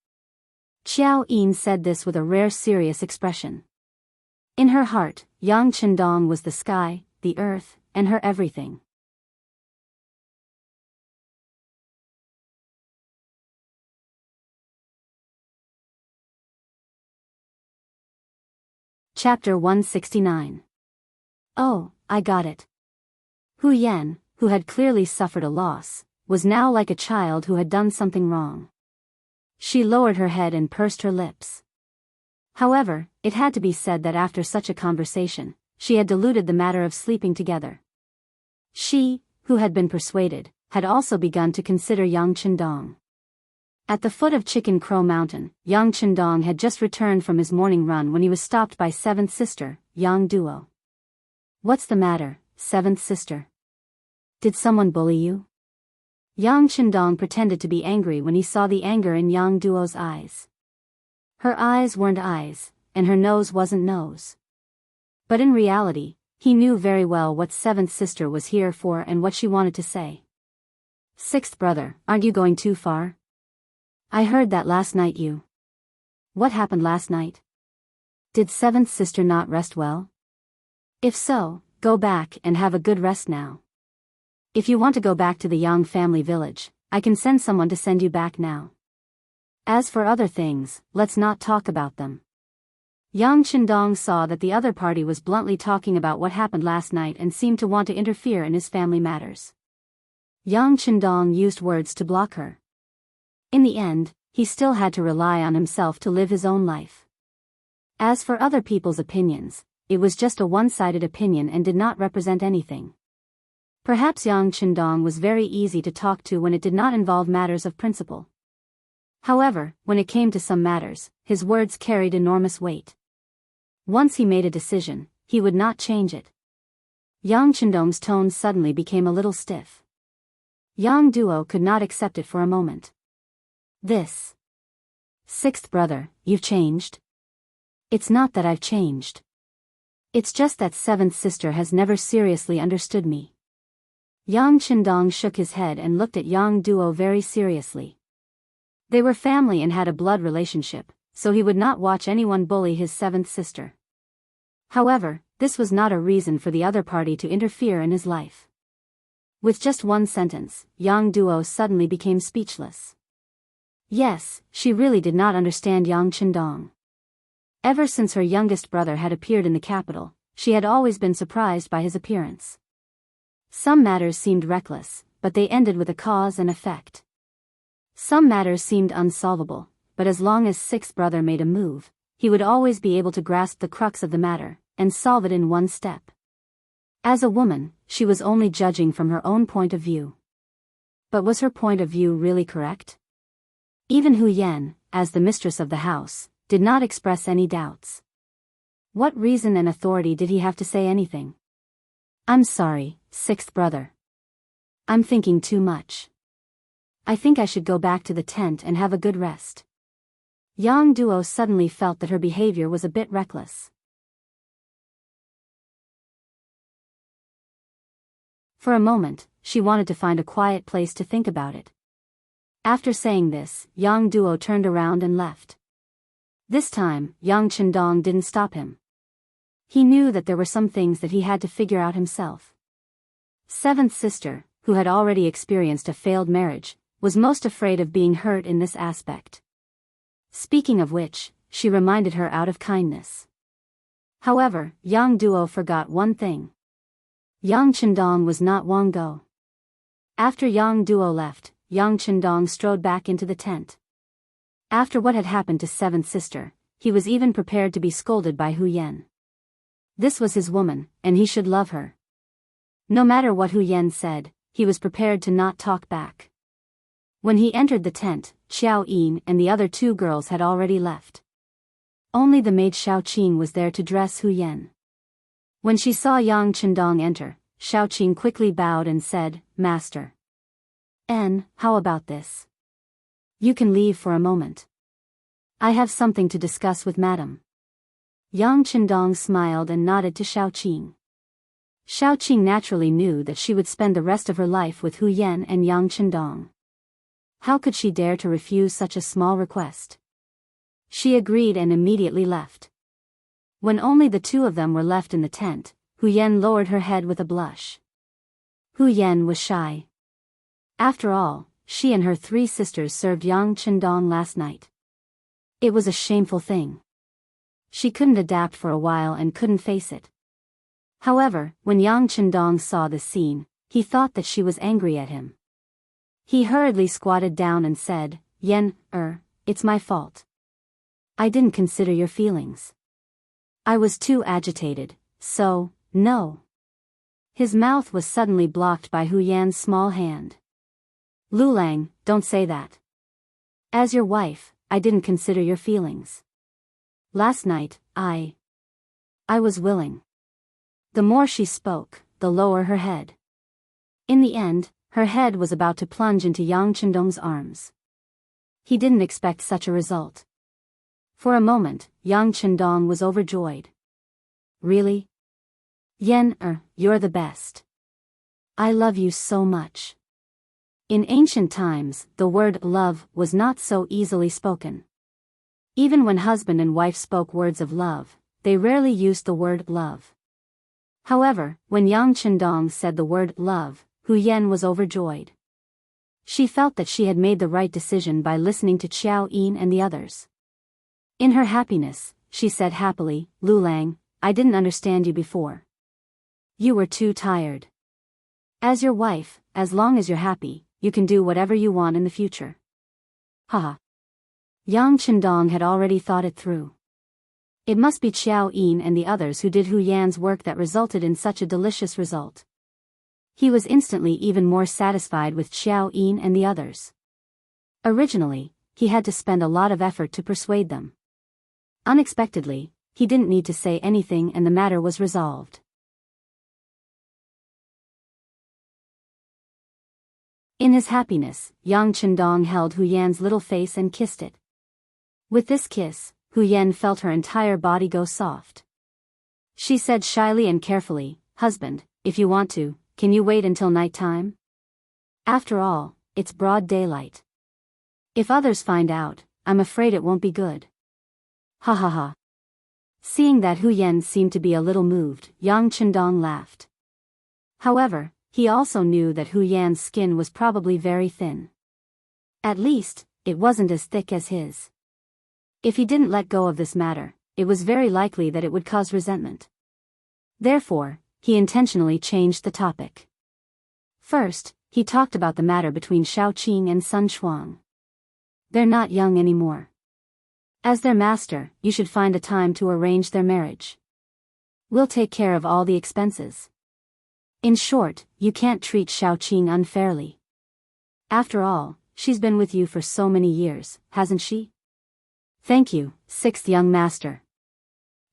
Xiao Yin said this with a rare serious expression. In her heart, Yang Chendong was the sky, the earth, and her everything. Chapter 169. Oh, I got it. Hu Yan, who had clearly suffered a loss, was now like a child who had done something wrong. She lowered her head and pursed her lips. However, it had to be said that after such a conversation, she had diluted the matter of sleeping together. She, who had been persuaded, had also begun to consider Yang Chendong. At the foot of Chicken Crow Mountain, Yang Chendong had just returned from his morning run when he was stopped by seventh sister, Yang Duo. "What's the matter, seventh sister? Did someone bully you?" Yang Chendong pretended to be angry when he saw the anger in Yang Duo's eyes. Her eyes weren't eyes, and her nose wasn't nose. But in reality, he knew very well what seventh sister was here for and what she wanted to say. "Sixth brother, aren't you going too far? I heard that last night you..." "What happened last night? Did seventh sister not rest well? If so, go back and have a good rest now. If you want to go back to the Yang family village, I can send someone to send you back now. As for other things, let's not talk about them." Yang Chendong saw that the other party was bluntly talking about what happened last night and seemed to want to interfere in his family matters. Yang Chendong used words to block her. In the end, he still had to rely on himself to live his own life. As for other people's opinions, it was just a one-sided opinion and did not represent anything. Perhaps Yang Chendong was very easy to talk to when it did not involve matters of principle. However, when it came to some matters, his words carried enormous weight. Once he made a decision, he would not change it. Yang Chendong's tone suddenly became a little stiff. Yang Duo could not accept it for a moment. "This. Sixth brother, you've changed?" "It's not that I've changed. It's just that seventh sister has never seriously understood me." Yang Chendong shook his head and looked at Yang Duo very seriously. They were family and had a blood relationship, so he would not watch anyone bully his seventh sister. However, this was not a reason for the other party to interfere in his life. With just one sentence, Yang Duo suddenly became speechless. Yes, she really did not understand Yang Chendong. Ever since her youngest brother had appeared in the capital, she had always been surprised by his appearance. Some matters seemed reckless, but they ended with a cause and effect. Some matters seemed unsolvable, but as long as sixth brother made a move, he would always be able to grasp the crux of the matter, and solve it in one step. As a woman, she was only judging from her own point of view. But was her point of view really correct? Even Hu Yan, as the mistress of the house, did not express any doubts. What reason and authority did he have to say anything? "I'm sorry, sixth brother. I'm thinking too much. I think I should go back to the tent and have a good rest." Yang Duo suddenly felt that her behavior was a bit reckless. For a moment, she wanted to find a quiet place to think about it. After saying this, Yang Duo turned around and left. This time, Yang Chendong didn't stop him. He knew that there were some things that he had to figure out himself. Seventh sister, who had already experienced a failed marriage, was most afraid of being hurt in this aspect. Speaking of which, she reminded her out of kindness. However, Yang Duo forgot one thing. Yang Chendong was not Wang Go. After Yang Duo left, Yang Chendong strode back into the tent. After what had happened to seventh sister, he was even prepared to be scolded by Hu Yan. This was his woman, and he should love her. No matter what Hu Yan said, he was prepared to not talk back. When he entered the tent, Xiao Yin and the other two girls had already left. Only the maid Xiao Qing was there to dress Hu Yan. When she saw Yang Chendong enter, Xiao Qing quickly bowed and said, "Master. How about this? You can leave for a moment. I have something to discuss with Madam." Yang Chendong smiled and nodded to Xiao Qing. Xiao Qing naturally knew that she would spend the rest of her life with Hu Yan and Yang Chendong. How could she dare to refuse such a small request? She agreed and immediately left. When only the two of them were left in the tent, Hu Yan lowered her head with a blush. Hu Yan was shy. After all, she and her three sisters served Yang Chendong last night. It was a shameful thing. She couldn't adapt for a while and couldn't face it. However, when Yang Chendong saw this scene, he thought that she was angry at him. He hurriedly squatted down and said, It's my fault. I didn't consider your feelings. I was too agitated, so, no." His mouth was suddenly blocked by Hu Yan's small hand. "Lulang, don't say that. As your wife, I didn't consider your feelings. Last night, I was willing. The more she spoke, the lower her head. In the end, her head was about to plunge into Yang Chendong's arms. He didn't expect such a result. For a moment, Yang Chendong was overjoyed. Really? Yen, you're the best. I love you so much. In ancient times, the word love was not so easily spoken. Even when husband and wife spoke words of love, they rarely used the word love. However, when Yang Chendong said the word love, Hu Yan was overjoyed. She felt that she had made the right decision by listening to Qiao Yin and the others. In her happiness, she said happily, Lu Lang, I didn't understand you before. You were too tired. As your wife, as long as you're happy, you can do whatever you want in the future. Haha. Yang Chendong had already thought it through. It must be Qiao Yin and the others who did Hu Yan's work that resulted in such a delicious result. He was instantly even more satisfied with Qiao Yin and the others. Originally, he had to spend a lot of effort to persuade them. Unexpectedly, he didn't need to say anything and the matter was resolved. In his happiness, Yang Chendong held Hu Yan's little face and kissed it. With this kiss, Hu Yan felt her entire body go soft. She said shyly and carefully, Husband, if you want to, can you wait until night time? After all, it's broad daylight. If others find out, I'm afraid it won't be good. Ha ha ha. Seeing that Hu Yan seemed to be a little moved, Yang Chendong laughed. However, he also knew that Hu Yan's skin was probably very thin. At least, it wasn't as thick as his. If he didn't let go of this matter, it was very likely that it would cause resentment. Therefore, he intentionally changed the topic. First, he talked about the matter between Shao Qing and Sun Shuang. They're not young anymore. As their master, you should find a time to arrange their marriage. We'll take care of all the expenses. In short, you can't treat Shao Qing unfairly. After all, she's been with you for so many years, hasn't she? Thank you, sixth young master.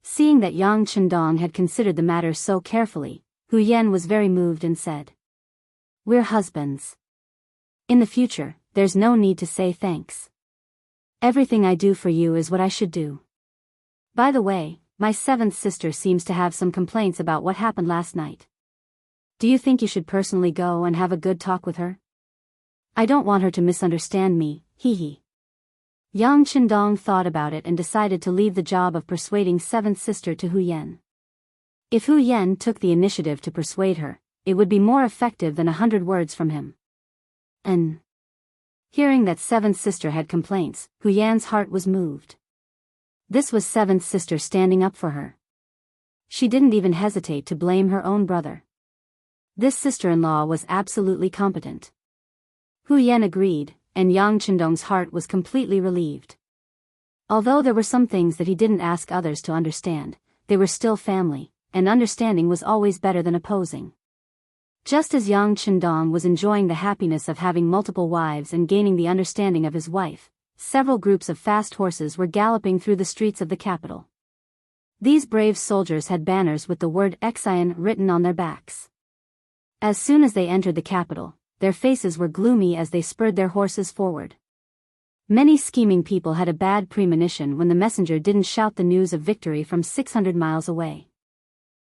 Seeing that Yang Chendong had considered the matter so carefully, Hu Yan was very moved and said, We're husbands. In the future, there's no need to say thanks. Everything I do for you is what I should do. By the way, my seventh sister seems to have some complaints about what happened last night. Do you think you should personally go and have a good talk with her? I don't want her to misunderstand me, hee hee. Yang Chendong thought about it and decided to leave the job of persuading seventh sister to Hu Yan. If Hu Yan took the initiative to persuade her, it would be more effective than 100 words from him. And hearing that seventh sister had complaints, Hu Yan's heart was moved. This was seventh sister standing up for her. She didn't even hesitate to blame her own brother. This sister-in-law was absolutely competent. Hu Yan agreed, and Yang Chendong's heart was completely relieved. Although there were some things that he didn't ask others to understand, they were still family, and understanding was always better than opposing. Just as Yang Chendong was enjoying the happiness of having multiple wives and gaining the understanding of his wife, several groups of fast horses were galloping through the streets of the capital. These brave soldiers had banners with the word Xian written on their backs. As soon as they entered the capital, their faces were gloomy as they spurred their horses forward. Many scheming people had a bad premonition when the messenger didn't shout the news of victory from 600 miles away.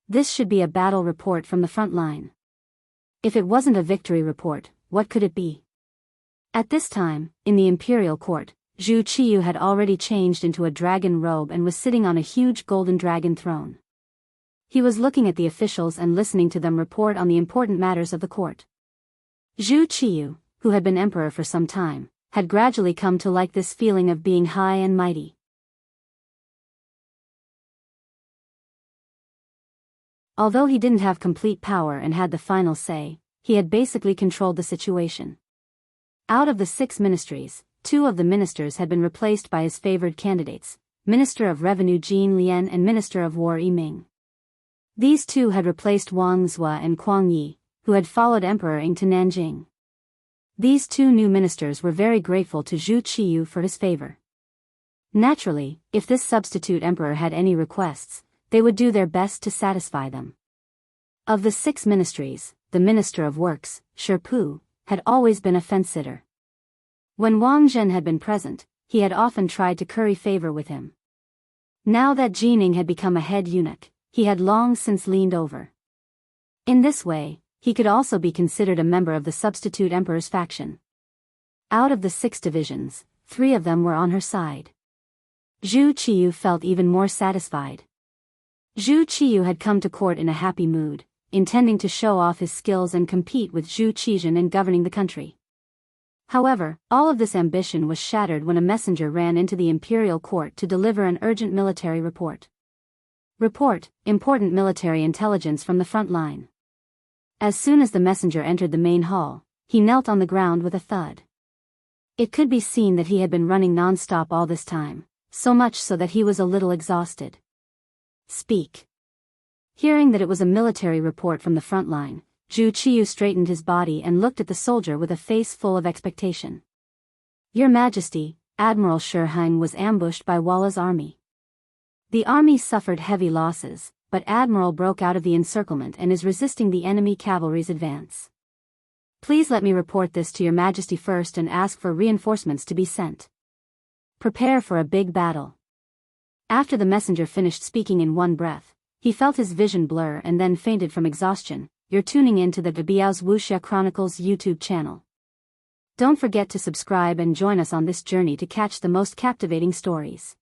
This should be a battle report from the front line. If it wasn't a victory report, what could it be? At this time, in the imperial court, Zhu Qiyu had already changed into a dragon robe and was sitting on a huge golden dragon throne. He was looking at the officials and listening to them report on the important matters of the court. Zhu Qiyu, who had been emperor for some time, had gradually come to like this feeling of being high and mighty. Although he didn't have complete power and had the final say, he had basically controlled the situation. Out of the 6 ministries, 2 of the ministers had been replaced by his favored candidates, Minister of Revenue Jin Lian and Minister of War Yiming. These 2 had replaced Wang Zhua and Kuang Yi, who had followed Emperor Ying to Nanjing. These two new ministers were very grateful to Zhu Qiyu for his favor. Naturally, if this substitute emperor had any requests, they would do their best to satisfy them. Of the 6 ministries, the Minister of Works, Shi Pu, had always been a fence-sitter. When Wang Zhen had been present, he had often tried to curry favor with him. Now that Jining had become a head eunuch, he had long since leaned over. In this way, he could also be considered a member of the substitute emperor's faction. Out of the 6 divisions, 3 of them were on her side. Zhu Qiyu felt even more satisfied. Zhu Qiyu had come to court in a happy mood, intending to show off his skills and compete with Zhu Qizhen in governing the country. However, all of this ambition was shattered when a messenger ran into the imperial court to deliver an urgent military report. Report, important military intelligence from the front line. As soon as the messenger entered the main hall, he knelt on the ground with a thud. It could be seen that he had been running non-stop all this time, so much so that he was a little exhausted. Speak. Hearing that it was a military report from the front line, Zhu Qiyu straightened his body and looked at the soldier with a face full of expectation. Your Majesty, Admiral Shi Hang was ambushed by Walla's army. The army suffered heavy losses, but Admiral broke out of the encirclement and is resisting the enemy cavalry's advance. Please let me report this to Your Majesty first and ask for reinforcements to be sent. Prepare for a big battle. After the messenger finished speaking in one breath, he felt his vision blur and then fainted from exhaustion. You're tuning in to the Biyao's Wuxia Chronicles YouTube channel. Don't forget to subscribe and join us on this journey to catch the most captivating stories.